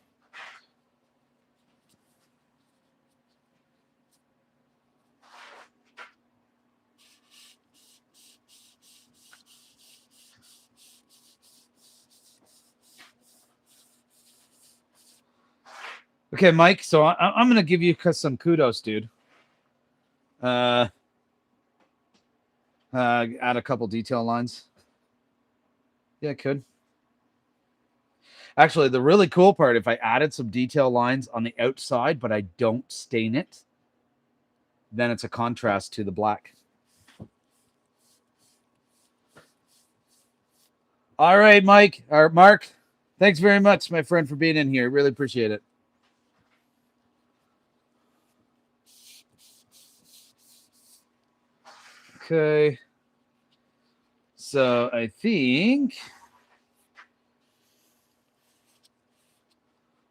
okay, Mike. So I'm going to give you some kudos, dude. Add a couple detail lines. Yeah, I could. Actually, the really cool part, if I added some detail lines on the outside, but I don't stain it, then it's a contrast to the black. All right, Mike, or Mark, thanks very much, my friend, for being in here. Really appreciate it. Okay. So I think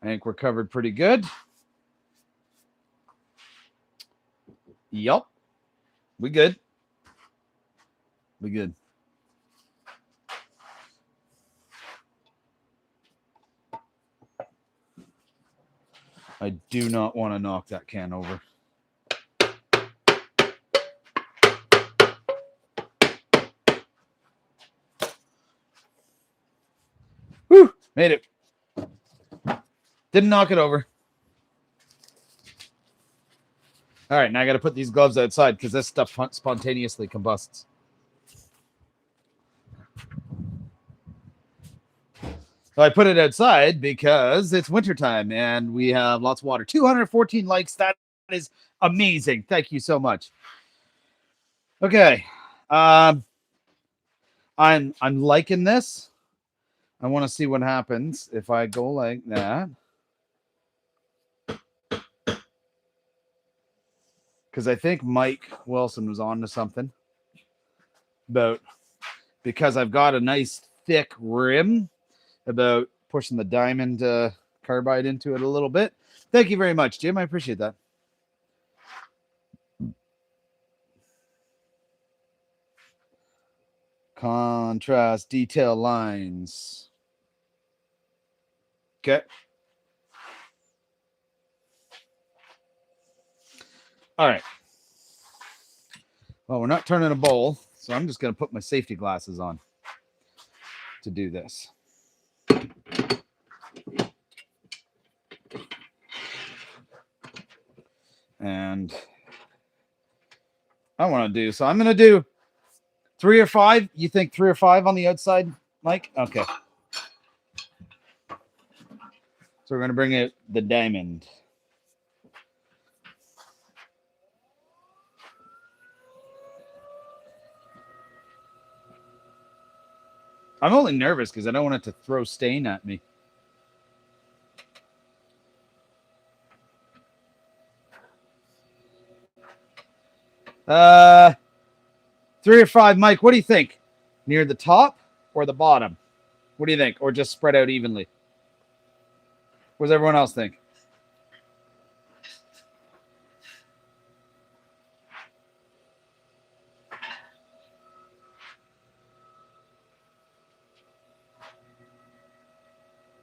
I think we're covered pretty good. Yup. We good. We good. I do not want to knock that can over. Whew, made it. Didn't knock it over. All right, now I got to put these gloves outside because this stuff spontaneously combusts. So I put it outside because it's wintertime and we have lots of water. 214 likes. That is amazing. Thank you so much. Okay. I'm liking this. I want to see what happens if I go like that. Because I think Mike Wilson was on to something about, because I've got a nice thick rim, about pushing the diamond carbide into it a little bit. Thank you very much, Jim. I appreciate that. Contrast, detail lines. Okay. All right. Well, we're not turning a bowl, so I'm just going to put my safety glasses on to do this. And I want to do, so I'm going to do 3 or 5. You think 3 or 5 on the outside, Mike? Okay. So we're going to bring out the diamond. I'm only nervous because I don't want it to throw stain at me. Uh, 3 or 5, Mike. What do you think? Near the top or the bottom? What do you think? Or just spread out evenly? What does everyone else think?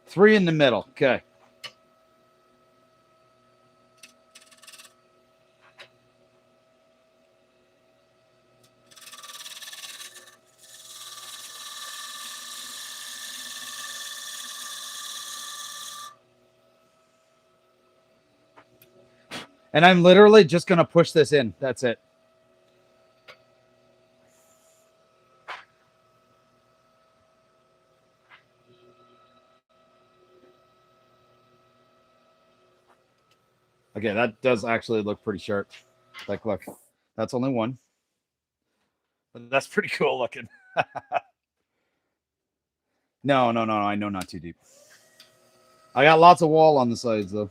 Three in the middle. Okay. And I'm literally just going to push this in. That's it. Okay, that does actually look pretty sharp. Like, look, that's only one. But that's pretty cool looking. No, I know not too deep. I got lots of wall on the sides, though.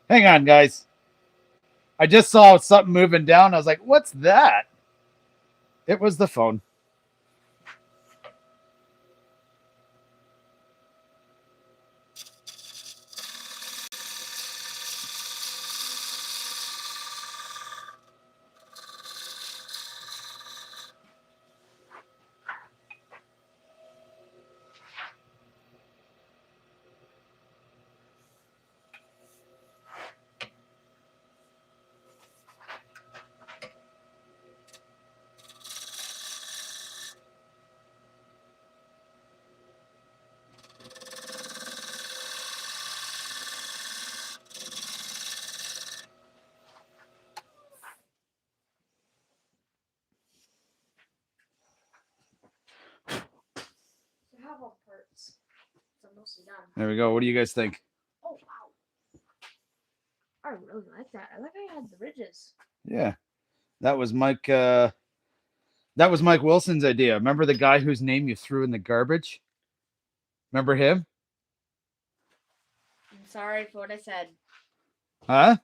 Hang on, guys. I just saw something moving down. I was like, what's that? It was the phone. So how about parts? So mostly done. There we go. What do you guys think? Oh wow. I really like that. I like how you had the ridges. Yeah. That was Mike. That was Mike Wilson's idea. Remember the guy whose name you threw in the garbage? Remember him? I'm sorry for what I said. Huh?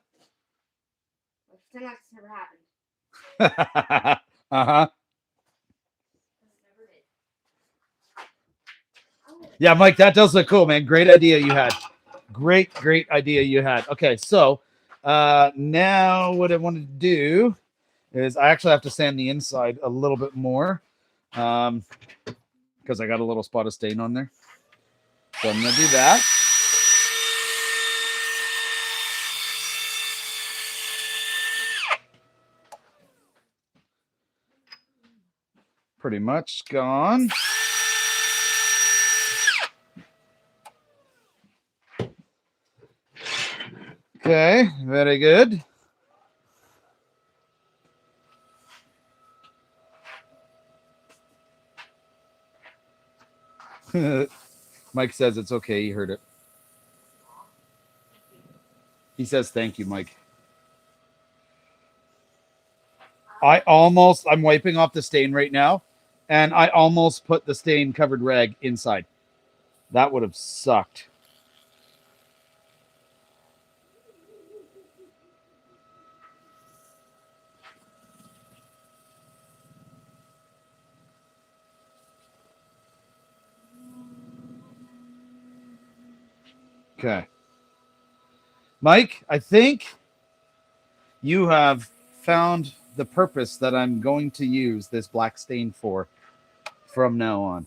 I pretend like this never happened. Uh-huh. It never did. Oh, Yeah, Mike, that does look cool, man. Great idea you had. Great idea you had. Okay, so now what I wanted to do is I actually have to sand the inside a little bit more because I got a little spot of stain on there. So I'm going to do that. Pretty much gone. Okay, very good. Mike says it's okay. He heard it. He says thank you, Mike. I'm wiping off the stain right now, and I almost put the stain covered rag inside. That would have sucked. Okay. Mike, I think you have found the purpose that I'm going to use this black stain for from now on.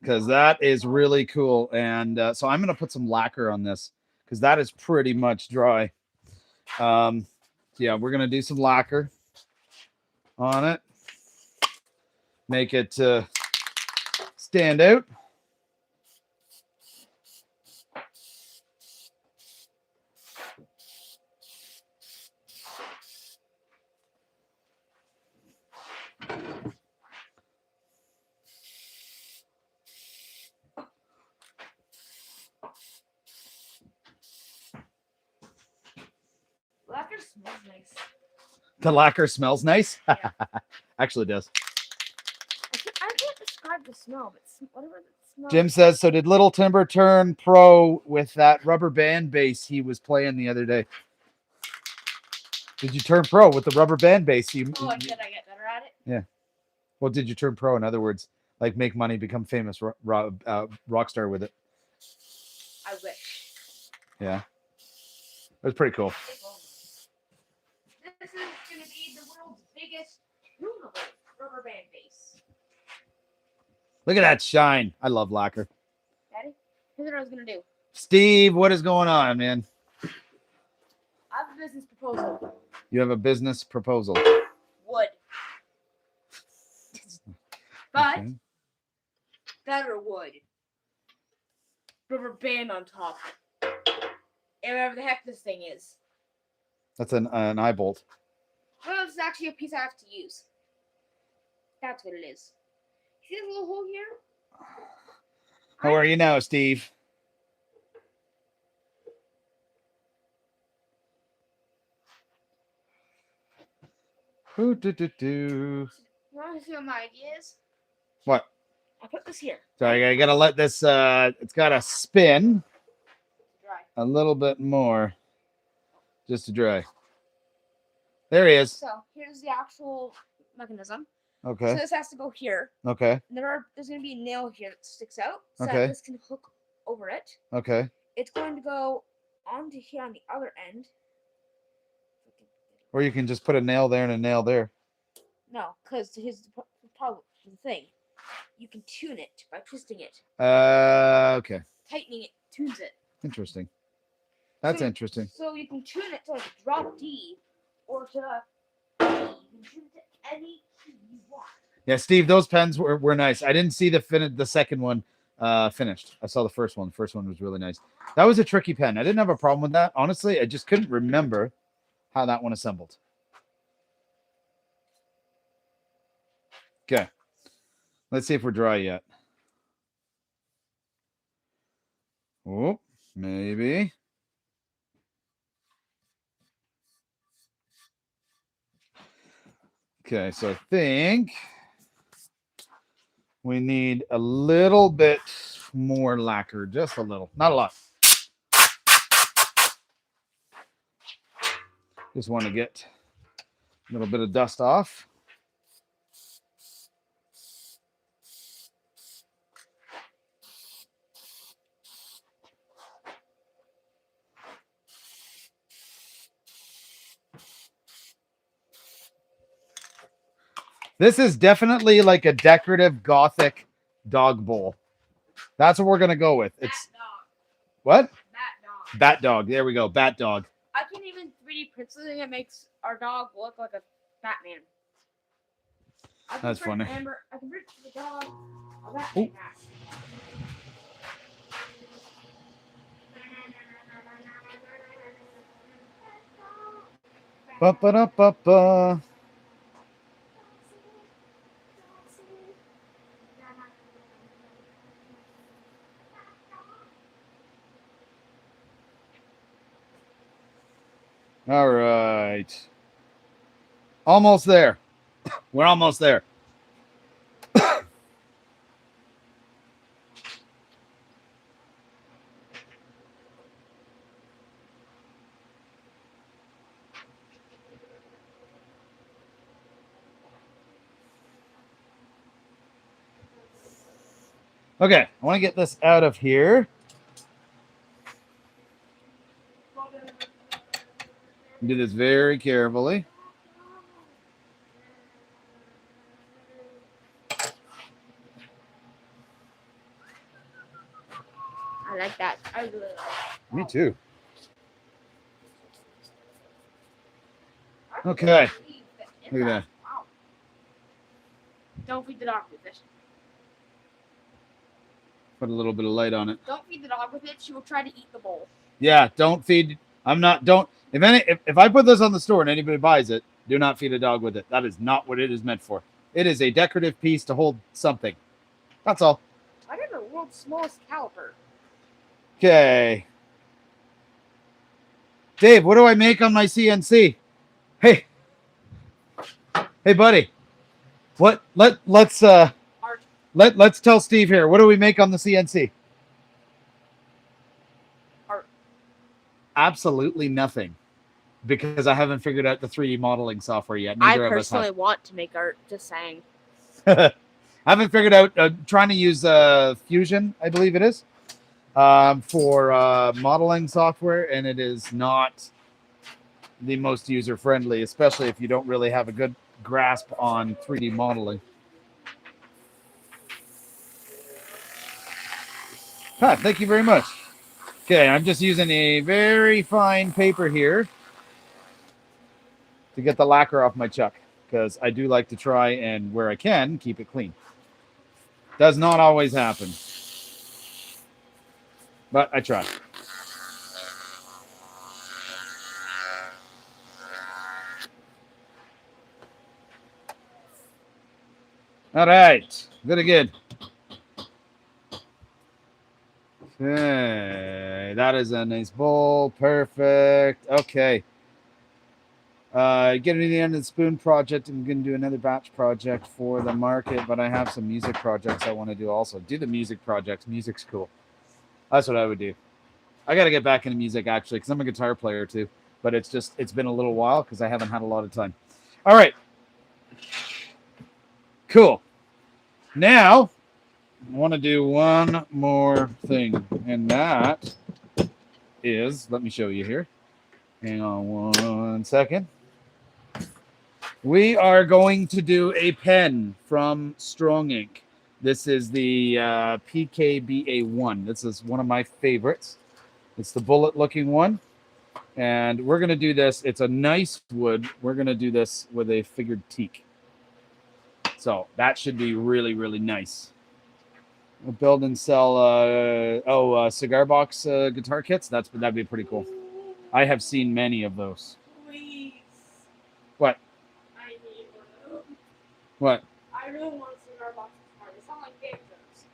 Because that is really cool. And so I'm going to put some lacquer on this because that is pretty much dry. Yeah, we're going to do some lacquer on it. Make it stand out. lacquer smells nice. The lacquer smells nice. Yeah. Actually, it does. I can't describe the smell, but whatever the smell. Jim says, so did Little Timber turn pro with that rubber band bass he was playing the other day? Did you turn pro with the rubber band bass? Did I get better at it? Yeah. Well, did you turn pro? In other words, like make money, become famous rock star with it? I wish. Yeah. It was pretty cool. This is going to be the world's biggest tunable rubber band base. Look at that shine. I love lacquer. Daddy, here's what I was going to do. Steve, what is going on, man? I have a business proposal. You have a business proposal. Wood. But Okay. better wood. Rubber band on top. And whatever the heck this thing is. That's an eye bolt. Well, this is actually a piece I have to use. That's what it is. See this little hole here? How are you now, Steve? You You want to see what my idea is? What? I put this here. So I gotta let this. It's gotta spin Dry. a little bit more, just to dry. There he is. So here's the actual mechanism. Okay. So this has to go here. Okay. And there's going to be a nail here that sticks out, so Okay. that this can hook over it. Okay. It's going to go onto here on the other end. Or you can just put a nail there and a nail there. No, because here's the problem. The thing, you can tune it by twisting it, Okay. tightening it, tunes it. Interesting. That's So- interesting. So you can tune it to like a drop D or to a E. You can tune it to any key you want. Yeah, Steve, those pens were nice. I didn't see the second one finished. I saw the first one. The first one was really nice. That was a tricky pen. I didn't have a problem with that. Honestly, I just couldn't remember how that one assembled. Okay. Let's see if we're dry yet. Oh, maybe. Okay, so I think we need a little bit more lacquer, just a little, not a lot. Just want to get a little bit of dust off. This is definitely like a decorative Gothic dog bowl. That's what we're gonna go with. It's Bat dog. what? Bat dog. Bat dog. There we go. Bat dog. I can even 3D print something that makes our dog look like a Batman. That's funny. I can print the dog a Batman Ooh. hat. Ba ba da ba ba. All right. Almost there. We're almost there. Okay, I want to get this out of here. Do this very carefully. I like that. I really like that. Me too. Okay. Look at that. Wow. Don't feed the dog with this. Put a little bit of light on it. Don't feed the dog with it. She will try to eat the bowl. Yeah, don't feed. I'm not. Don't. If I put this on the store and anybody buys it, do not feed a dog with it. That is not what it is meant for. It is a decorative piece to hold something. That's all. I got the world's smallest caliper. Okay. Dave, what do I make on my CNC? Hey. Hey, buddy. What? Let's Art. let's tell Steve here. What do we make on the CNC? Art. Absolutely nothing, because I haven't figured out the 3D modeling software yet. I Neither of us have. personally want to make art. Just saying. I haven't figured out. Trying to use Fusion, I believe it is, for modeling software, and it is not the most user friendly, especially if you don't really have a good grasp on 3D modeling. Thank you very much. Okay, I'm just using a very fine paper here to get the lacquer off my chuck, because I do like to try and, where I can, keep it clean. Does not always happen, but I try. All right, good again. Okay, that is a nice bowl. Perfect. Okay. Getting to the end of the spoon project. I'm going to do another batch project for the market, but I have some music projects I want to do also. Do the music projects. Music's cool. That's what I would do. I got to get back into music, actually, because I'm a guitar player, too. But it's been a little while because I haven't had a lot of time. All right. Cool. Now, I want to do one more thing, and that is, let me show you here. Hang on one second. We are going to do a pen from Strong Ink. This is the PKBA1. This is one of my favorites. It's the bullet-looking one, and we're going to do this. It's a nice wood. We're going to do this with a figured teak. So that should be really, really nice. We'll build and sell cigar box guitar kits. That'd be pretty cool. I have seen many of those. Please. What? I need one of them. What? I really want a cigar box guitar. They sound like banjos.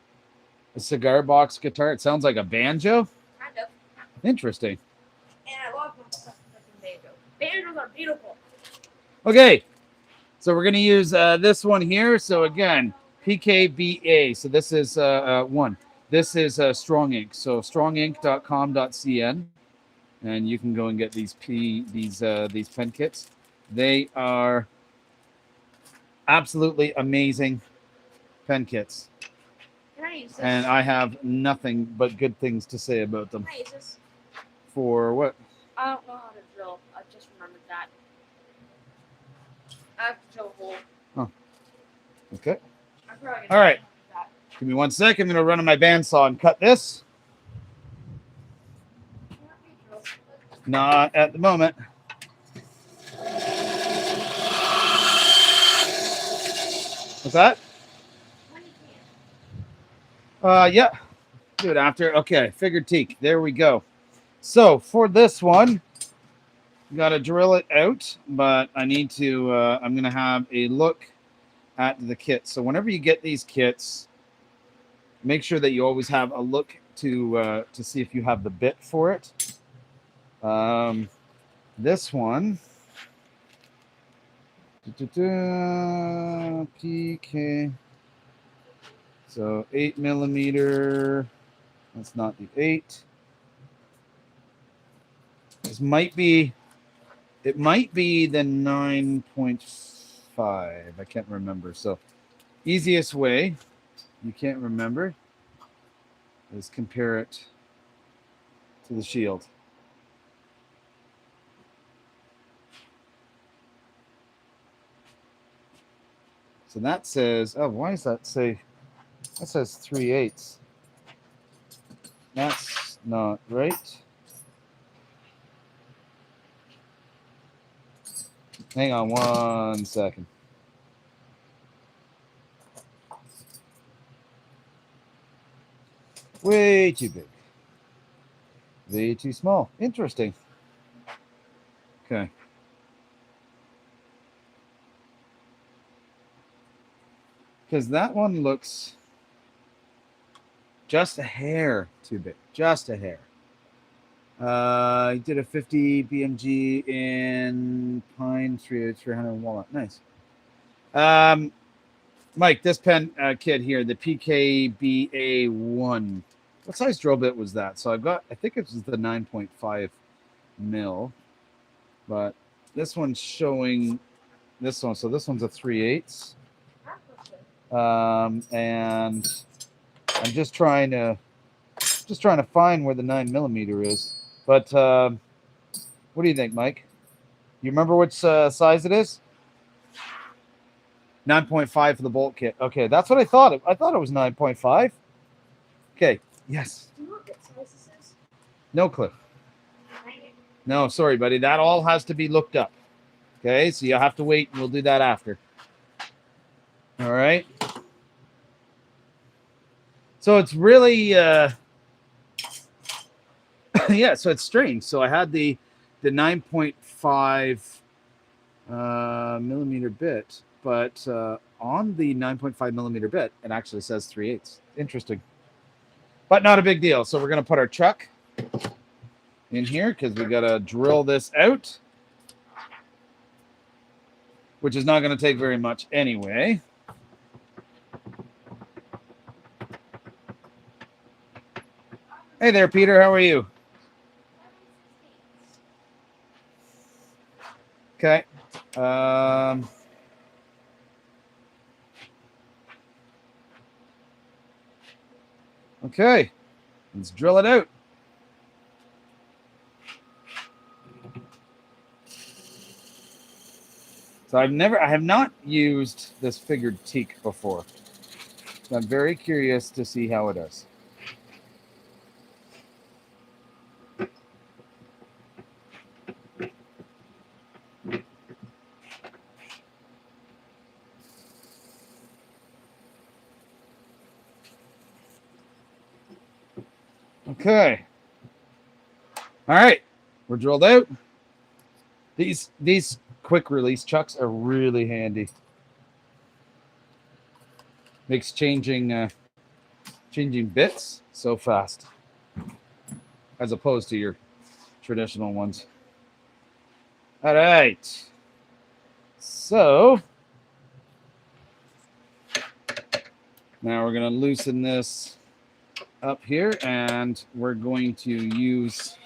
A cigar box guitar? It sounds like a banjo? Kind of. Interesting. And I love my stuff like a banjo. Banjos are beautiful. Okay. So we're going to use this one here. So again, PKBA. So this is one. This is Strong Ink. So strongink.com.cn, and you can go and get these pen kits. They are absolutely amazing pen kits, Can I use this? and I have nothing but good things to say about them. Can I use this? For what? I don't know how to drill. I just remembered that. I have to drill a hole. Okay. I'm probably All right. That. Give me 1 sec. I'm going to run on my bandsaw and cut this. Can you help me drill something? Not at the moment. What's that? When you can. Yeah. Do it after. Okay. Figured teak. There we go. So for this one, got to drill it out, but I need to, I'm going to have a look at the kit. So whenever you get these kits, make sure that you always have a look to see if you have the bit for it. This one, PK. So 8mm. That's not the 8. This might be. It might be the 9.5. I can't remember. So easiest way, you can't remember, is compare it to the shield. So that says, oh, why does that say, that says 3/8. That's not right. Hang on 1 second. Way too big. Way too small. Interesting. Okay. Because that one looks just a hair too big. Just a hair. I did a 50 BMG in pine, 300 walnut. Nice. Mike, this pen kit here, the PKBA1. What size drill bit was that? So I've got, I think it was the 9.5 mil, but this one's showing this one. So this one's a 3/8. And I'm just trying to find where the 9mm is. But what do you think, Mike? You remember which size it is? 9.5 for the bolt kit. Okay, that's what I thought. I thought it was 9.5. Okay, yes. Do you know what size this is? No clue. No, sorry, buddy. That all has to be looked up. Okay, so you'll have to wait, and we'll do that after. All right. So it's really, yeah, so it's strange. So I had the 9.5 millimeter bit, but on the 9.5 millimeter bit, it actually says 3/8. Interesting. But not a big deal. So we're going to put our chuck in here because we got to drill this out, which is not going to take very much anyway. Hey there, Peter. How are you? Okay. Okay. Let's drill it out. So I have not used this figured teak before. So I'm very curious to see how it is. Okay. All right. We're drilled out. These quick release chucks are really handy. Makes changing bits so fast, as opposed to your traditional ones. All right. So Now we're going to loosen this up here, and we're going to use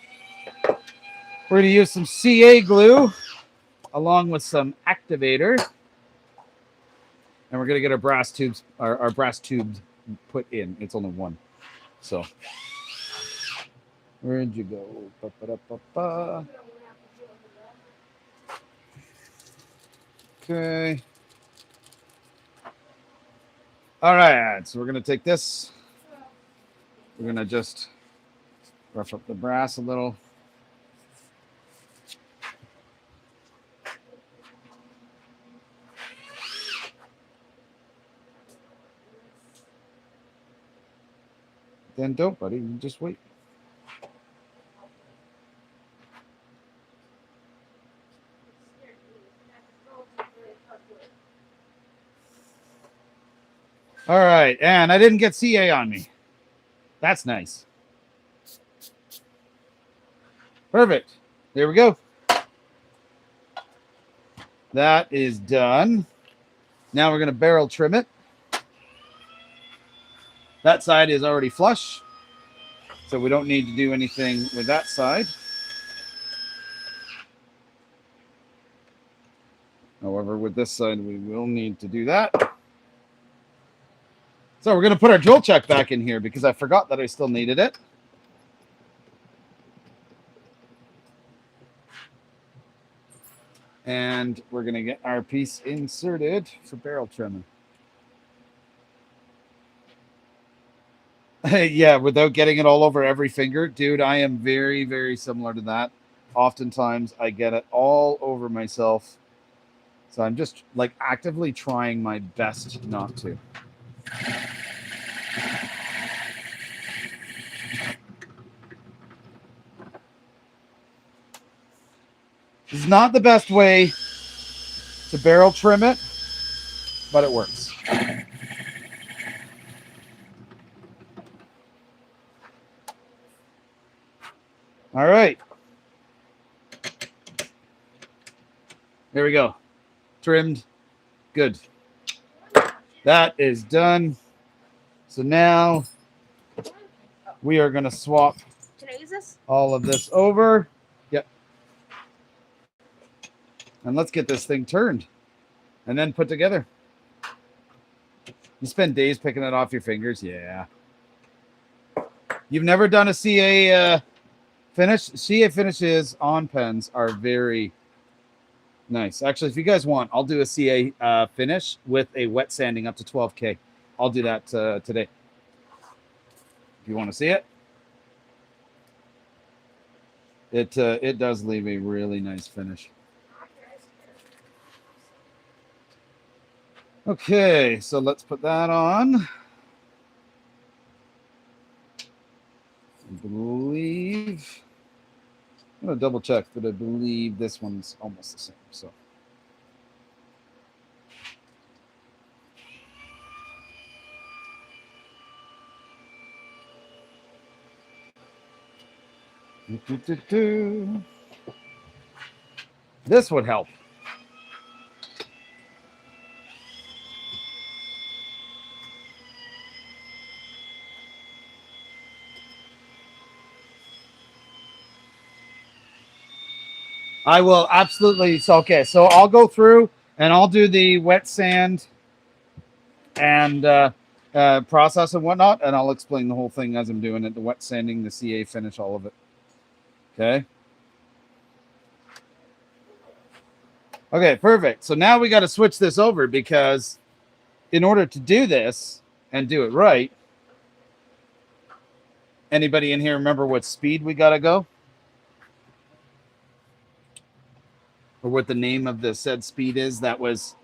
some CA glue along with some activator, and we're going to get our brass tubes put in. It's only one. So where'd you go? Ba-ba-da-ba-ba. Okay. All right, so we're going to take this. We're going to just rough up the brass a little. Then don't, buddy. You just wait. All right, and I didn't get CA on me. That's nice. Perfect. There we go. That is done. Now we're going to barrel trim it. That side is already flush, so we don't need to do anything with that side. However, with this side, we will need to do that. So we're going to put our drill chuck back in here because I forgot that I still needed it. And we're going to get our piece inserted for barrel trimming. Yeah, without getting it all over every finger. Dude, I am very, very similar to that. Oftentimes, I get it all over myself. So I'm just like actively trying my best not to. This is not the best way to barrel trim it, but it works. All right. There we go. Trimmed. Good. That is done. So now we are going to swap Can I use this? all of this over. Yep. And let's get this thing turned and then put together. You spend days picking it off your fingers. Yeah. You've never done a CA finish? CA finishes on pens are very nice. Actually, if you guys want, I'll do a CA finish with a wet sanding up to 12K. I'll do that today. If you want to see it. It does leave a really nice finish. Okay, so let's put that on. I believe I'm gonna double check, but I believe this one's almost the same. So this would help. I will absolutely. So, okay. So I'll go through and I'll do the wet sand and process and whatnot. And I'll explain the whole thing as I'm doing it. The wet sanding, the CA finish, all of it. Okay. Okay, perfect. So now we got to switch this over because in order to do this and do it right, anybody in here remember what speed we got to go? Or what the name of the said speed is that was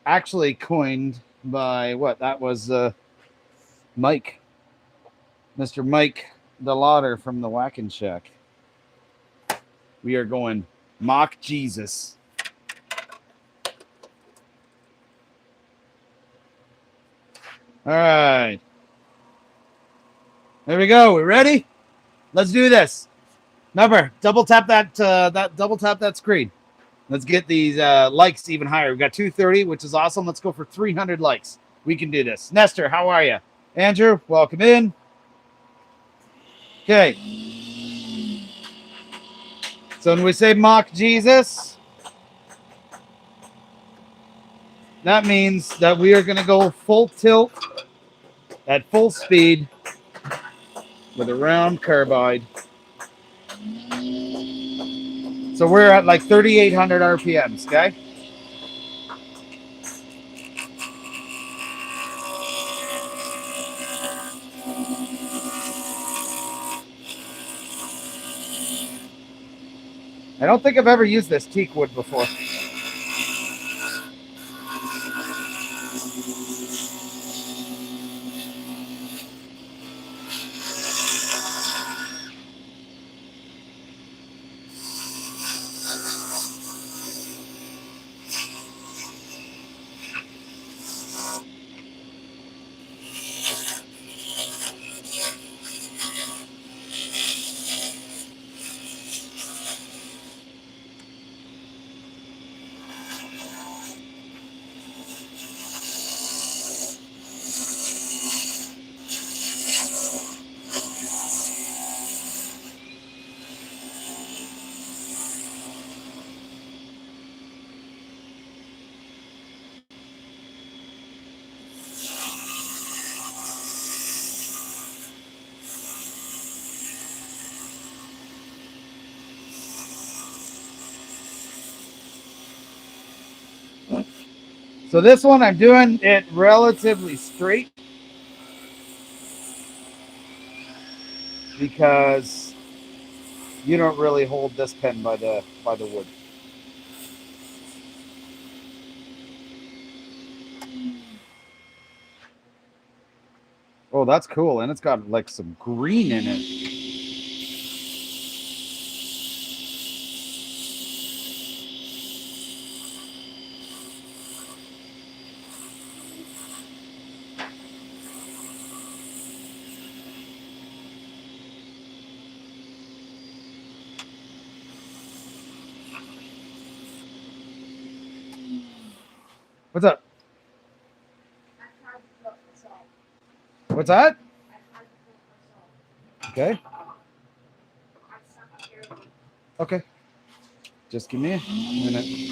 actually coined by what? That was Mike. Mr. Mike DeLauder from the Whackin' Shack. We are going Mock Jesus. All right. There we go. We ready? Let's do this. Remember, double tap that screen. Let's get these likes even higher. We've got 230, which is awesome. Let's go for 300 likes. We can do this. Nestor, how are you? Andrew, welcome in. Okay. So when we say mock Jesus, that means that we are going to go full tilt at full speed with a round carbide. So we're at like 3,800 RPMs, okay? I don't think I've ever used this teak wood before. So this one, I'm doing it relatively straight because you don't really hold this pen by the wood. Oh, that's cool, and it's got like some green in it. What's up? What's that? Okay. Okay. Just give me a minute.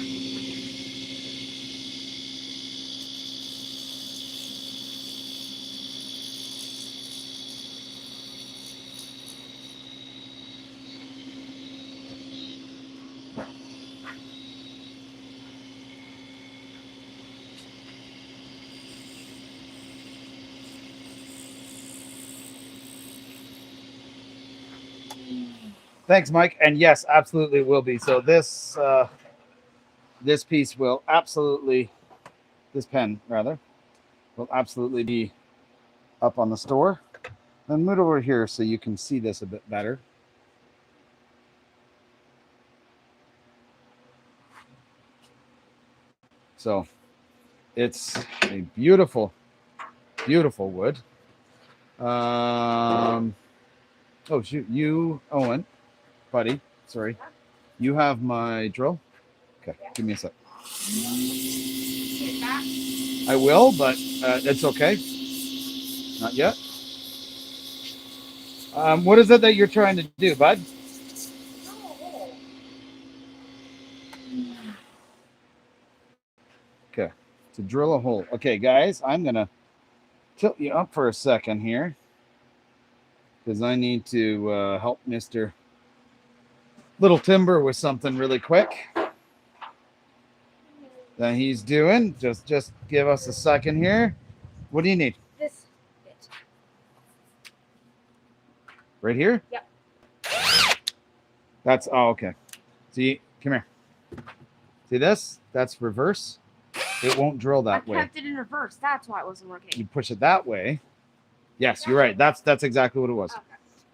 Thanks, Mike. And yes, absolutely will be. So this piece will absolutely, this pen rather, will absolutely be up on the store. Then move over here so you can see this a bit better. So it's a beautiful, beautiful wood. Oh shoot, you, Owen, buddy, sorry. You have my drill? Okay, give me a sec. I will, but it's okay. Not yet. What is it that you're trying to do, bud? Okay, to drill a hole. Okay, guys, I'm gonna tilt you up for a second here because I need to help Mr. Little Timber with something really quick that he's doing. Just give us a second here. What do you need? This bit. Right here? Yep. That's, oh, okay. See, come here. See this? That's reverse. It won't drill that way. I kept it in reverse. That's why it wasn't You working. push it that way. Yes, you're right. That's exactly what it was. Okay.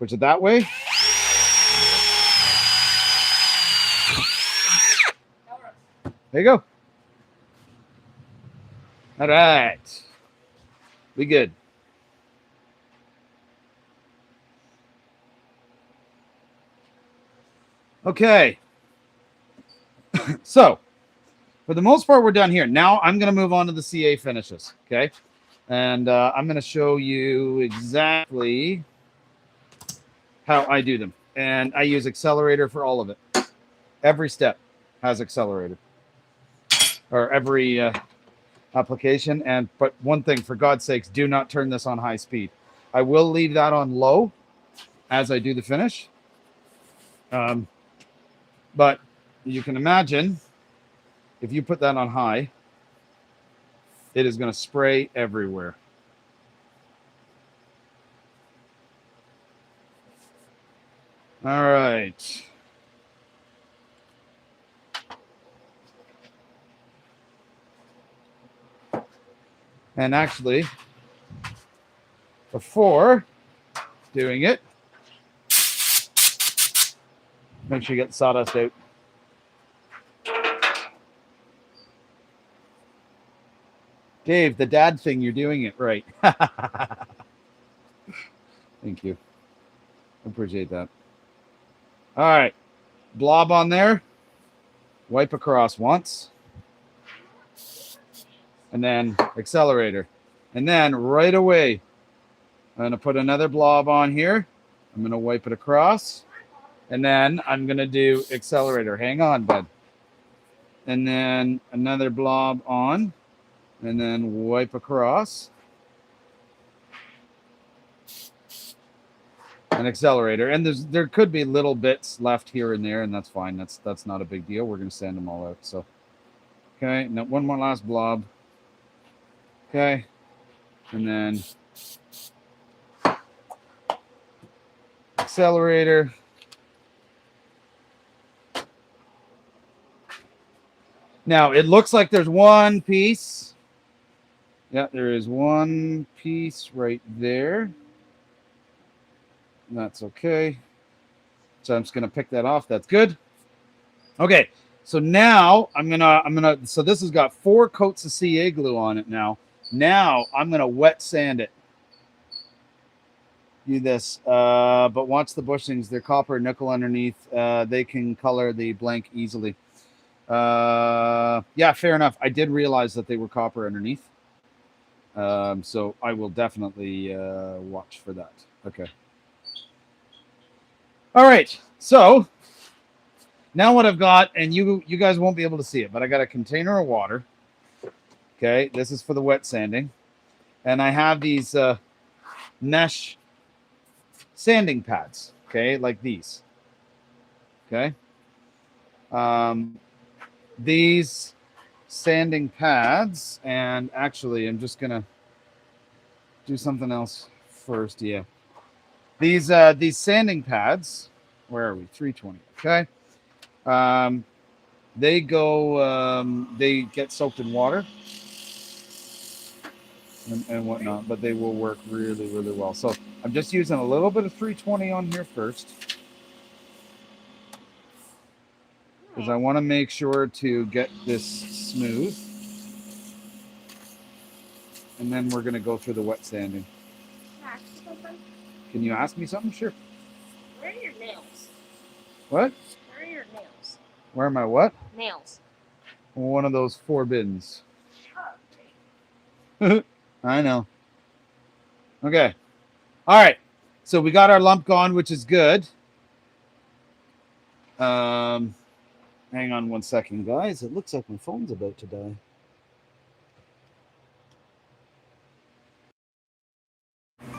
Push it that way. There you go. All right. We good. Okay. So, for the most part, we're done here. Now I'm going to move on to the CA finishes. Okay. And I'm going to show you exactly how I do them. And I use accelerator for all of it. Every step has accelerator, or every application. And but one thing, for God's sakes, do not turn this on high speed. I will leave that on low as I do the finish. But you can imagine if you put that on high, it is going to spray everywhere. All right. And actually, before doing it, make sure you get the sawdust out. Dave, the dad thing, you're doing it right. Thank you. Appreciate that. All right. Blob on there. Wipe across once. And then accelerator. And then right away, I'm going to put another blob on here. I'm going to wipe it across. And then I'm going to do accelerator. Hang on, bud. And then another blob on. And then wipe across. An accelerator. And there could be little bits left here and there, and that's fine. That's not a big deal. We're going to sand them all out. So, okay. Now one more last blob. Okay. And then accelerator. Now, it looks like there's one piece. Yeah, there is one piece right there. That's okay. So I'm just going to pick that off. That's good. Okay. So now so this has got 4 coats of CA glue on it now. Now I'm going to wet sand it. Do this. But watch the bushings. They're copper nickel underneath. They can color the blank easily. Yeah, fair enough. I did realize that they were copper underneath. So I will definitely watch for that. Okay. All right. So now what I've got, and you guys won't be able to see it, but I got a container of water. Okay. This is for the wet sanding. And I have these mesh sanding pads. Okay. Like these. Okay. These sanding pads, and actually I'm just going to do something else first. Yeah. These sanding pads, where are we? 320. Okay. They go, they get soaked in water and whatnot, but they will work really, really well. So I'm just using a little bit of 320 on here first, because I want to make sure to get this smooth. And then we're going to go through the wet sanding. Can you ask me something? Sure. Where are your nails? What? Where are your nails? Where am I what? Nails. One of those 4 bins. Oh, I know. Okay. All right. So we got our lump gone, which is good. Hang on one second, guys. It looks like my phone's about to die.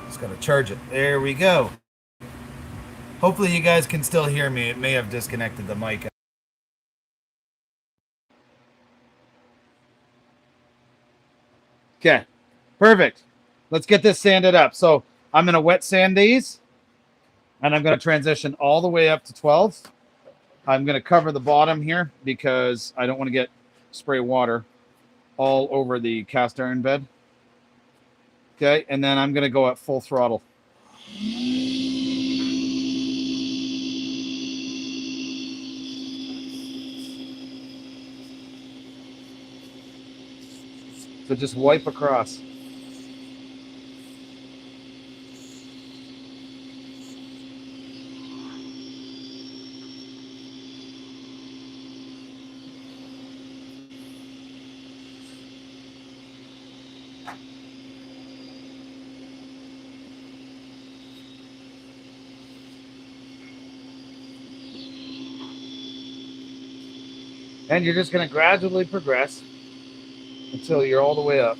Just got to charge it. There we go. Hopefully you guys can still hear me. It may have disconnected the mic. Okay. Perfect. Let's get this sanded up. So I'm going to wet sand these, and I'm going to transition all the way up to 12. I'm going to cover the bottom here because I don't want to get spray water all over the cast iron bed. Okay, and then I'm going to go at full throttle. So just wipe across. And you're just going to gradually progress until you're all the way up.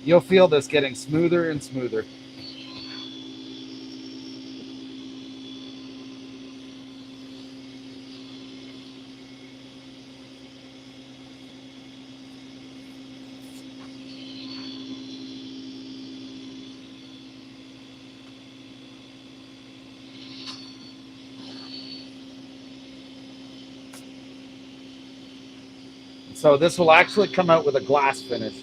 You'll feel this getting smoother and smoother. So this will actually come out with a glass finish.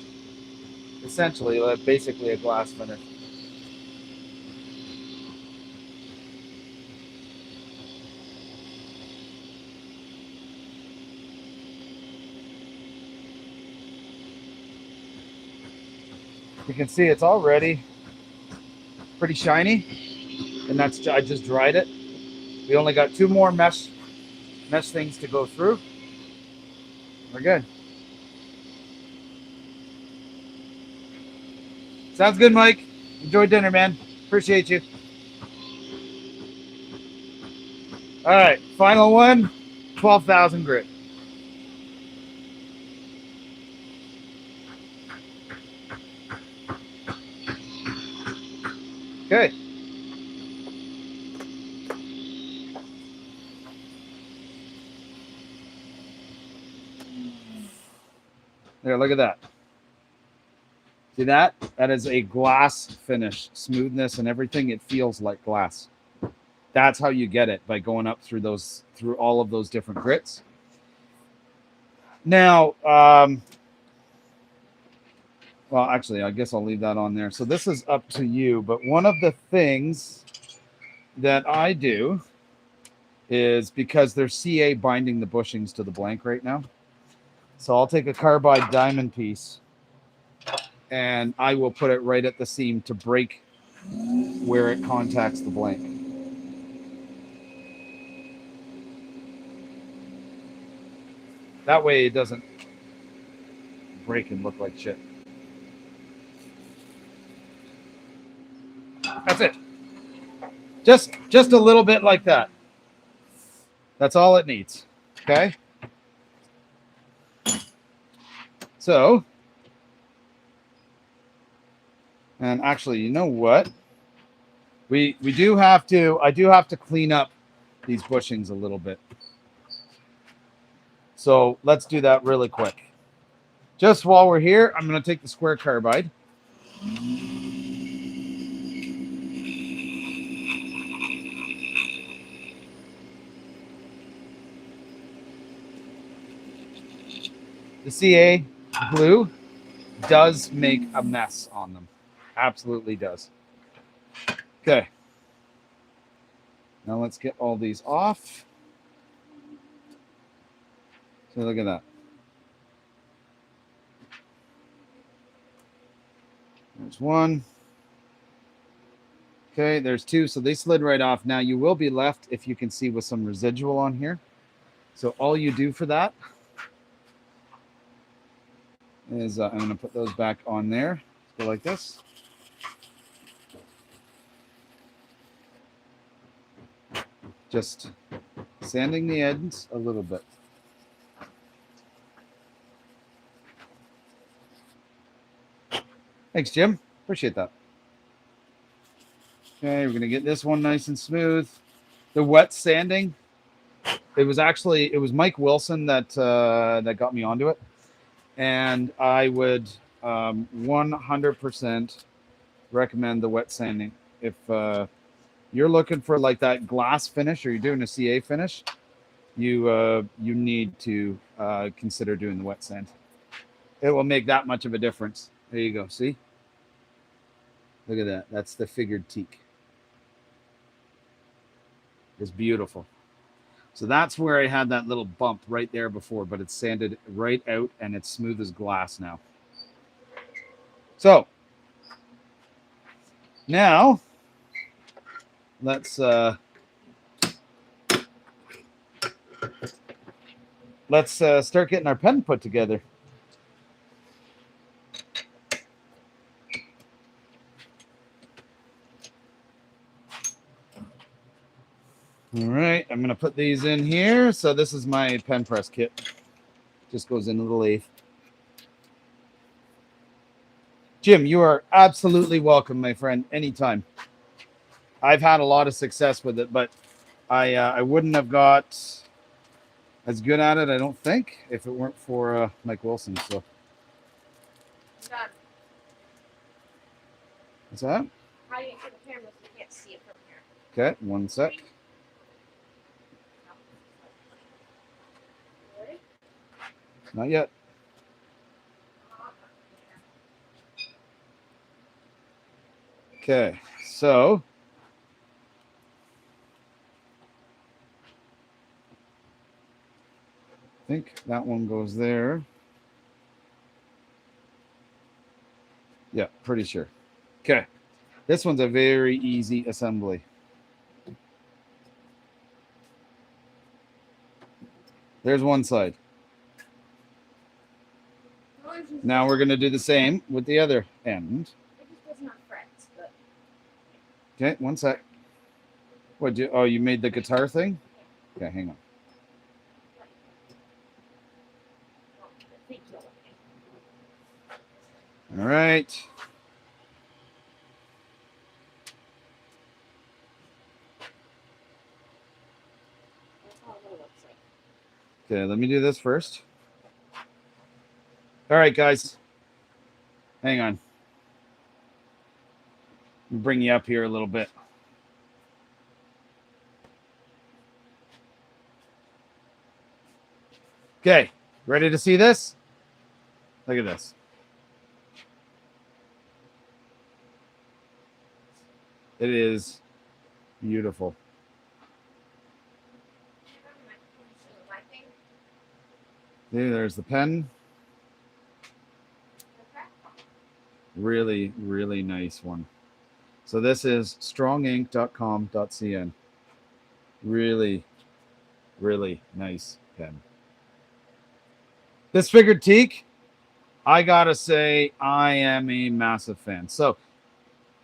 Essentially, basically a glass finish. You can see it's already pretty shiny, and that's I just dried it. We only got 2 more mesh things to go through. We're good. Sounds good, Mike. Enjoy dinner, man. Appreciate you. All right, final one, 12,000 grit. Okay. There, look at that. See that? That is a glass finish. Smoothness and everything, it feels like glass. That's how you get it, by going up through all of those different grits. Now, well, actually, I guess I'll leave that on there. So this is up to you. But one of the things that I do is, because there's CA binding the bushings to the blank right now. So I'll take a carbide diamond piece and I will put it right at the seam to break where it contacts the blank. That way it doesn't break and look like shit. That's it. Just a little bit like that. That's all it needs. Okay? So, and actually, you know what? I do have to clean up these bushings a little bit. So let's do that really quick. Just while we're here, I'm going to take the square carbide. The CA glue does make a mess on them. Absolutely does. Okay. Now let's get all these off. So look at that. There's one. Okay, there's 2. So they slid right off. Now you will be left, if you can see, with some residual on here. So all you do for that is I'm going to put those back on there. Go like this. Just sanding the ends a little bit. Thanks, Jim. Appreciate that. Okay, we're going to get this one nice and smooth. The wet sanding, it was Mike Wilson that got me onto it. And I would 100% recommend the wet sanding. If you're looking for like that glass finish, or you're doing a CA finish, you need to consider doing the wet sand. It will make that much of a difference. There you go. See? Look at that. That's the figured teak. It's beautiful. So that's where I had that little bump right there before, but it's sanded right out and it's smooth as glass now. So now let's let's start getting our pen put together. All right, I'm gonna put these in here. So this is my pen press kit. Just goes into the lathe. Jim, you are absolutely welcome, my friend, anytime. I've had a lot of success with it, but I wouldn't have got as good at it, I don't think, if it weren't for Mike Wilson. So Done. what's that? How do you get the camera so you can't see it from here? Okay, one sec. Ready? Not yet. Okay, so I think that one goes there. Yeah, pretty sure. Okay, this one's a very easy assembly. There's one side. Now we're going to do the same with the other end. It just doesn't have frets, but Okay, one sec. What you? Oh, you made the guitar thing? Okay, hang on. I think you'll like it. All right. That's how it looks like. Okay, let me do this first. All right, guys. Hang on. I'll bring you up here a little bit. Okay, ready to see this? Look at this. It is beautiful. There's the pen. Really, really nice one. So this is strongink.com.cn. Really, really nice pen. This figured teak, I gotta say, I am a massive fan. So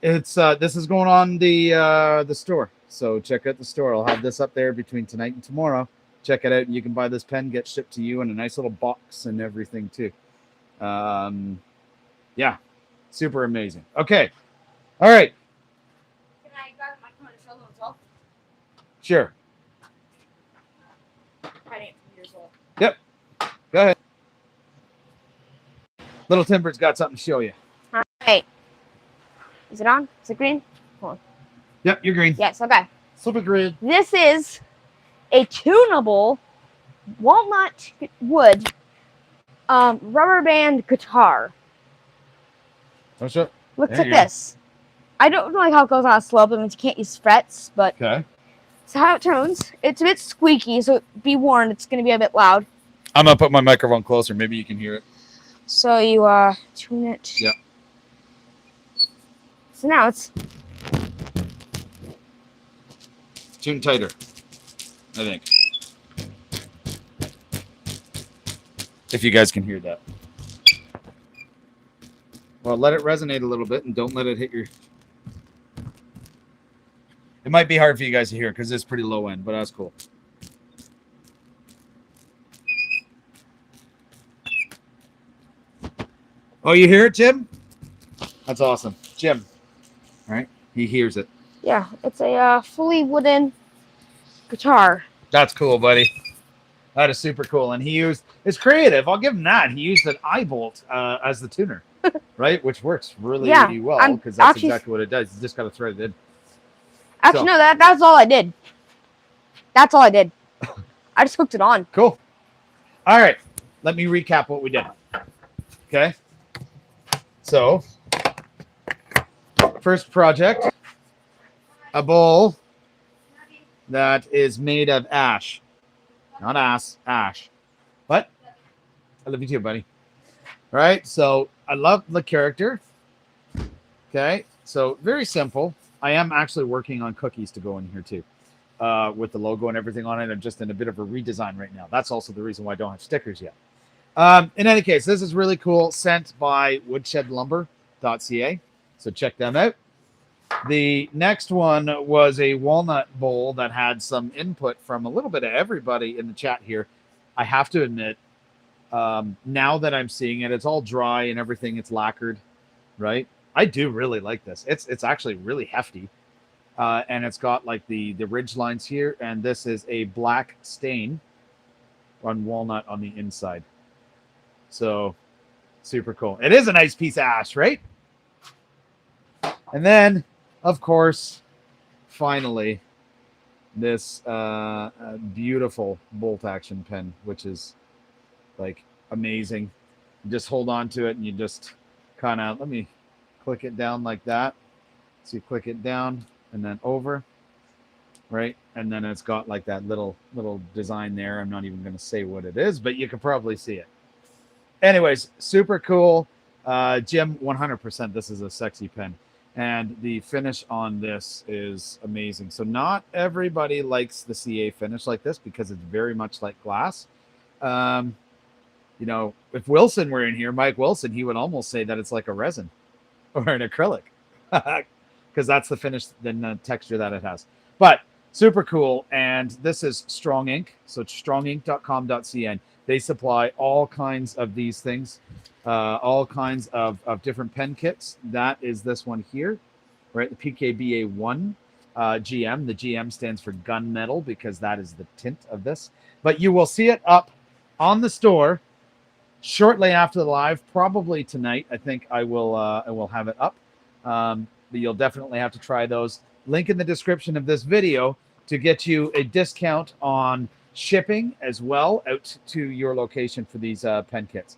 it's this is going on the store. So check out the store. I'll have this up there between tonight and tomorrow. Check it out. You can buy this pen, get shipped to you in a nice little box and everything too. Yeah, super amazing. Okay, all right, Can I grab my phone and show them as well? sure. I didn't from yours well. Yep, go ahead. Little Timber's got something to show you. All right. Is it on? Is it green? Yep, you're green. Yes. Okay. Super green. This is a tunable walnut wood rubber band guitar. What's up? Look There at you go. this. I don't know like how it goes on a slope. That means you can't use frets, but Okay. it's how it tunes. It's a bit squeaky, so be warned, it's going to be a bit loud. I'm gonna put my microphone closer. Maybe you can hear it. So you tune it. Yep. So now it's Tune tighter, I think. If you guys can hear that. Well, let it resonate a little bit and don't let it hit your... It might be hard for you guys to hear because it's pretty low end, but that's cool. Oh, you hear it, Jim? That's awesome. Jim, all right? He hears it. yeah, it's a fully wooden guitar. That's cool, buddy. That is super cool. And he used, it's creative. I'll give him that. He used an eye bolt as the tuner, right? Which works really, Yeah, really well I'm because that's actually- exactly what it does. You just got to thread it in. Actually, So- no, that's all I did. That's all I did. I just hooked it on. Cool. All right. Let me recap what we did. Okay. So, first project, a bowl that is made of ash. Not ass, ash. What? I love you too, buddy. All right. So, I love the character. Okay. So, very simple. I am actually working on cookies to go in here too. with the logo and everything on it. I'm just in a bit of a redesign right now. That's also the reason why I don't have stickers yet. In any case, this is really cool. Sent by woodshedlumber.ca. So check them out. The next one was a walnut bowl that had some input from a little bit of everybody in the chat here. I have to admit, now that I'm seeing it, it's all dry and everything. It's lacquered, right? I do really like this. It's actually really hefty. And it's got like the ridge lines here. And this is a black stain on walnut on the inside. So super cool. It is a nice piece of ash, right? And then, of course, finally, this beautiful bolt action pen, which is like amazing. You just hold on to it and you just kind of, let me click it down like that. So you click it down and then over, right? And then it's got like that little design there. I'm not even going to say what it is, but you can probably see it. Anyways, super cool. Jim, 100%, this is a sexy pen. And the finish on this is amazing. So not everybody likes the CA finish like this because it's very much like glass. You know, if Wilson were in here, Mike Wilson, he would almost say that it's like a resin or an acrylic because that's the finish, the texture that it has. But super cool. And this is Strong Ink. So strongink.com.cn. They supply all kinds of these things, all kinds of different pen kits. That is this one here, right? The PKBA1 GM. The GM stands for gunmetal because that is the tint of this. But you will see it up on the store shortly after the live, probably tonight. I think I will have it up. But you'll definitely have to try those. Link in the description of this video to get you a discount on shipping as well out to your location for these pen kits.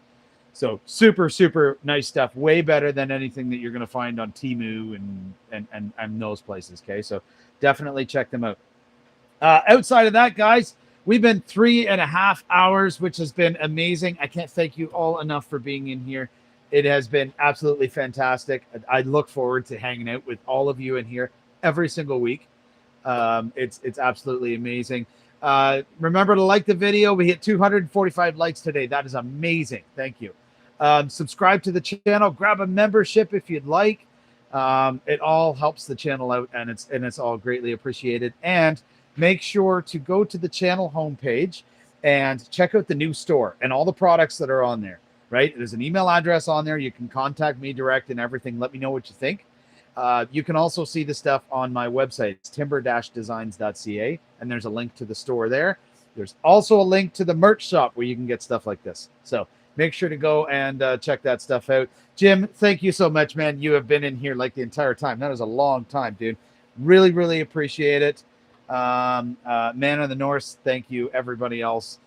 So super, super nice stuff. Way better than anything that you're going to find on Temu and those places. Okay, so definitely check them out. Outside of that, guys, we've been 3.5 hours, which has been amazing. I can't thank you all enough for being in here. It has been absolutely fantastic. I look forward to hanging out with all of you in here every single week. It's absolutely amazing. Remember to like the video. We hit 245 likes today. That is amazing. Thank you. Subscribe to the channel. Grab a membership if you'd like. It all helps the channel out, and it's all greatly appreciated. And make sure to go to the channel homepage and check out the new store and all the products that are on there. Right? There's an email address on there. You can contact me direct and everything. Let me know what you think. You can also see the stuff on my website. It's timber-designs.ca, and there's a link to the store there. There's also a link to the merch shop where you can get stuff like this. So make sure to go and check that stuff out. Jim, thank you so much, man. You have been in here like the entire time. That is a long time, dude. Really, really appreciate it. Man of the North, thank you. Everybody else.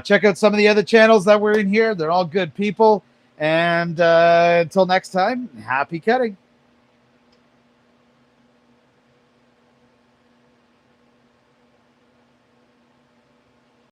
Check out some of the other channels that were in here. They're all good people. And until next time, happy cutting.